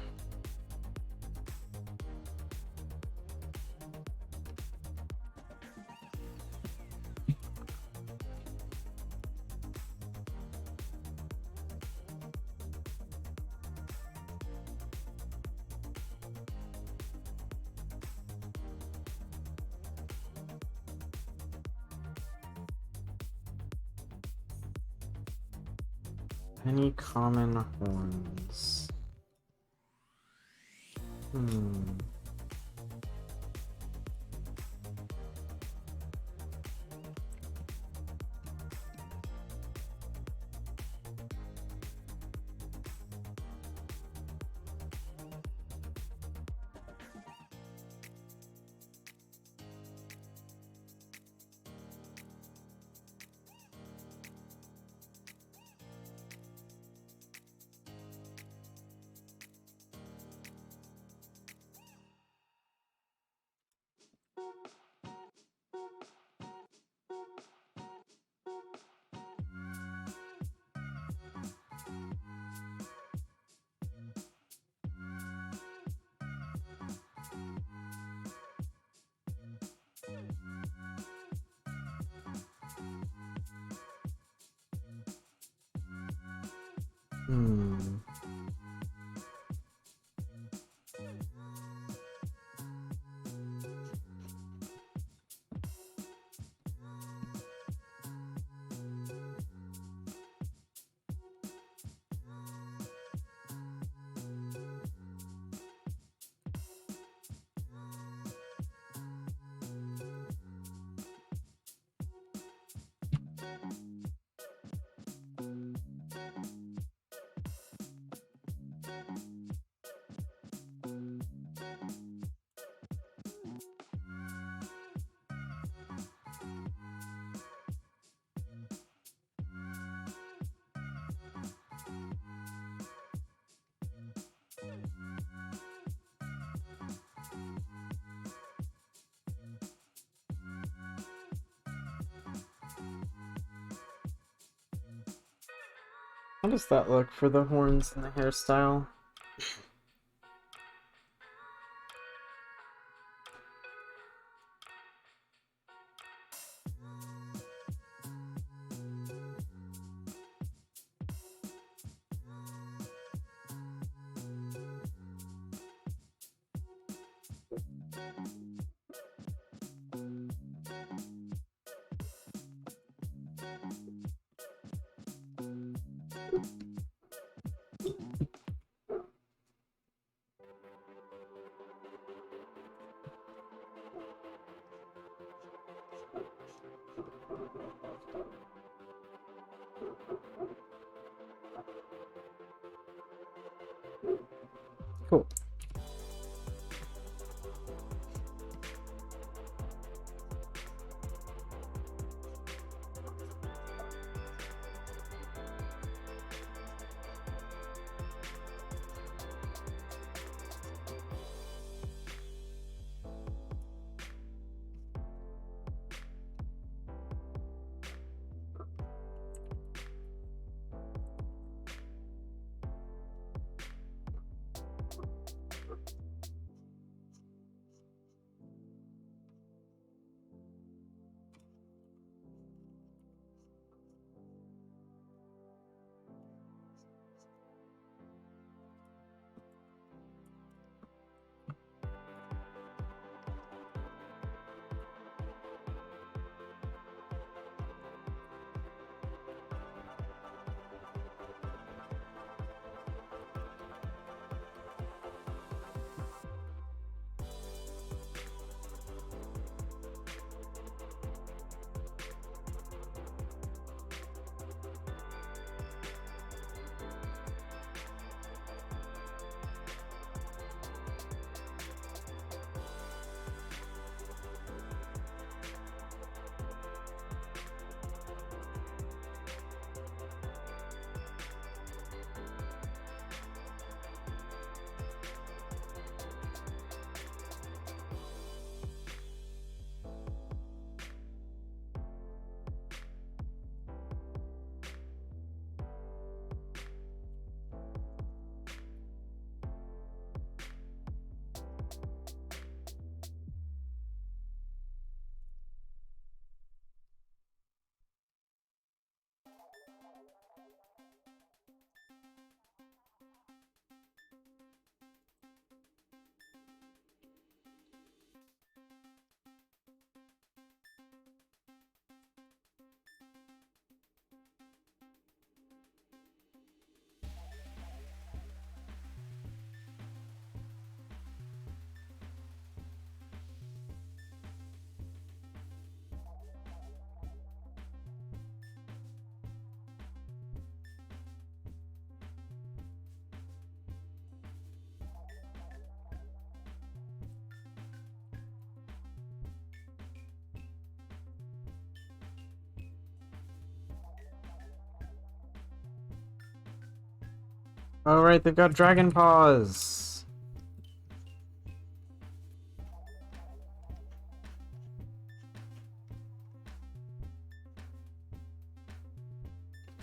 Any common horns? How does that look for the horns and the hairstyle? Cool. Oh right, they've got dragon paws.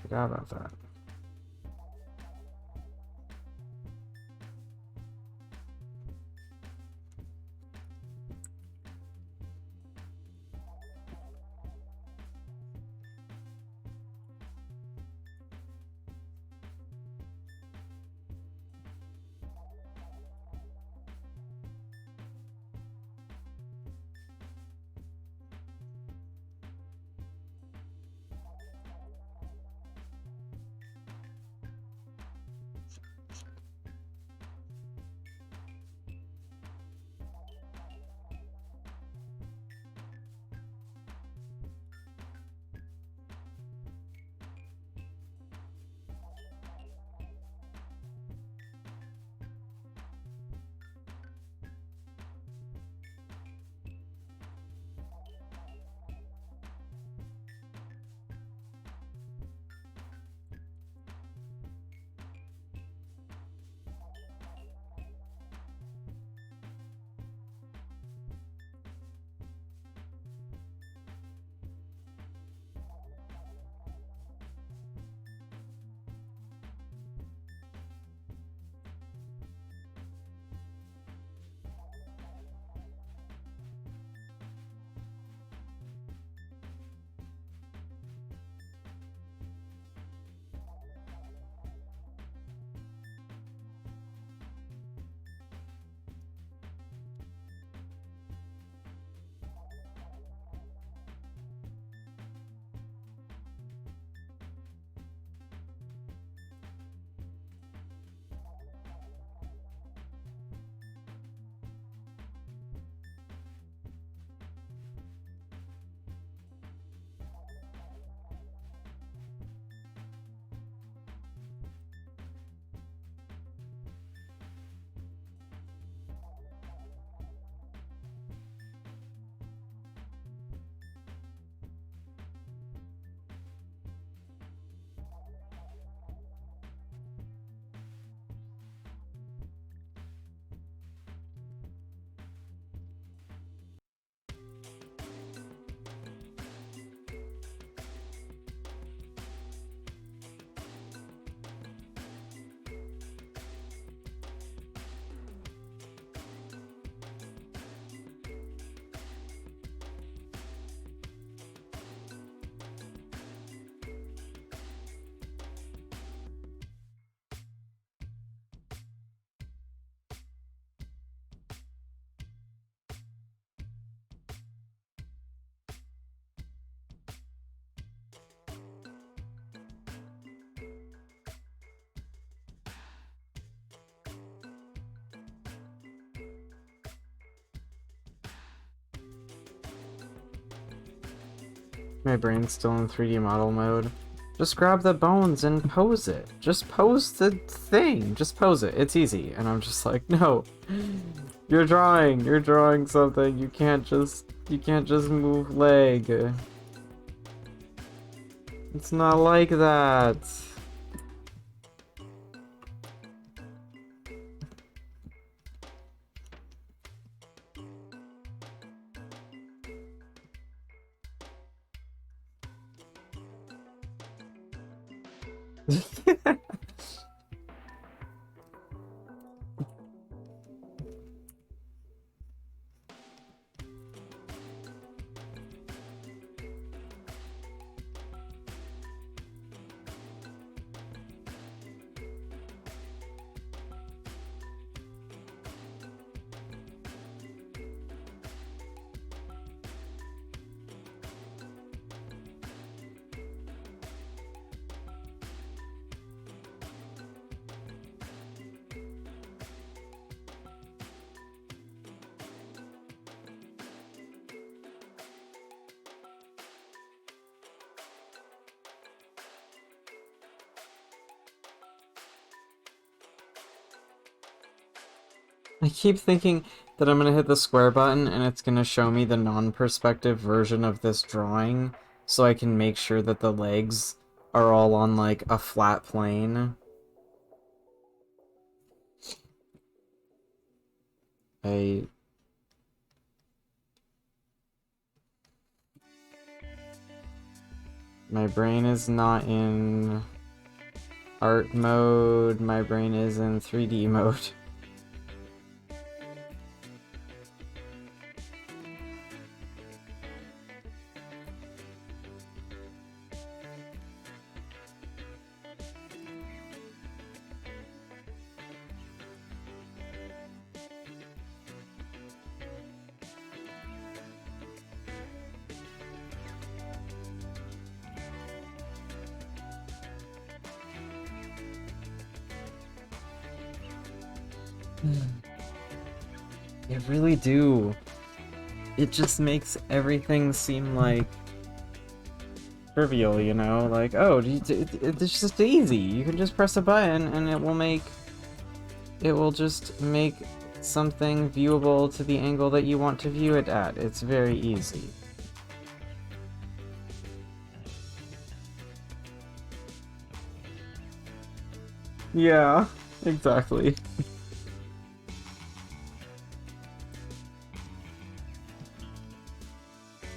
Forgot about that. My brain's still in 3D model mode. Just grab the bones and pose it. Just pose the thing. Just pose it. It's easy. And I'm just like, no. You're drawing something. You can't just move leg. It's not like that. I keep thinking that I'm gonna hit the square button and it's gonna show me the non-perspective version of this drawing so I can make sure that the legs are all on like a flat plane. I... My brain is not in art mode, my brain is in 3D mode. They really do. It just makes everything seem like trivial, you know? Like, oh, it's just easy. You can just press a button and it will just make something viewable to the angle that you want to view it at. It's very easy. Yeah, exactly.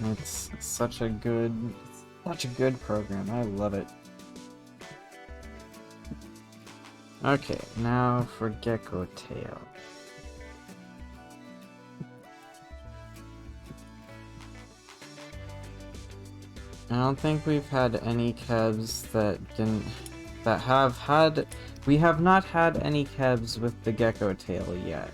It's such a good program. I love it. Okay, now for Gecko Tail. I don't think we've had any kebs we have not had any kebs with the Gecko Tail yet.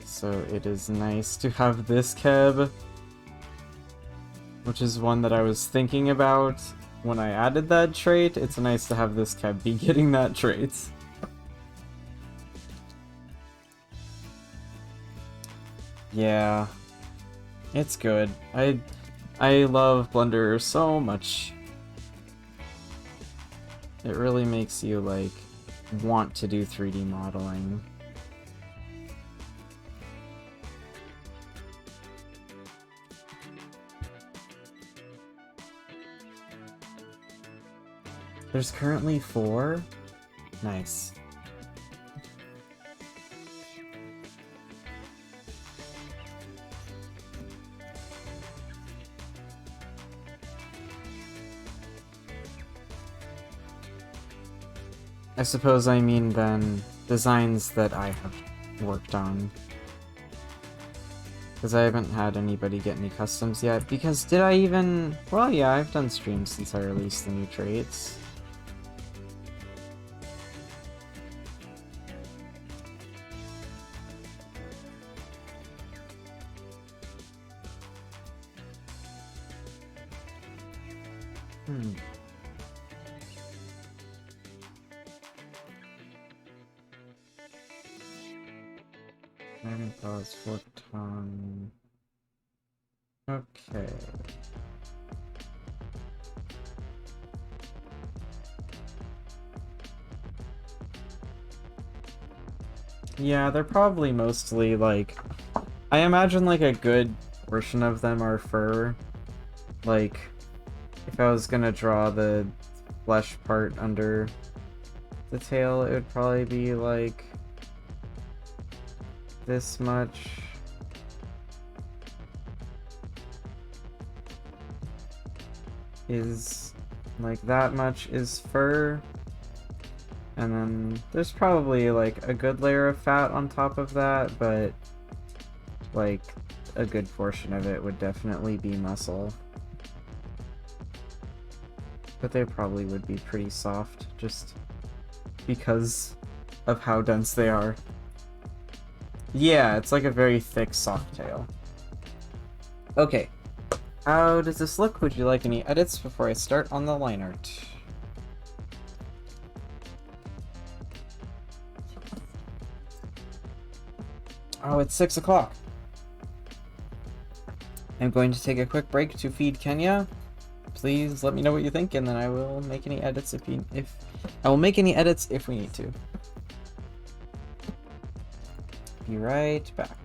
So it is nice to have this keb, which is one that I was thinking about when I added that trait. It's nice to have this keb be getting that trait. Yeah, it's good. I love Blender so much. It really makes you, like, want to do 3D modeling. There's currently 4? Nice. I suppose I mean then designs that I have worked on. Because I haven't had anybody get any customs yet. Because did I even... Well, yeah, I've done streams since I released the new traits. Dragon Claws, Forked Tongue. Okay. Yeah, they're probably mostly, like... I imagine, like, a good portion of them are fur. Like, if I was gonna draw the flesh part under the tail, it would probably be, like... this much. Is... like, that much is fur. And then there's probably, like, a good layer of fat on top of that, but, like, a good portion of it would definitely be muscle. But they probably would be pretty soft, just because of how dense they are. Yeah, it's like a very thick, soft tail. Okay. How does this look? Would you like any edits before I start on the line art? Oh, it's 6 o'clock. I'm going to take a quick break to feed Kenya. Please let me know what you think, and then I will make any edits if I will make any edits if we need to. Be right back.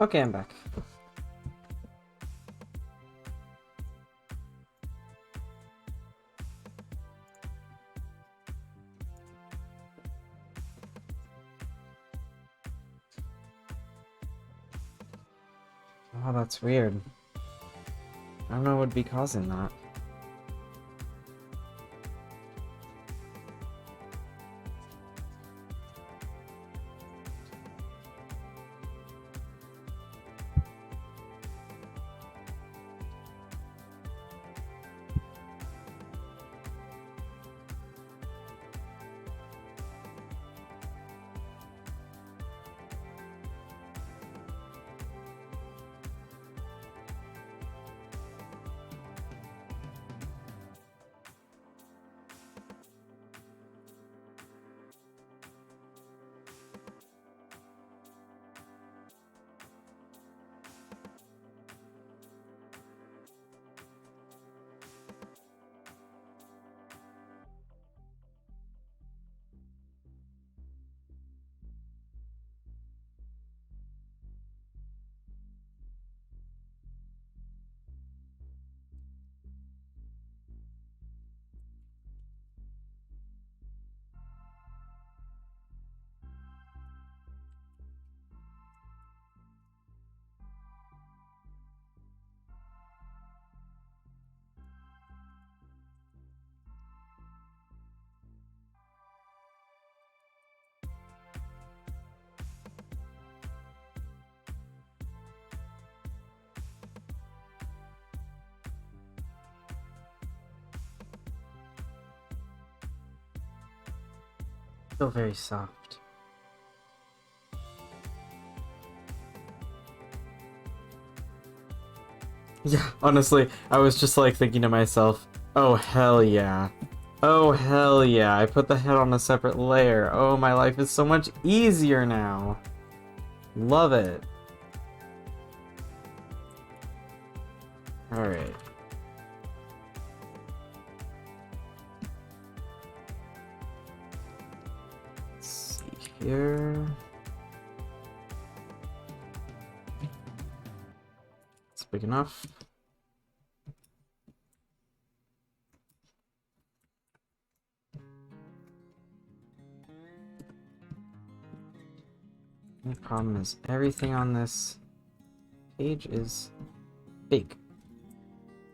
Okay, I'm back. Oh, that's weird. I don't know what would be causing that. Still very soft. Yeah, honestly, I was just like thinking to myself, oh hell yeah. Oh hell yeah, I put the head on a separate layer. Oh, my life is so much easier now. Love it. Alright. Let's see here. It's big enough. The problem is everything on this page is big.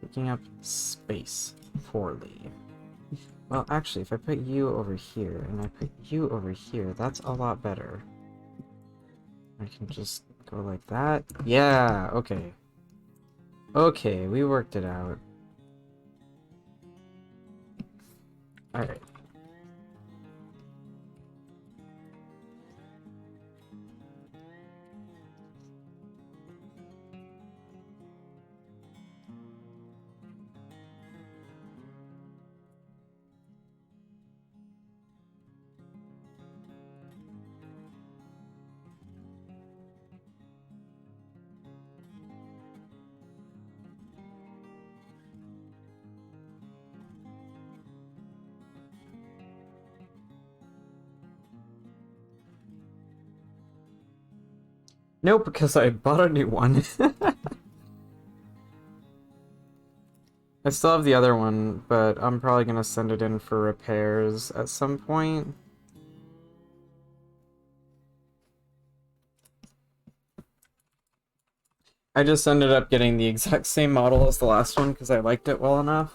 Taking up space poorly. Well, actually, if I put you over here and I put you over here, that's a lot better. I can just go like that. Yeah, okay. Okay, we worked it out. Alright. Nope, because I bought a new one. I still have the other one, but I'm probably gonna send it in for repairs at some point. I just ended up getting the exact same model as the last one because I liked it well enough.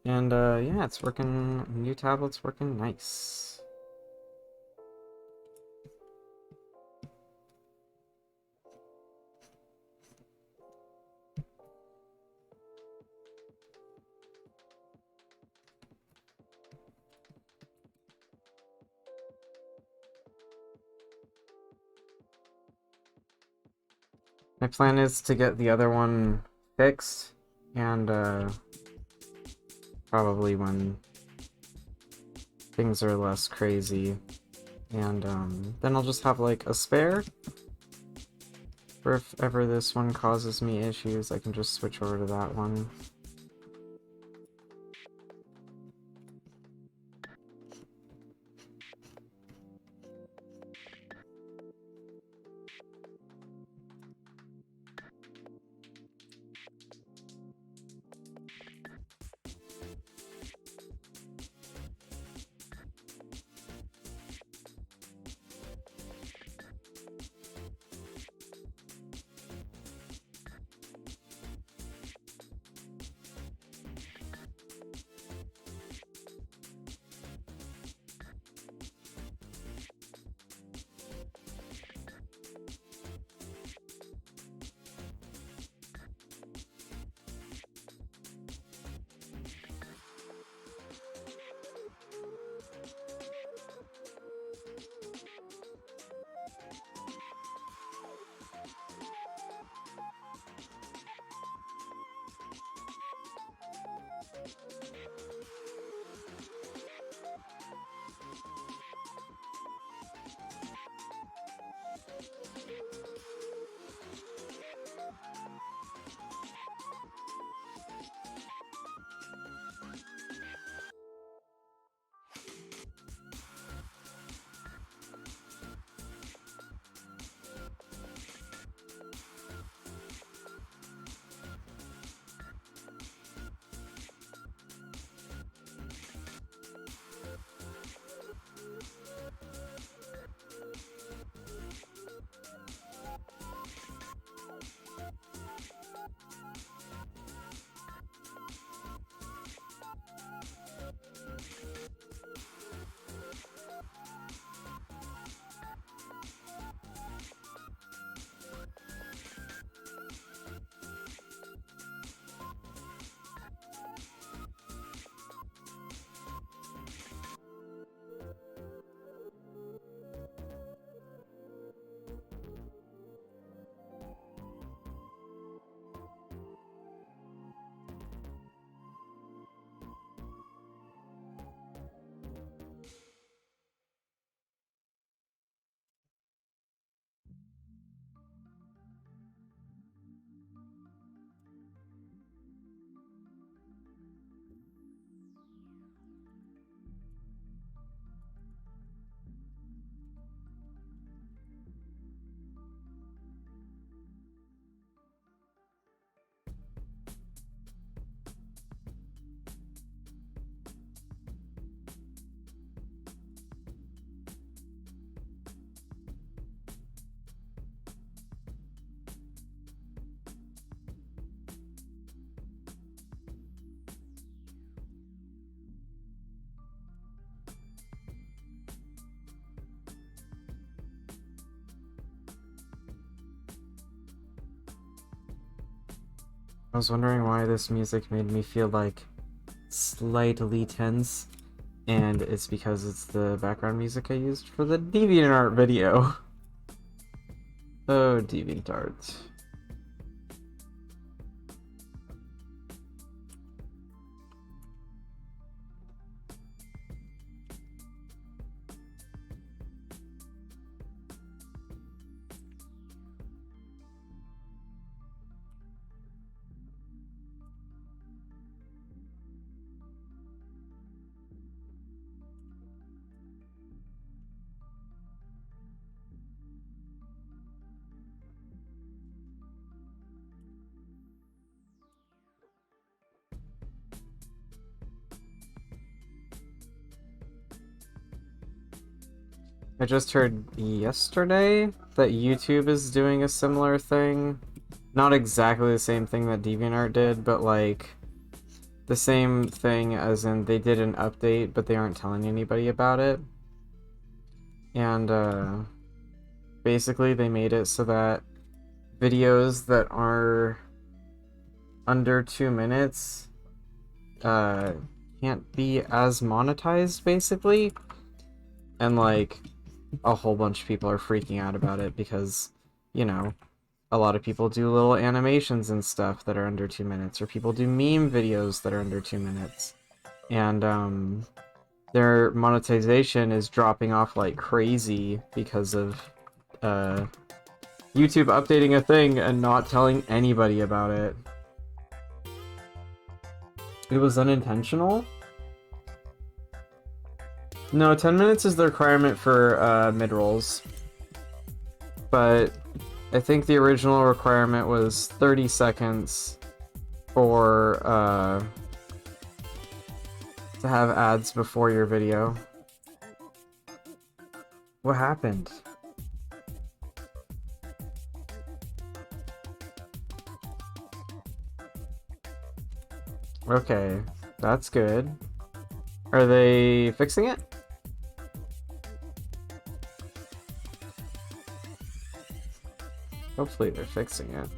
And yeah, it's working. New tablet's working nice. My plan is to get the other one fixed, and probably when things are less crazy. And then I'll just have like a spare. For if ever this one causes me issues, I can just switch over to that one. I was wondering why this music made me feel like slightly tense, and it's because it's the background music I used for the DeviantArt video. Oh, DeviantArt. I just heard yesterday that YouTube is doing a similar thing. Not exactly the same thing that DeviantArt did, but like the same thing as in they did an update, but they aren't telling anybody about it. And basically they made it so that videos that are under 2 minutes can't be as monetized, basically. And like a whole bunch of people are freaking out about it because, you know, a lot of people do little animations and stuff that are under 2 minutes, or people do meme videos that are under 2 minutes. And their monetization is dropping off like crazy because of YouTube updating a thing and not telling anybody about it. It was unintentional? No, 10 minutes is the requirement for mid-rolls. But I think the original requirement was 30 seconds for to have ads before your video. What happened? Okay, that's good. Are they fixing it? Hopefully they're fixing it.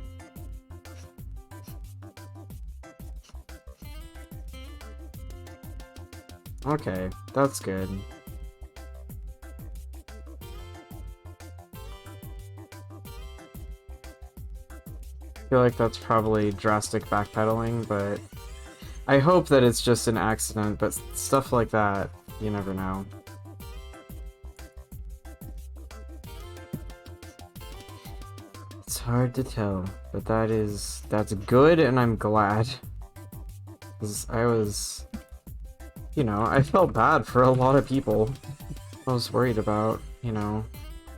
Okay, that's good. I feel like that's probably drastic backpedaling, but I hope that it's just an accident, but stuff like that, you never know. It's hard to tell, but that's good, and I'm glad. 'Cause I was, you know, I felt bad for a lot of people. I was worried about, you know,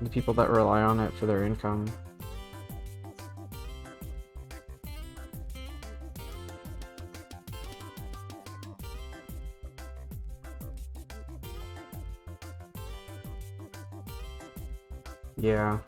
the people that rely on it for their income. Yeah.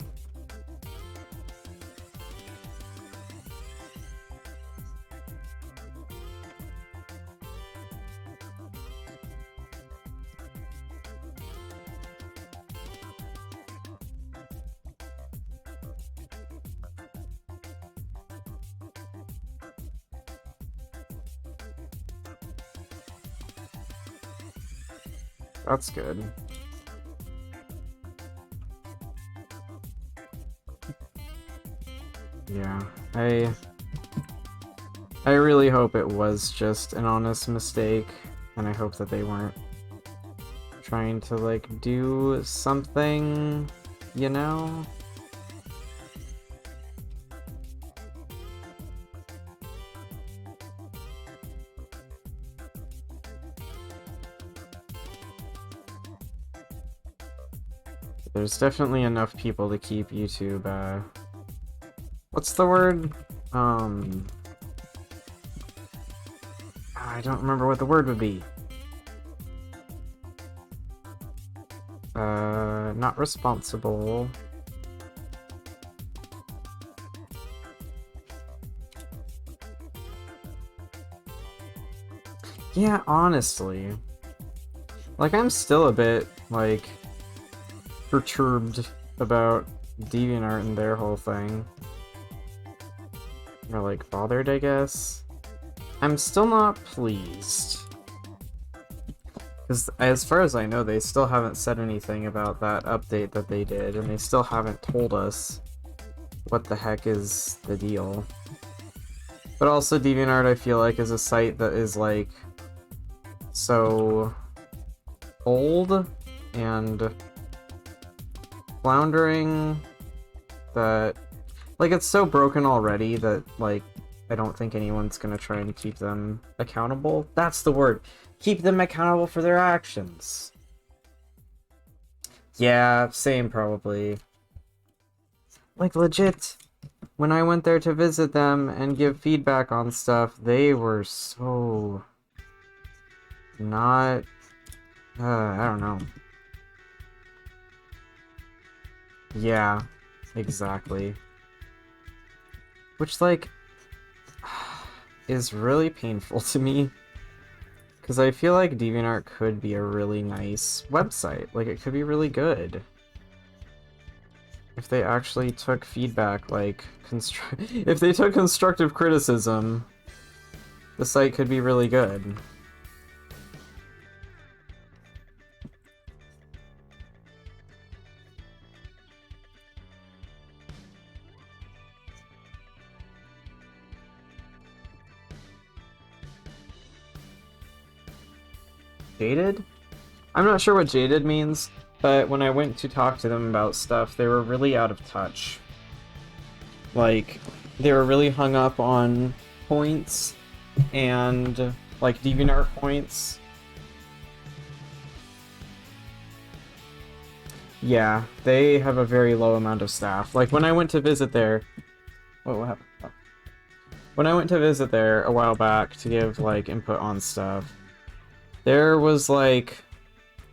That's good. Yeah, I really hope it was just an honest mistake, and I hope that they weren't trying to, like, do something, you know? There's definitely enough people to keep YouTube, what's the word? I don't remember what the word would be. Not responsible. Yeah, honestly. Like, I'm still a bit, like, perturbed about DeviantArt and their whole thing. Or, like, bothered, I guess. I'm still not pleased. Because as far as I know, they still haven't said anything about that update that they did, and they still haven't told us what the heck is the deal. But also, DeviantArt, I feel like, is a site that is, like, so old and floundering that, like, it's so broken already that, like, I don't think anyone's gonna try and keep them accountable. That's the word. Keep them accountable for their actions. Yeah, same probably. Like, legit, when I went there to visit them and give feedback on stuff, they were so not, I don't know. Yeah, exactly. Which, like, is really painful to me. Because I feel like DeviantArt could be a really nice website. Like, it could be really good. If they actually took feedback, like, if they took constructive criticism, the site could be really good. Jaded? I'm not sure what jaded means, but when I went to talk to them about stuff, they were really out of touch. Like, they were really hung up on points and, like, DeviantArt points. Yeah, they have a very low amount of staff. Like, when I went to visit there... Whoa, what happened? Oh. When I went to visit there a while back to give, like, input on stuff, there was, like,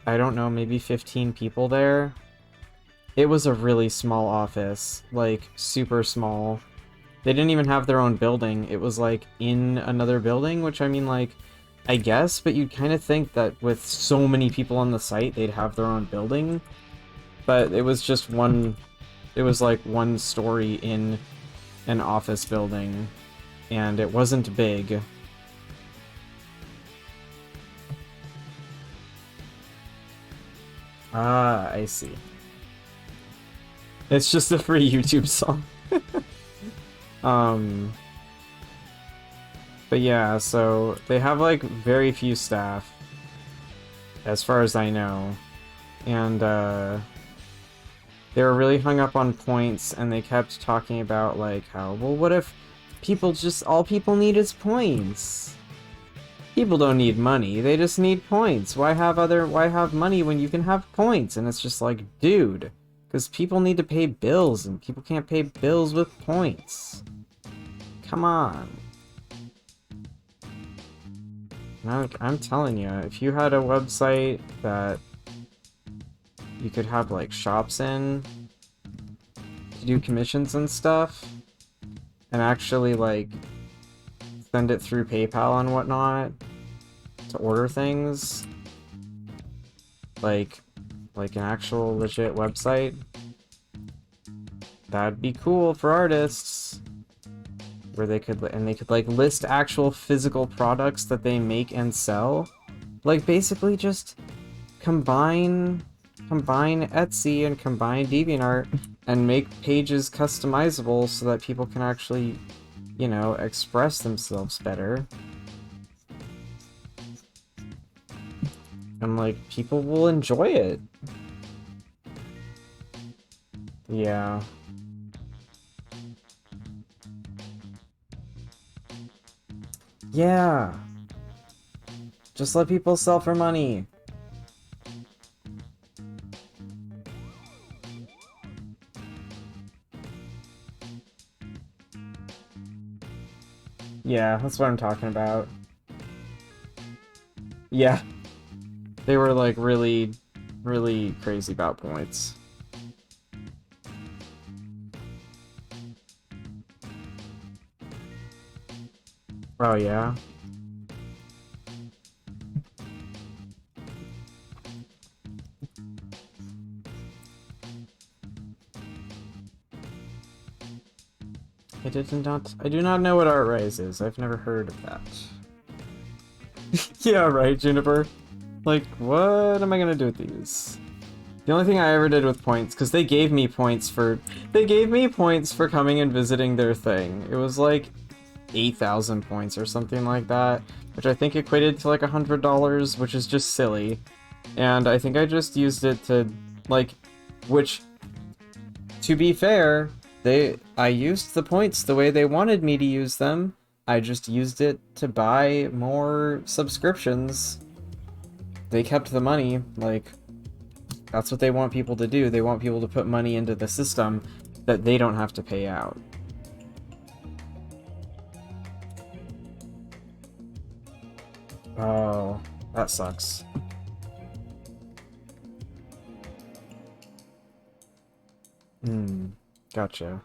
I don't know, maybe 15 people there. It was a really small office, like, super small. They didn't even have their own building. It was, like, in another building, which, I mean, like, I guess, but you'd kind of think that with so many people on the site, they'd have their own building. But it was just one... It was, like, one story in an office building, and it wasn't big. Ah, I see. It's just a free YouTube song. But yeah, so they have, like, very few staff, as far as I know. And, they were really hung up on points, and they kept talking about, like, how, well, what if all people need is points? People don't need money, they just need points. Why have money when you can have points? And it's just like, dude, because people need to pay bills, and people can't pay bills with points. Come on. I'm telling you, if you had a website that you could have, like, shops in to do commissions and stuff, and actually, like, send it through PayPal and whatnot to order things, like an actual legit website, that'd be cool for artists, where they could like list actual physical products that they make and sell. Like, basically just combine Etsy and combine DeviantArt and make pages customizable so that people can actually, you know, express themselves better. And, like, people will enjoy it. Yeah. Yeah. Just let people sell for money. Yeah, that's what I'm talking about. Yeah. They were, like, really, really crazy about points. Oh, yeah? I do not know what art rise is. I've never heard of that. Yeah, right, Juniper. Like, what am I gonna do with these? The only thing I ever did with points, because they gave me points for coming and visiting their thing. It was like 8,000 points or something like that, which I think equated to like $100, which is just silly. And I think I just used it to, like, which, to be fair, I used the points the way they wanted me to use them. I just used it to buy more subscriptions. They kept the money, like, that's what they want people to do. They want people to put money into the system that they don't have to pay out. Oh, that sucks. Gotcha.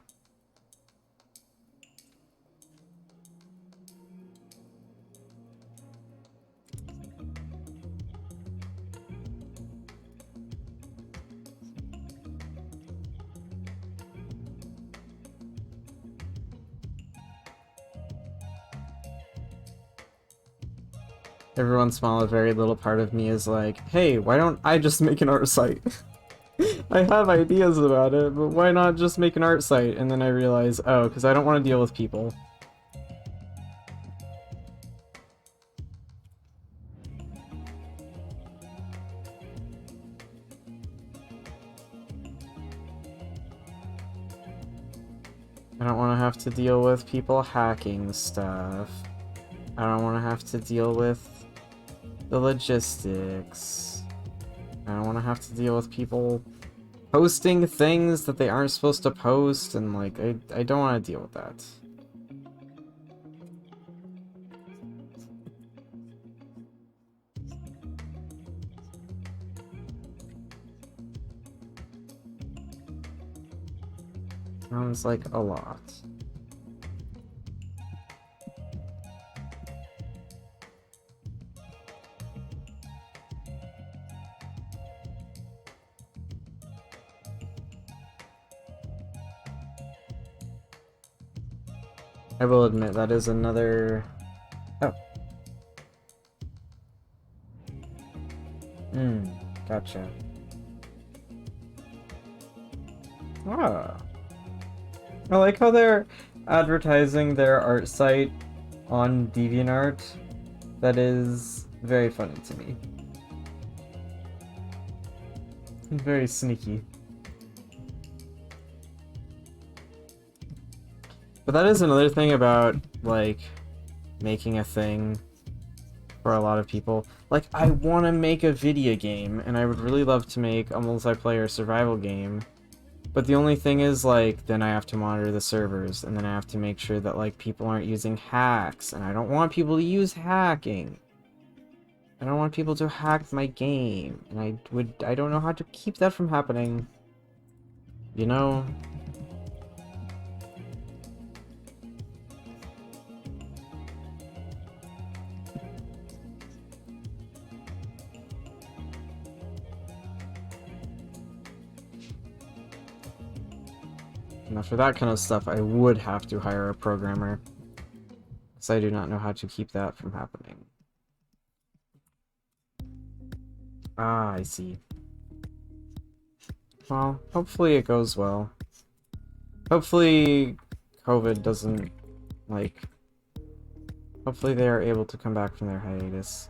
Every once in a while, a very little part of me is like, hey, why don't I just make an art site? I have ideas about it, but why not just make an art site? And then I realize, oh, because I don't want to deal with people. I don't want to have to deal with people hacking stuff. I don't want to have to deal with the logistics. I don't want to have to deal with people posting things that they aren't supposed to post, and like, I don't want to deal with that. Sounds like a lot. I will admit, that is another... Oh. Gotcha. Ah. I like how they're advertising their art site on DeviantArt. That is very funny to me. Very sneaky. But that is another thing about, like, making a thing for a lot of people. Like, I want to make a video game, and I would really love to make a multiplayer survival game. But the only thing is, like, then I have to monitor the servers, and then I have to make sure that, like, people aren't using hacks, and I don't want people to use hacking. I don't want people to hack my game, and I don't know how to keep that from happening. You know? Now for that kind of stuff, I would have to hire a programmer, because I do not know how to keep that from happening. Ah, I see. Well, hopefully it goes well. Hopefully COVID doesn't, like... Hopefully they are able to come back from their hiatus.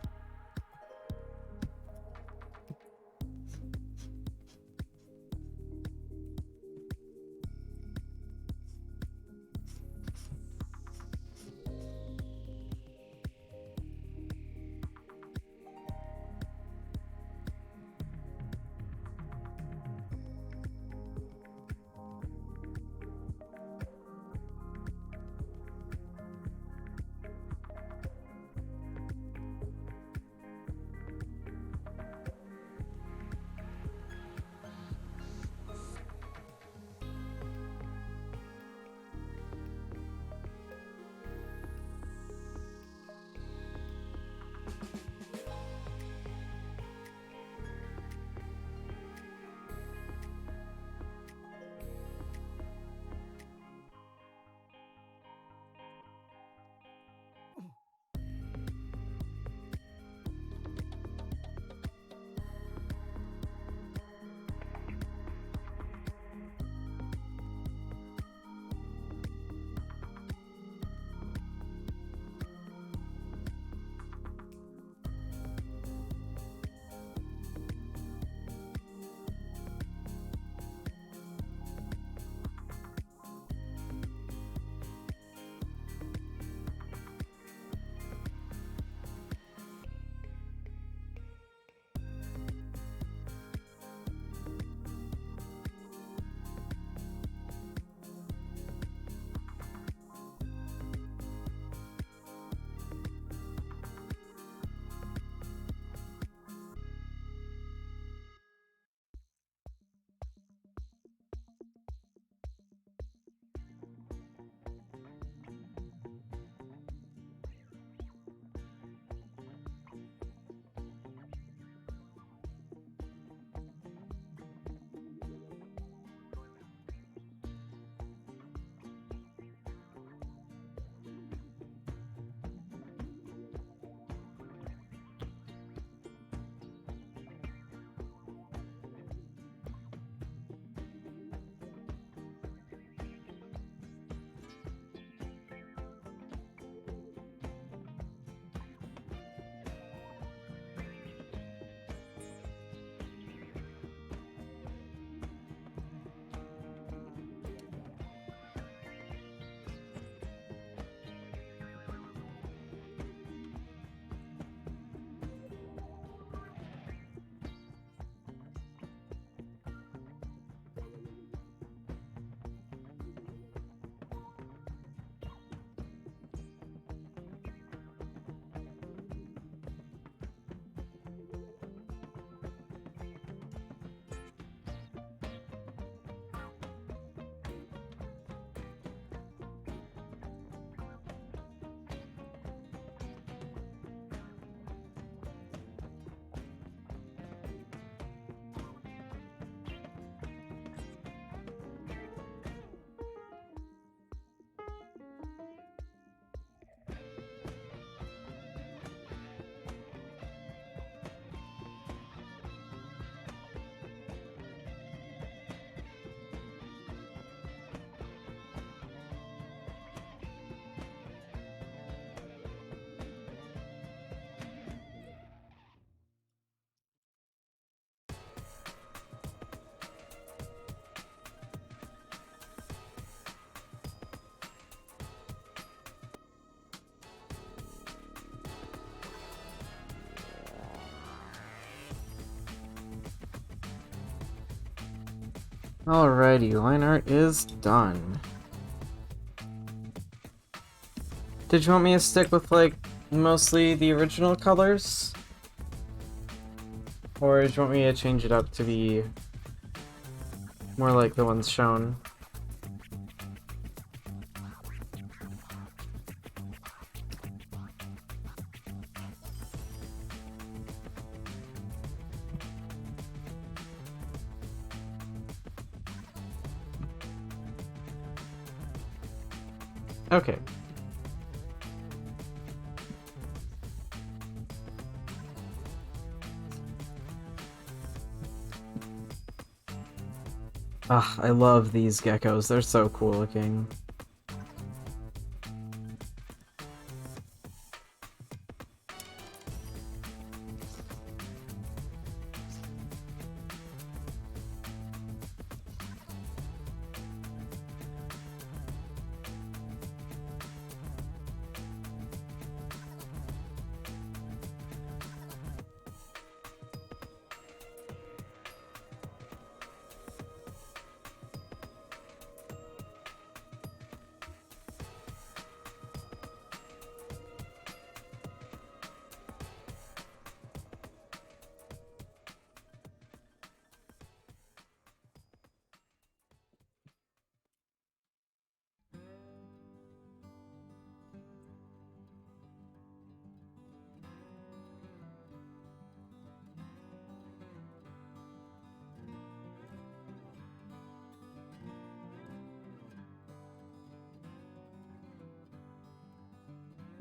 Alrighty, line art is done. Did you want me to stick with, like, mostly the original colors? Or do you want me to change it up to be more like the ones shown? Okay. Ah, I love these geckos. They're so cool looking.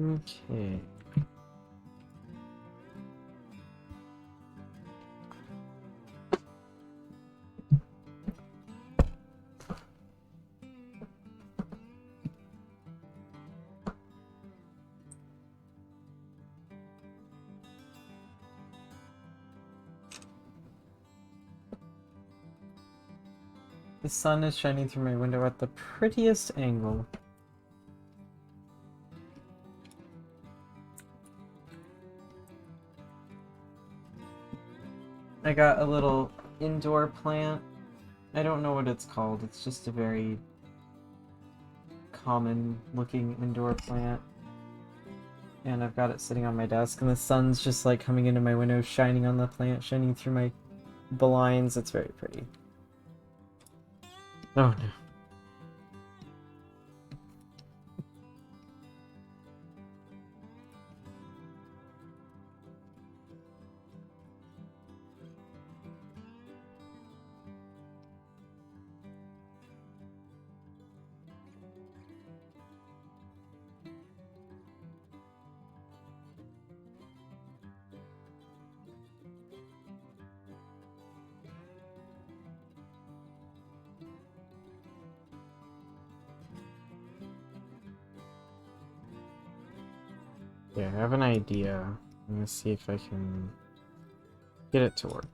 Okay. The sun is shining through my window at the prettiest angle. I got a little indoor plant. I don't know what it's called. It's just a very common looking indoor plant. And I've got it sitting on my desk, and the sun's just like coming into my window, shining on the plant, shining through my blinds. It's very pretty. Oh no. Yeah, I have an idea. I'm gonna see if I can get it to work.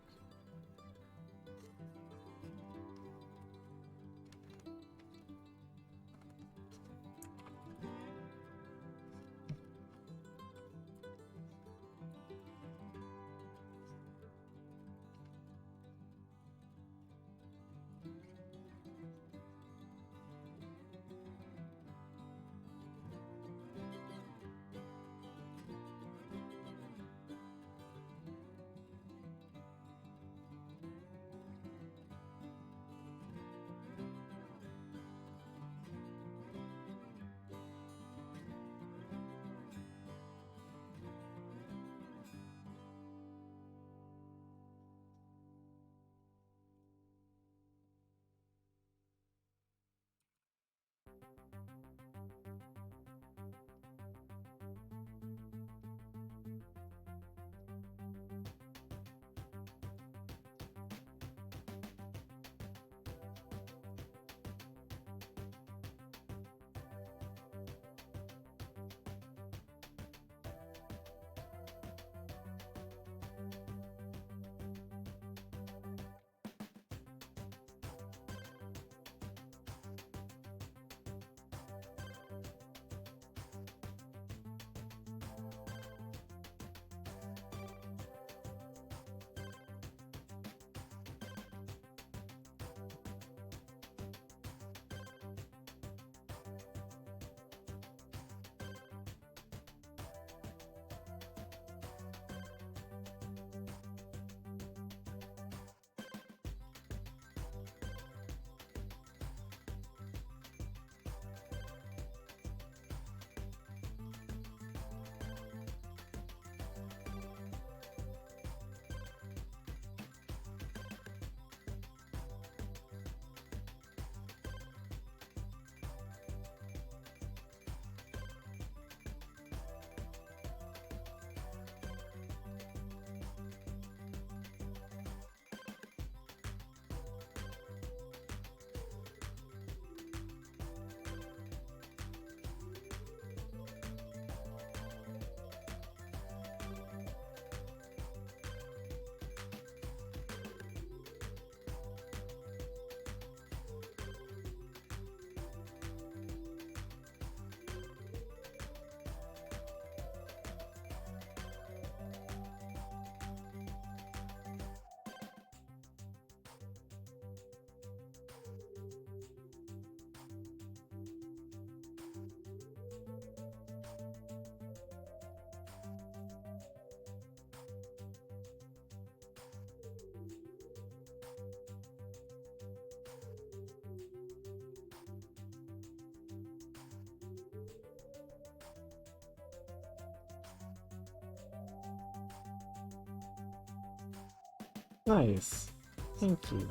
Nice. Thank you.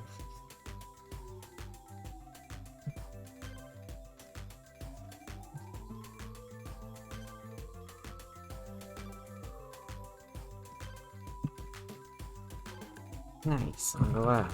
Nice, I'm glad.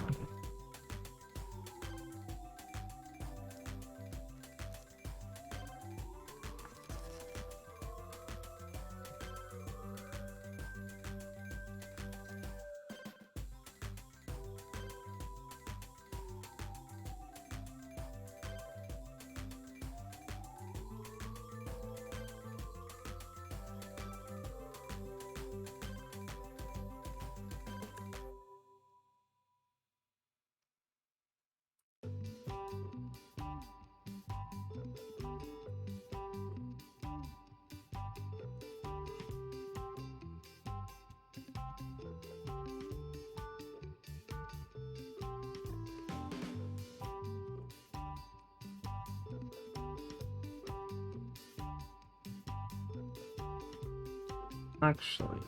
Actually,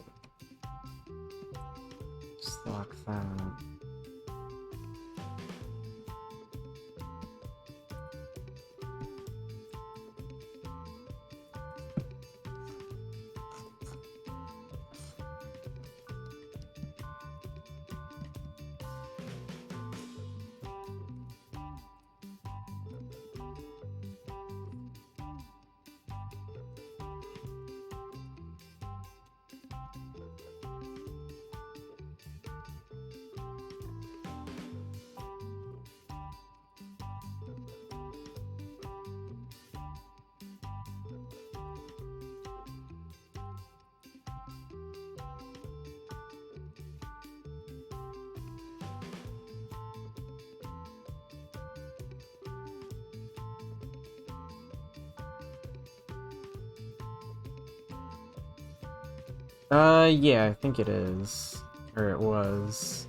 just lock that. Yeah, I think it is. Or it was.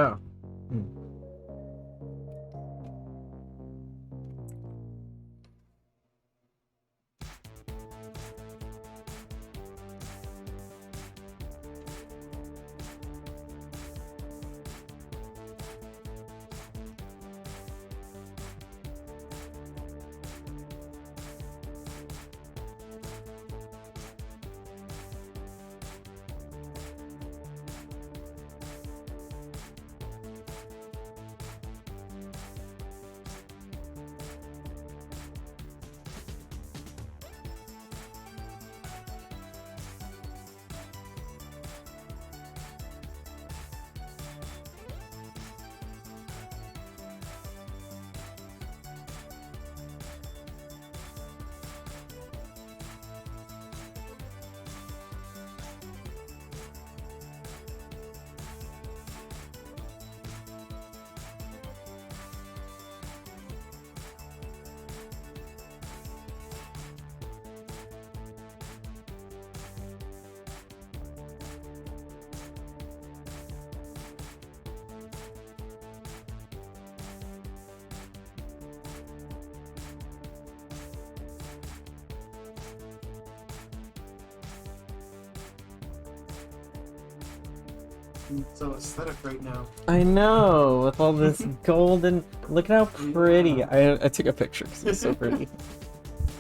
Oh. Hmm. So aesthetic right now. I know, with all this golden. Look at how pretty. Yeah. I took a picture because it's so pretty.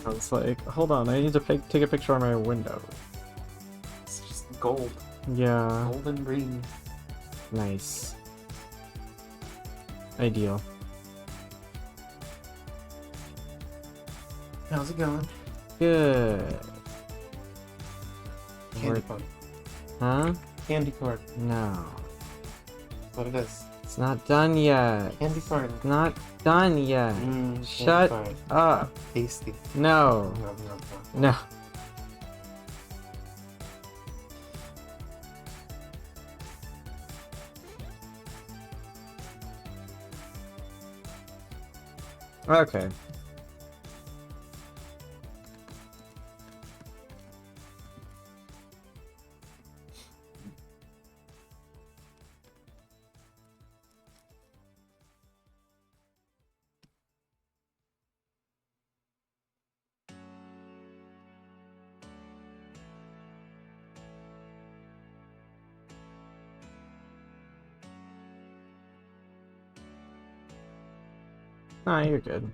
I was like, hold on, I need to take a picture on my window. It's just gold. Yeah. Gold and green. Nice. Ideal. How's it going? Good. Candy corn. Huh? Candy corn. No. What it is. It's not done yet. Candy corn. It's not done yet. Shut Candy corn. up. Tasty. No. No. No. Okay. Nah, you're good.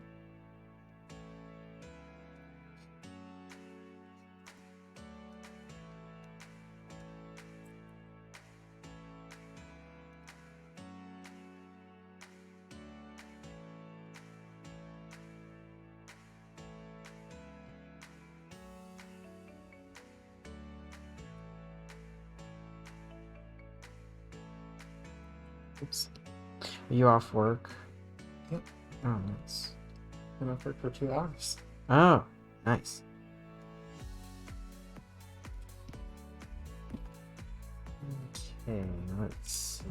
Oops. Are you off work? Yep. Oh, nice. I'm up for 2 hours. Oh, nice. Okay, let's see.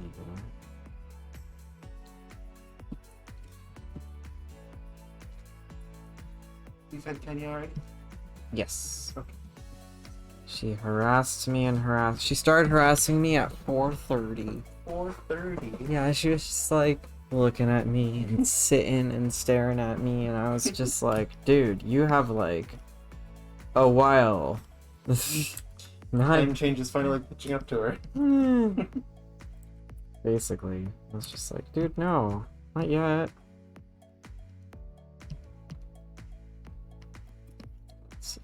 You fed Kenya already? Yes. Okay. She harassed me and harassed. She started harassing me at 4:30. 4:30. Yeah, she was just like looking at me and sitting and staring at me, and I was just like, dude, you have like a while. Not Time change is finally catching up to her. basically. I was just like, dude, no, not yet. Let's see.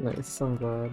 Nice, I'm glad.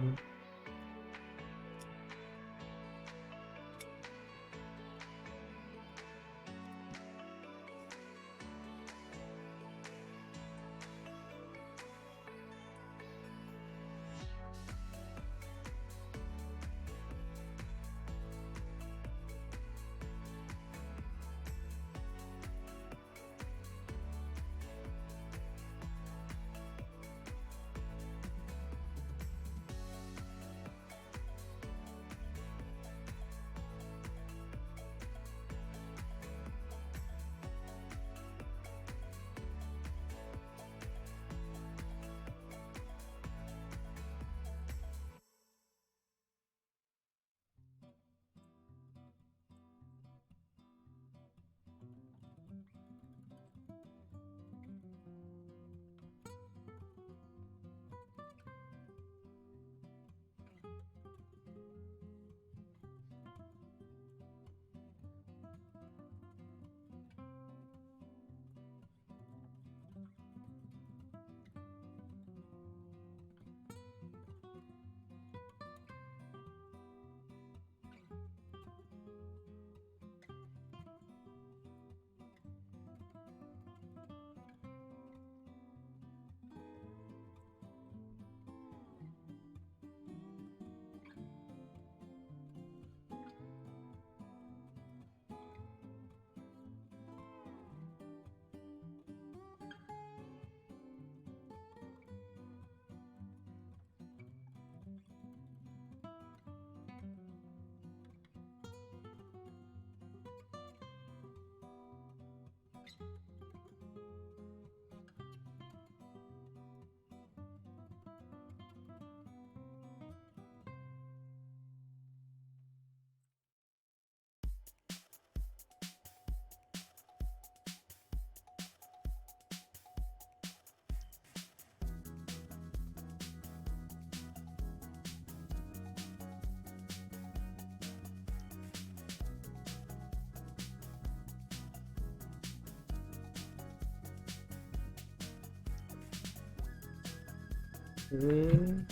Mm.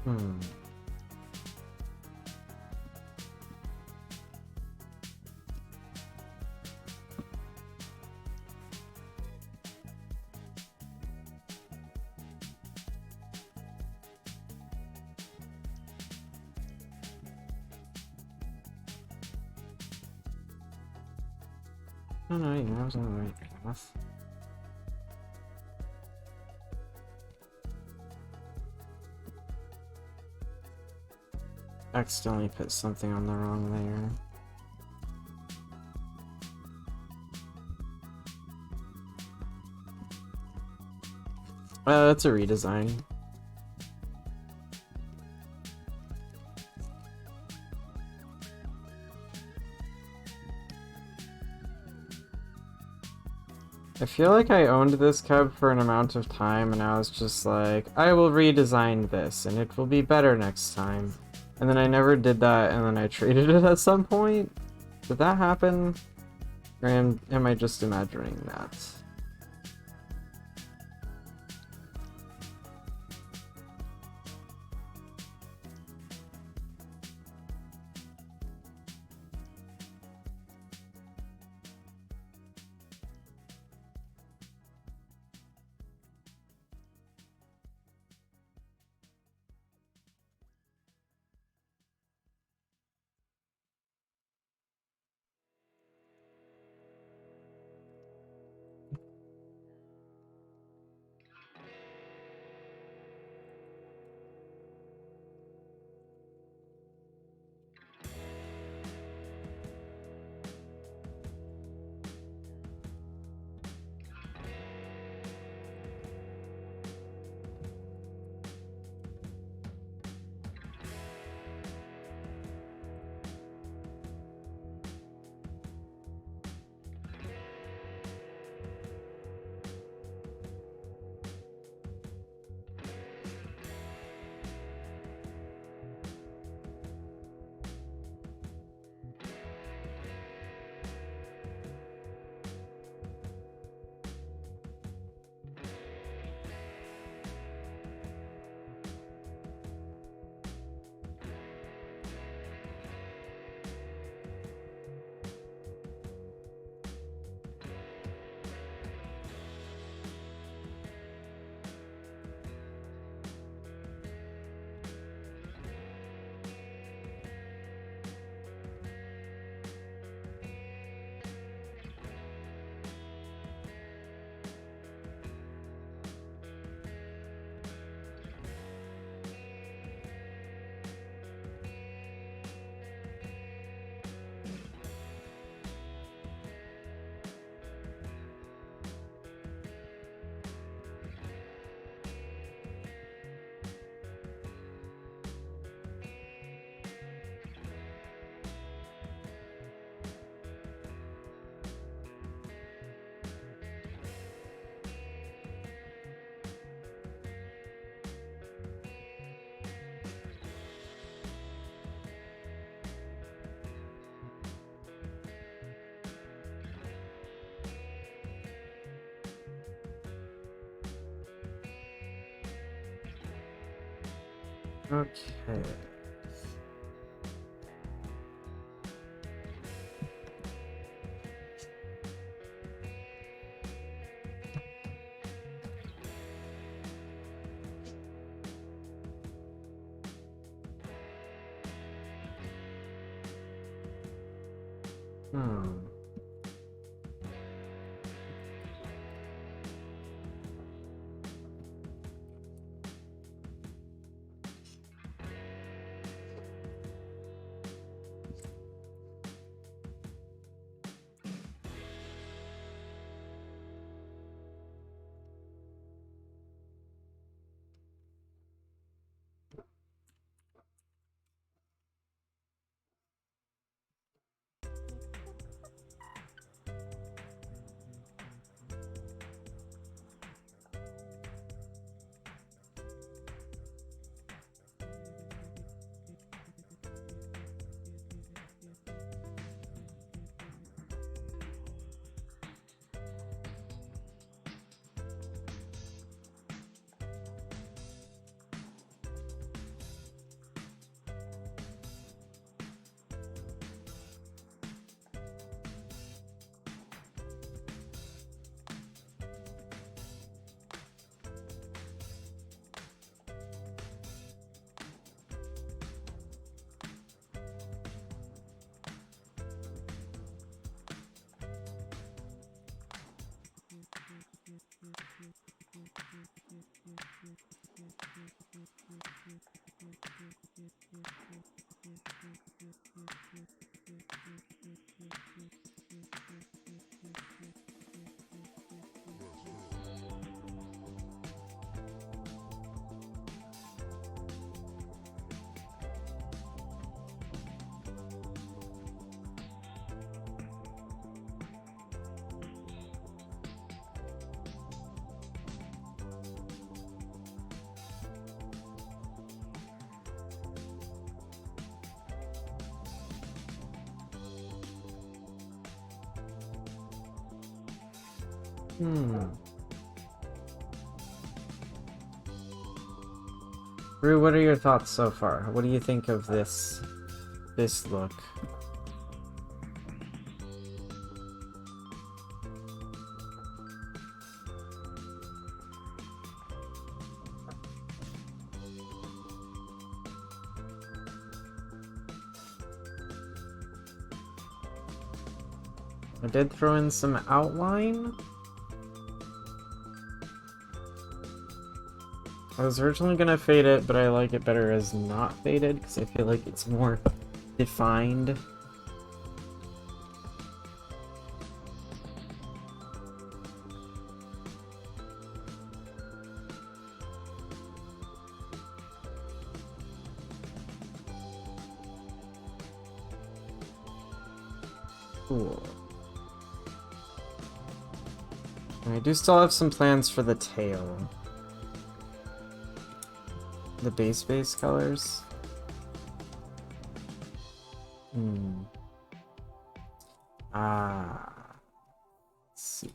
Hmm. Oh no, yeah, I was on the right path. Accidentally put something on the wrong layer. That's a redesign. I feel like I owned this cub for an amount of time and I was just like, I will redesign this and it will be better next time. And then I never did that and then I traded it at some point. Did that happen? Or am I just imagining that? Okay. Hmm. Rue, what are your thoughts so far? What do you think of this look? I did throw in some outline. I was originally gonna fade it, but I like it better as not faded because I feel like it's more defined. Cool. And I do still have some plans for the tail. The base colors. Let's see.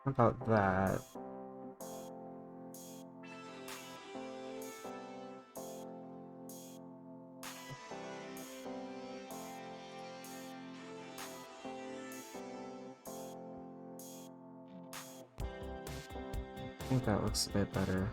How about that? I think that looks a bit better.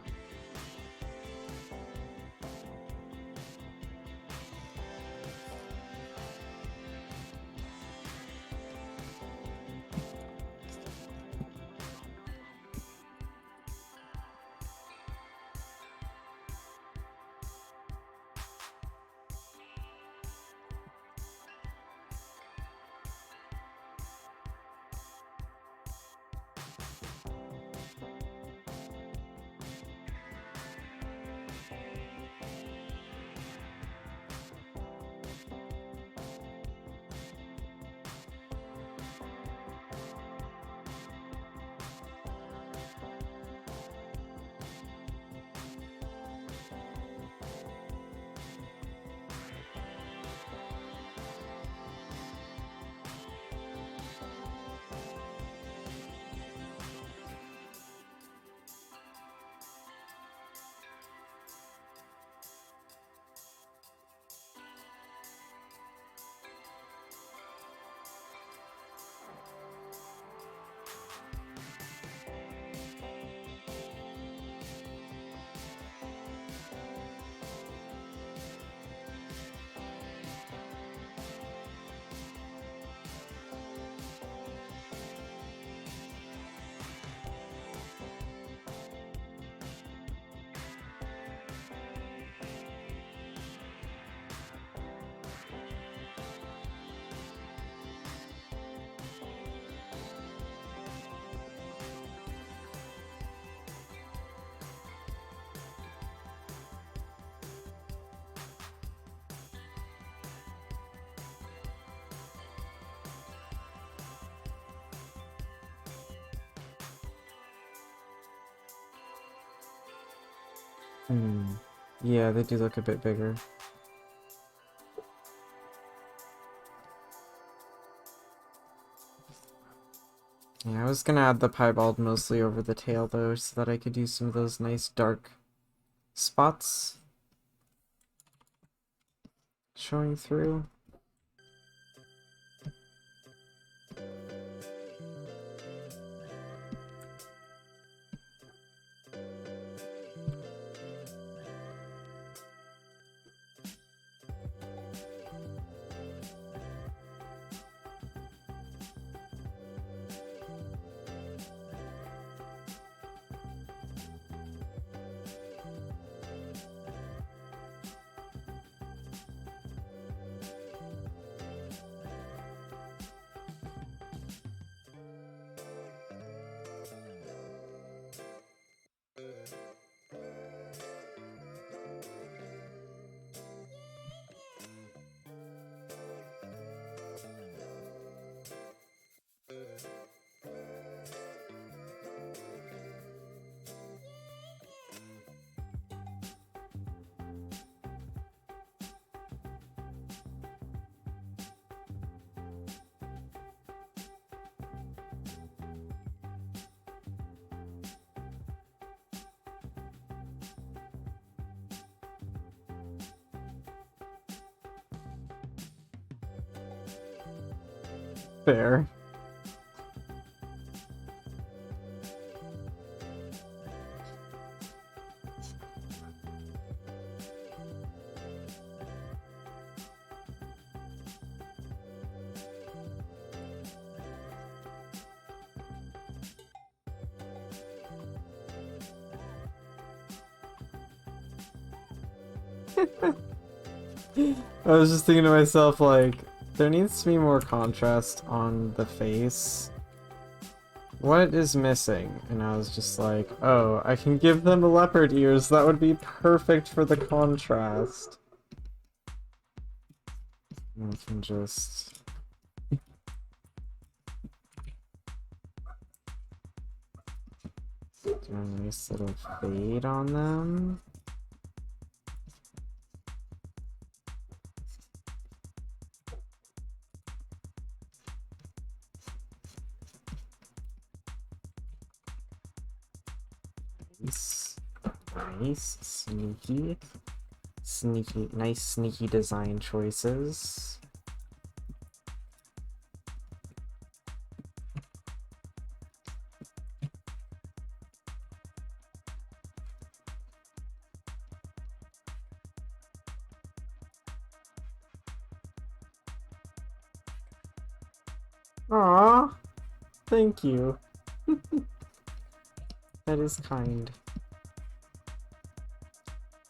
Hmm. Yeah, they do look a bit bigger. Yeah, I was gonna add the piebald mostly over the tail though, so that I could do some of those nice dark spots showing through. Fair. I was just thinking to myself, like, there needs to be more contrast on the face. What is missing? And I was just like, oh, I can give them leopard ears. That would be perfect for the contrast. And I can just... do a nice little fade on them. Nice. Nice. Sneaky. Sneaky. Nice sneaky design choices. Aww. Thank you. That is kind.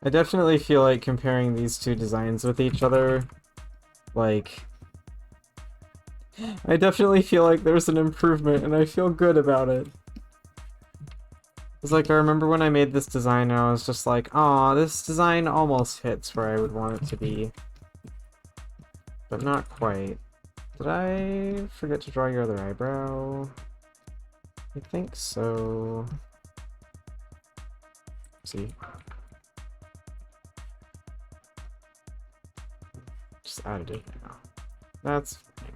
I definitely feel like comparing these two designs with each other, like... I definitely feel like there's an improvement, and I feel good about it. It's like, I remember when I made this design, and I was just like, aw, this design almost hits where I would want it to be. But not quite. Did I forget to draw your other eyebrow? I think so. See? Just added it now. That's fine.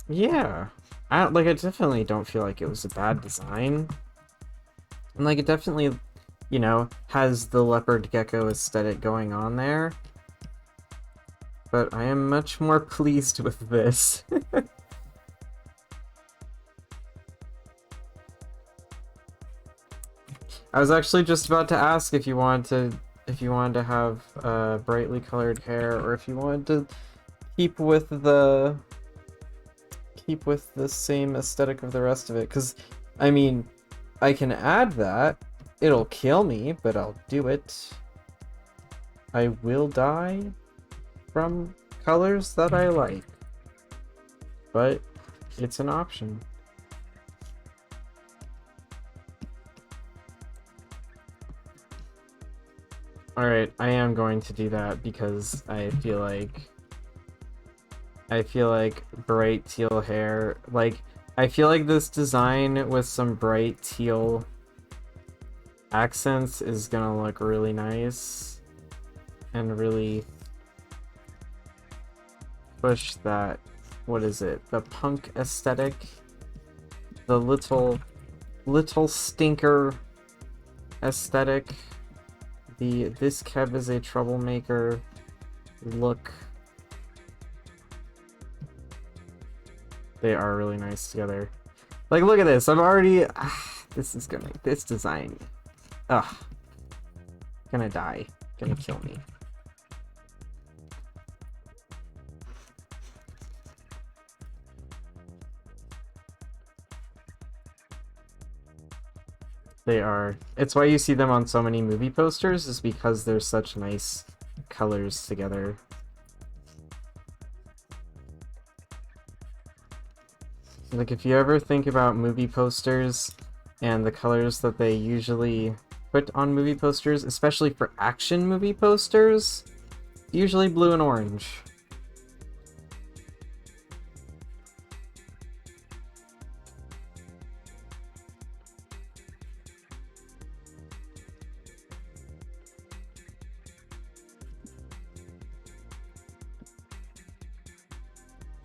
Yeah. I definitely don't feel like it was a bad design. And like, it definitely, you know, has the leopard gecko aesthetic going on there. But I am much more pleased with this. I was actually just about to ask if you wanted to have brightly colored hair, or if you wanted to keep with the same aesthetic of the rest of it. Because, I mean, I can add that. It'll kill me, but I'll do it. I will dye from colors that I like. But it's an option. Alright, I am going to do that because I feel like I feel like bright teal hair, like, I feel like this design with some bright teal accents is gonna look really nice and really push that, what is it, the punk aesthetic, the little stinker aesthetic, the this Kev is a troublemaker look. They are really nice together. Like, look at this. I'm already... this is gonna... This design... Ugh. Gonna die. Gonna kill me. They are. It's why you see them on so many movie posters, is because they're such nice colors together. Like, if you ever think about movie posters and the colors that they usually put on movie posters, especially for action movie posters, usually blue and orange.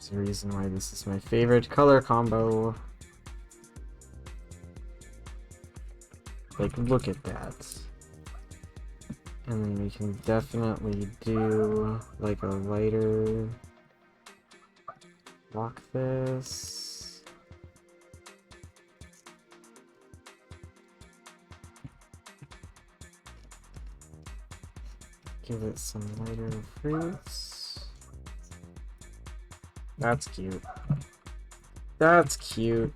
There's a reason why this is my favorite color combo. Like, look at that. And then we can definitely do like a lighter. Lock this. Give it some lighter fruits. That's cute. That's cute.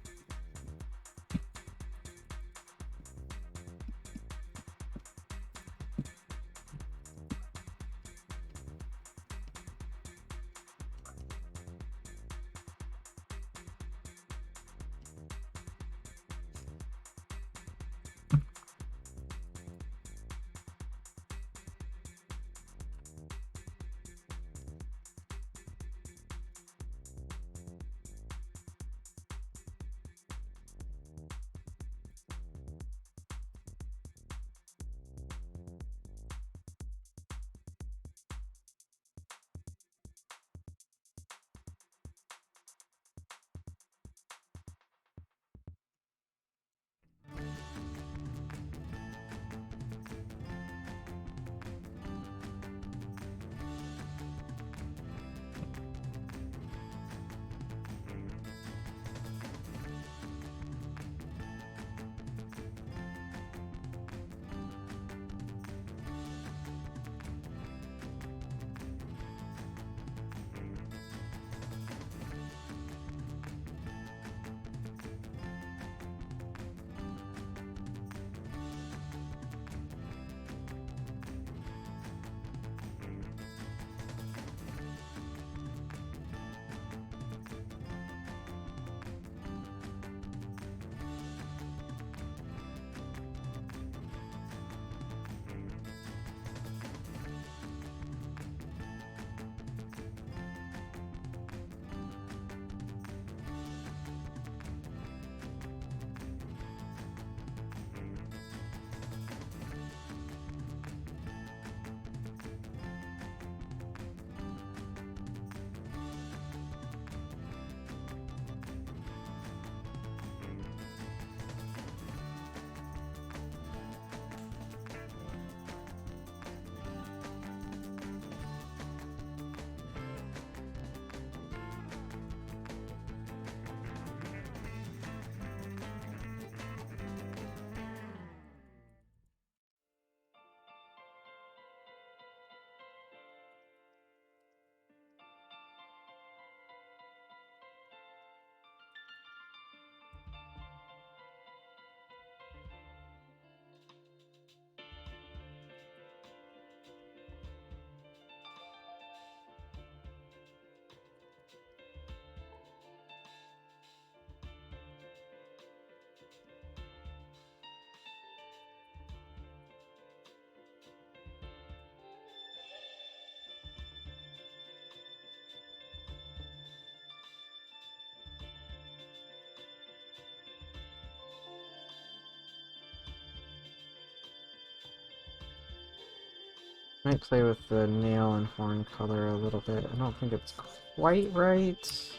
Might play with the nail and horn color a little bit. I don't think it's quite right.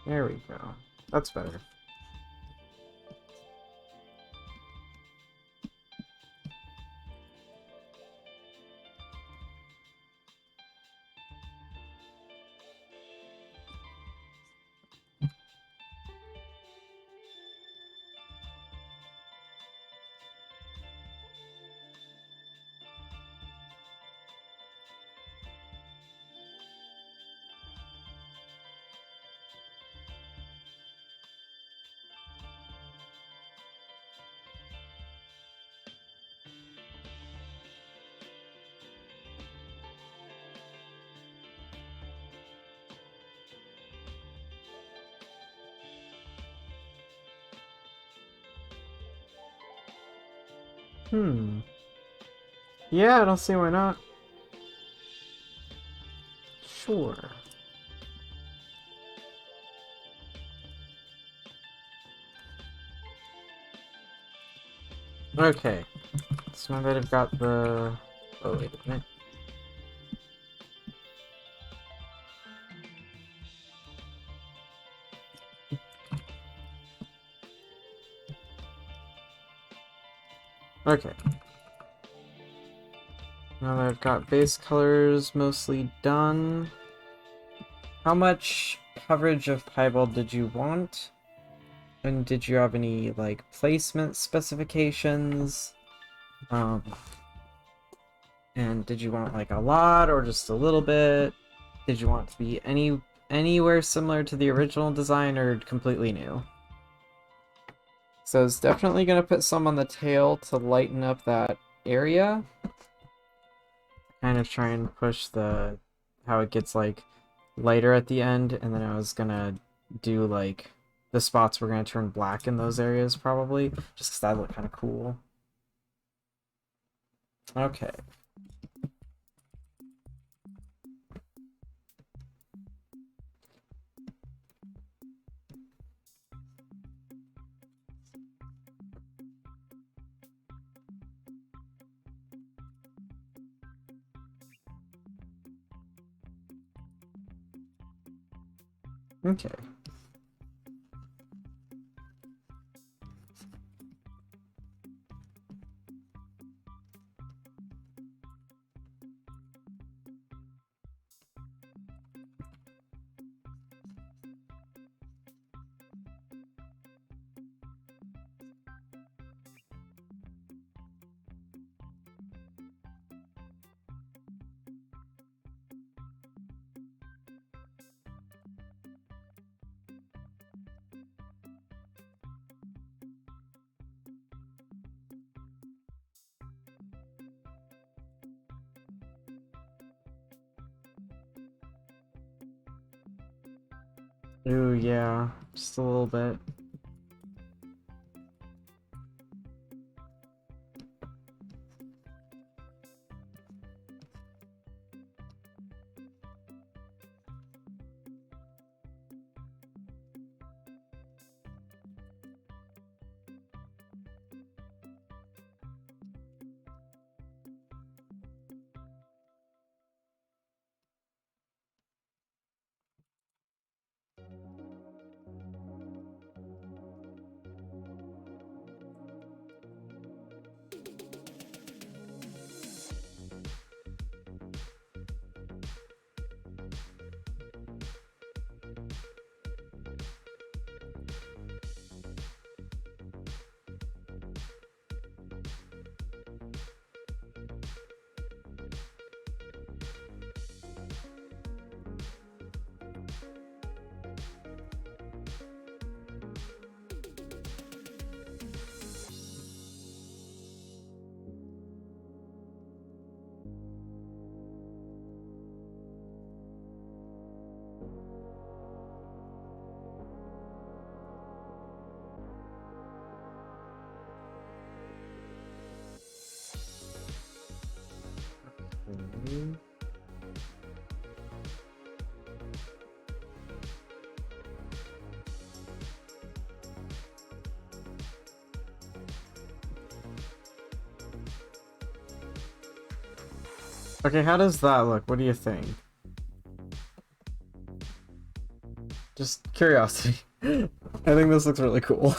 There we go. That's better. Yeah, I don't see why not. Sure. Okay. So now that I've got the... Oh, wait a minute. Okay. Now that I've got base colors mostly done, how much coverage of piebald did you want? And did you have any, like, placement specifications? And did you want, like, a lot or just a little bit? Did you want it to be anywhere similar to the original design or completely new? So it's definitely going to put some on the tail to lighten up that area. Kind of try and push the how it gets like lighter at the end, and then I was gonna do like the spots were gonna turn black in those areas probably, just because that looked kind of cool. Okay. Okay. Ooh, yeah, just a little bit. Okay, how does that look? What do you think? Just curiosity. I think this looks really cool.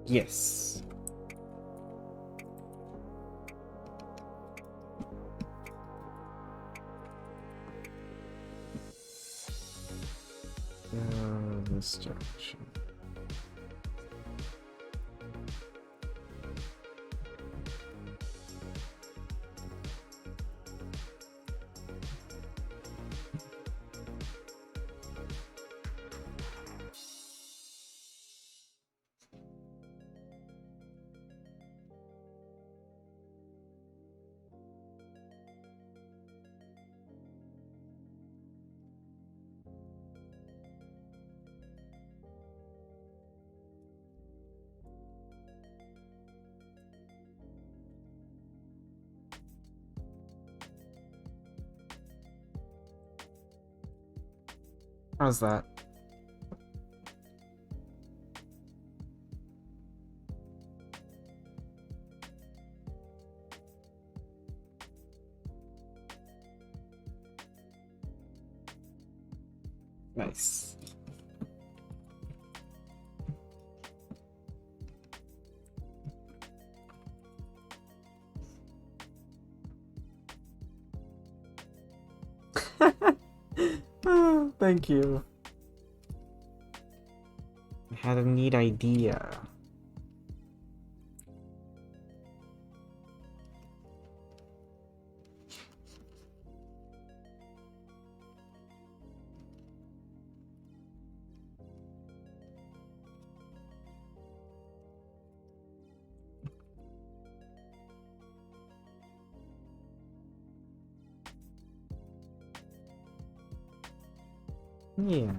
Yes. This direction. How's that? Nice. Oh, thank you. I had a neat idea. Yeah.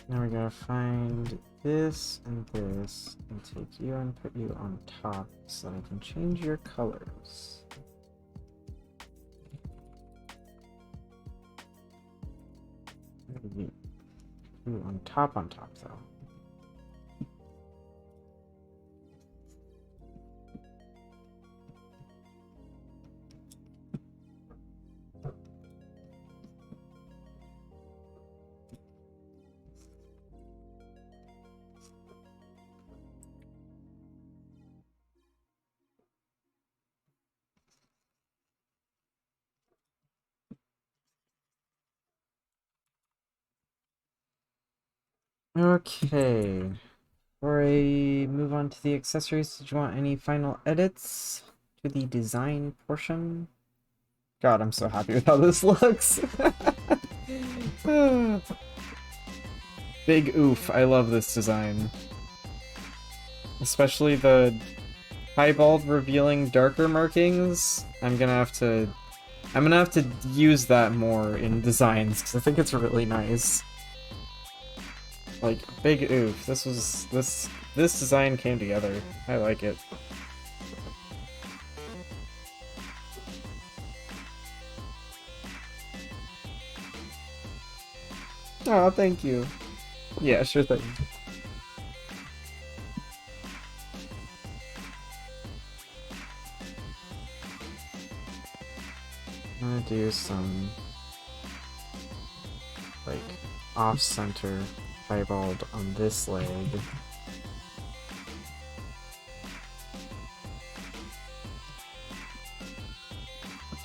Now we gotta find this and take you and put you on top so I can change your colors. You on top though. Okay. Before I move on to the accessories, did you want any final edits to the design portion? God, I'm so happy with how this looks. Big oof, I love this design. Especially the piebald revealing darker markings. I'm gonna have to use that more in designs because I think it's really nice. Like, big oof. This design came together. I like it. Oh, thank you. Yeah, sure thing. I'm gonna do some, like, off-center piebald on this leg.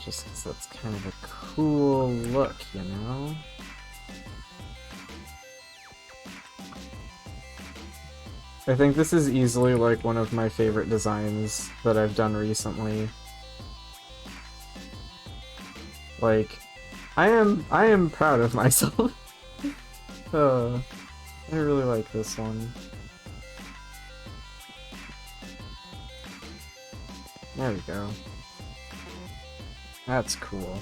Just because that's kind of a cool look, you know? I think this is easily, like, one of my favorite designs that I've done recently. Like, I am proud of myself. I really like this one. There we go. That's cool.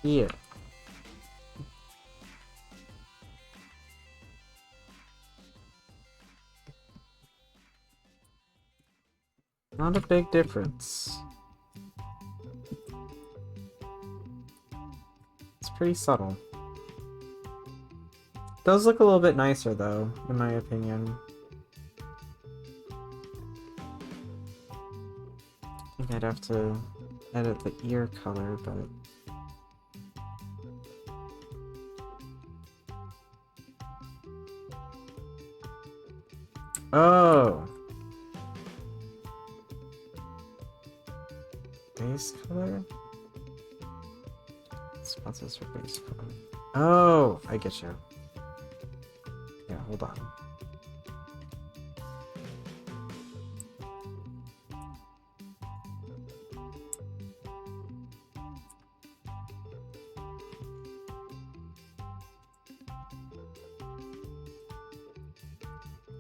Yeah. Not a big difference. It's pretty subtle. Does look a little bit nicer though, in my opinion. I think I'd have to edit the ear color, but... Oh! Base color? Sponsors for base color. Oh! I get you. Yeah, hold on.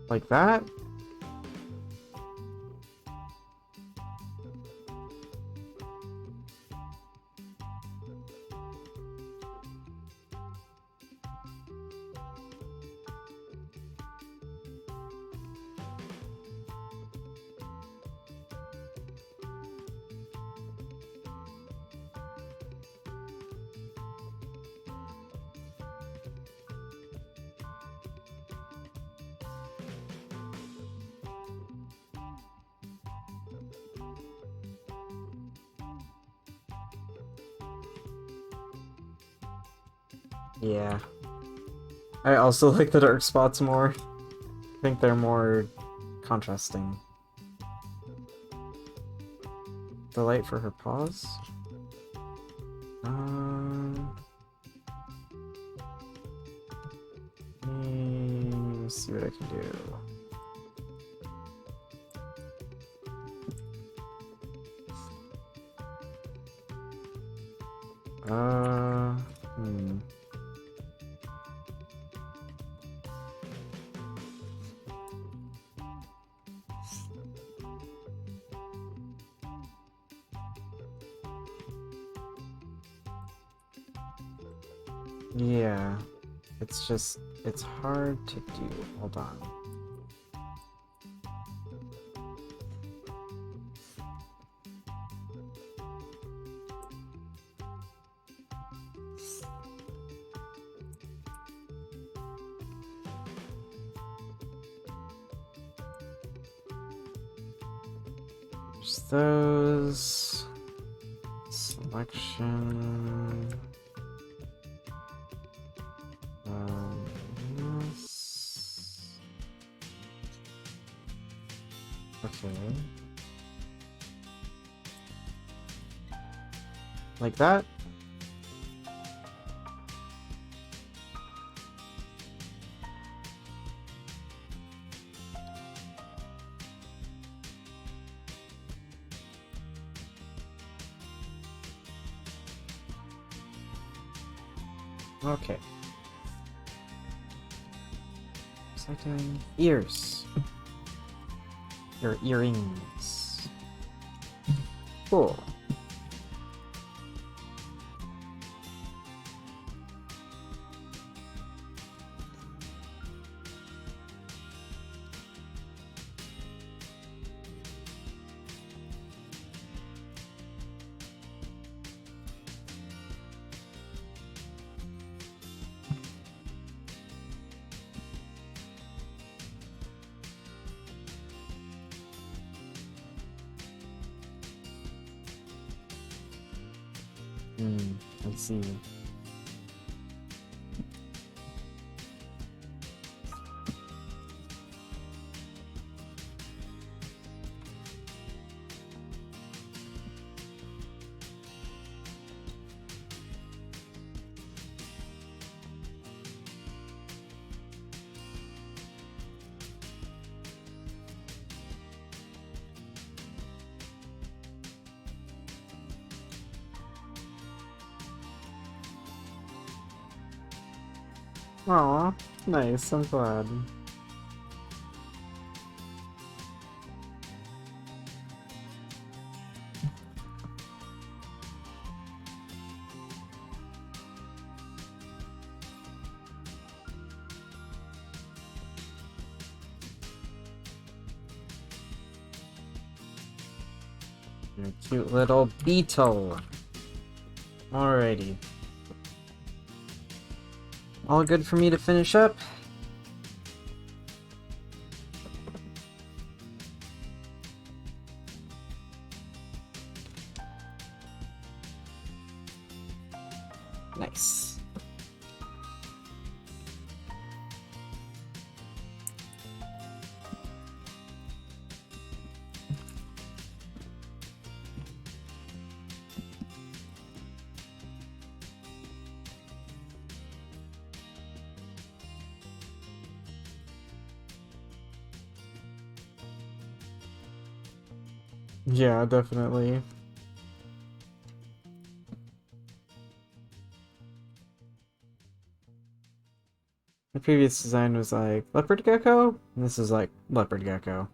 Like that? Yeah. I also like the dark spots more. I think they're more contrasting. The light for her paws? Let me see what I can do. Hmm. Yeah, it's hard to do. Hold on. There's those. Selection. Yes. Okay. Like that? Okay. Selecting ears. Your earrings. Cool. Let's see. Aw, nice, I'm glad. Your cute little beetle. Alrighty. All good for me to finish up? Nice. Yeah, definitely. The previous design was like leopard gecko, and this is like leopard gecko.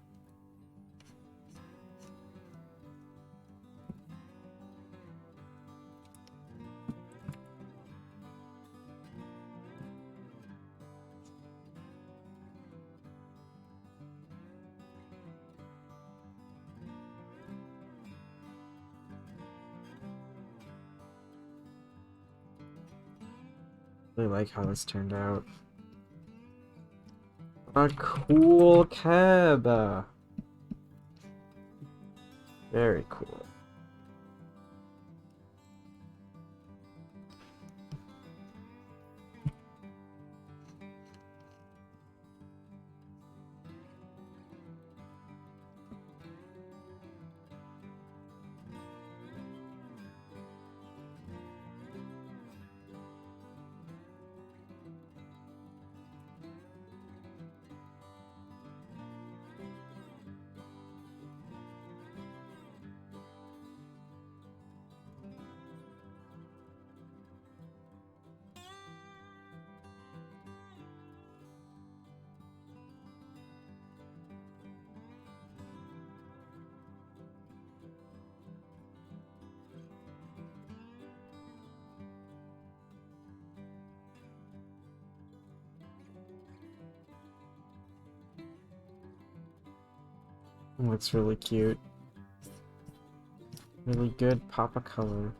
Really like how this turned out. A cool cab. Very cool. Looks really cute. Really good pop of color.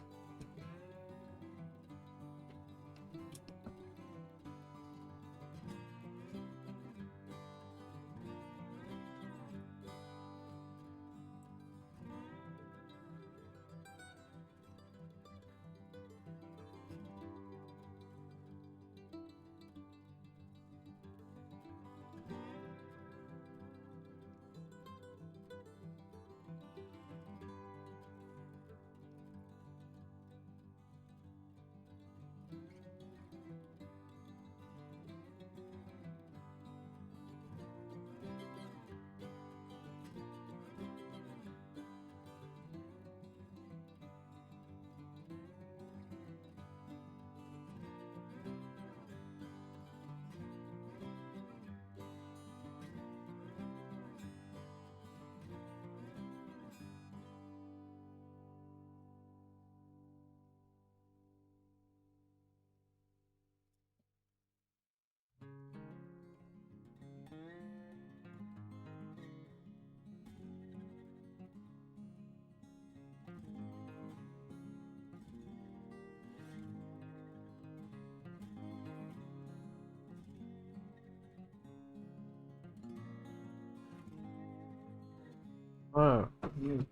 Oh, You,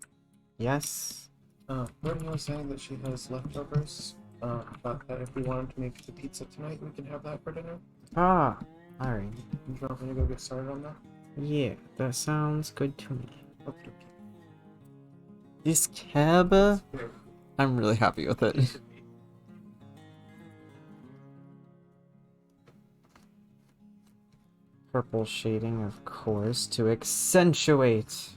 yes. Brittany was saying that she has leftovers, but that if we wanted to make the pizza tonight, we can have that for dinner. Ah, alright. Do you want me to go get started on that? Yeah, that sounds good to me. Okay. This cab, I'm really happy with it. Purple shading, of course, to accentuate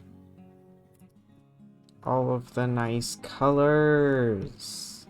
all of the nice colors.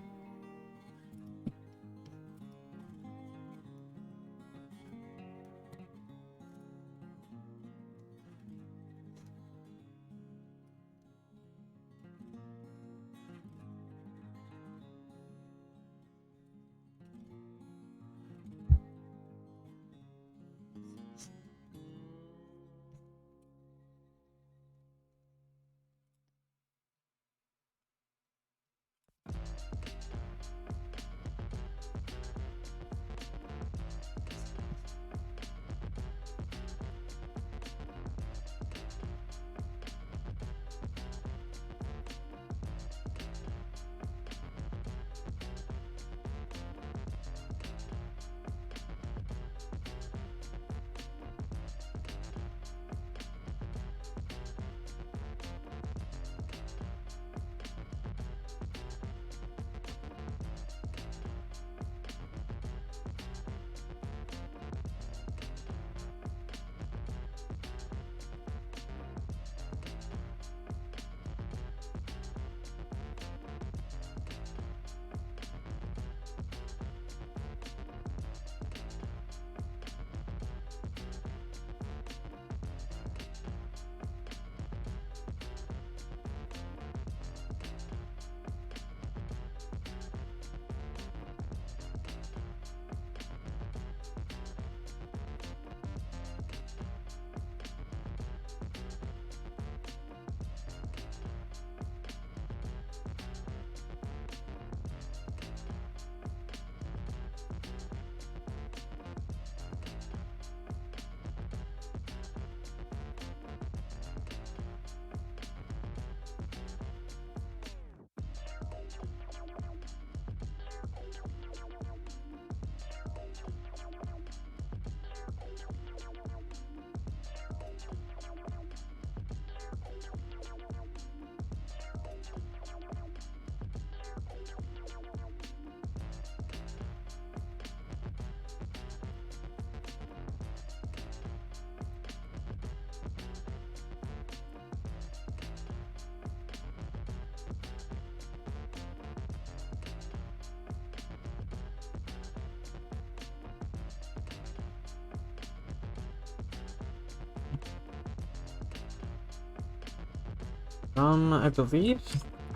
I believe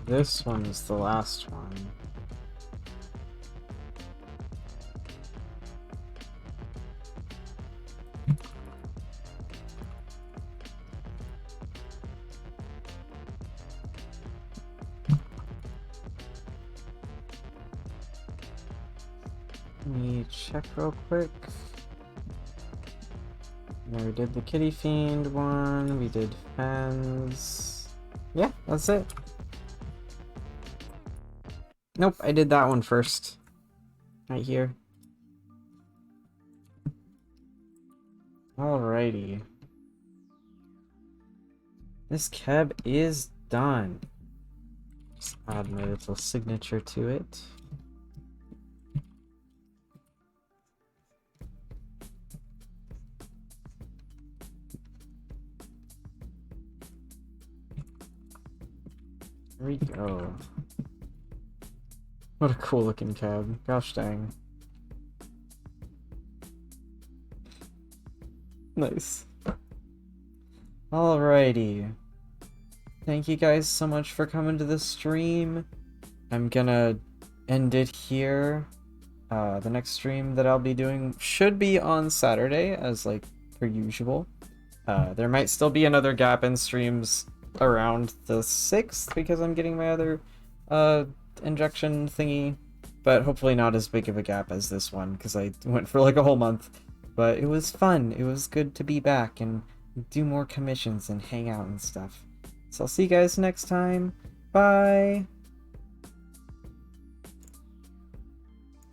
this one is the last one. Let me check real quick. Yeah, we did the Kitty Fiend one, we did Fens. Yeah, that's it. Nope, I did that one first. Right here. Alrighty. This keb is done. Just add my little signature to it. There we go. What a cool looking cab. Gosh dang. Nice. Alrighty. Thank you guys so much for coming to the stream. I'm gonna end it here. The next stream that I'll be doing should be on Saturday, as like per usual. There might still be another gap in streams around the 6th because I'm getting my other injection thingy, but hopefully not as big of a gap as this one because I went for like a whole month. But it was fun. It was good to be back and do more commissions and hang out and stuff. So I'll see you guys next time. Bye!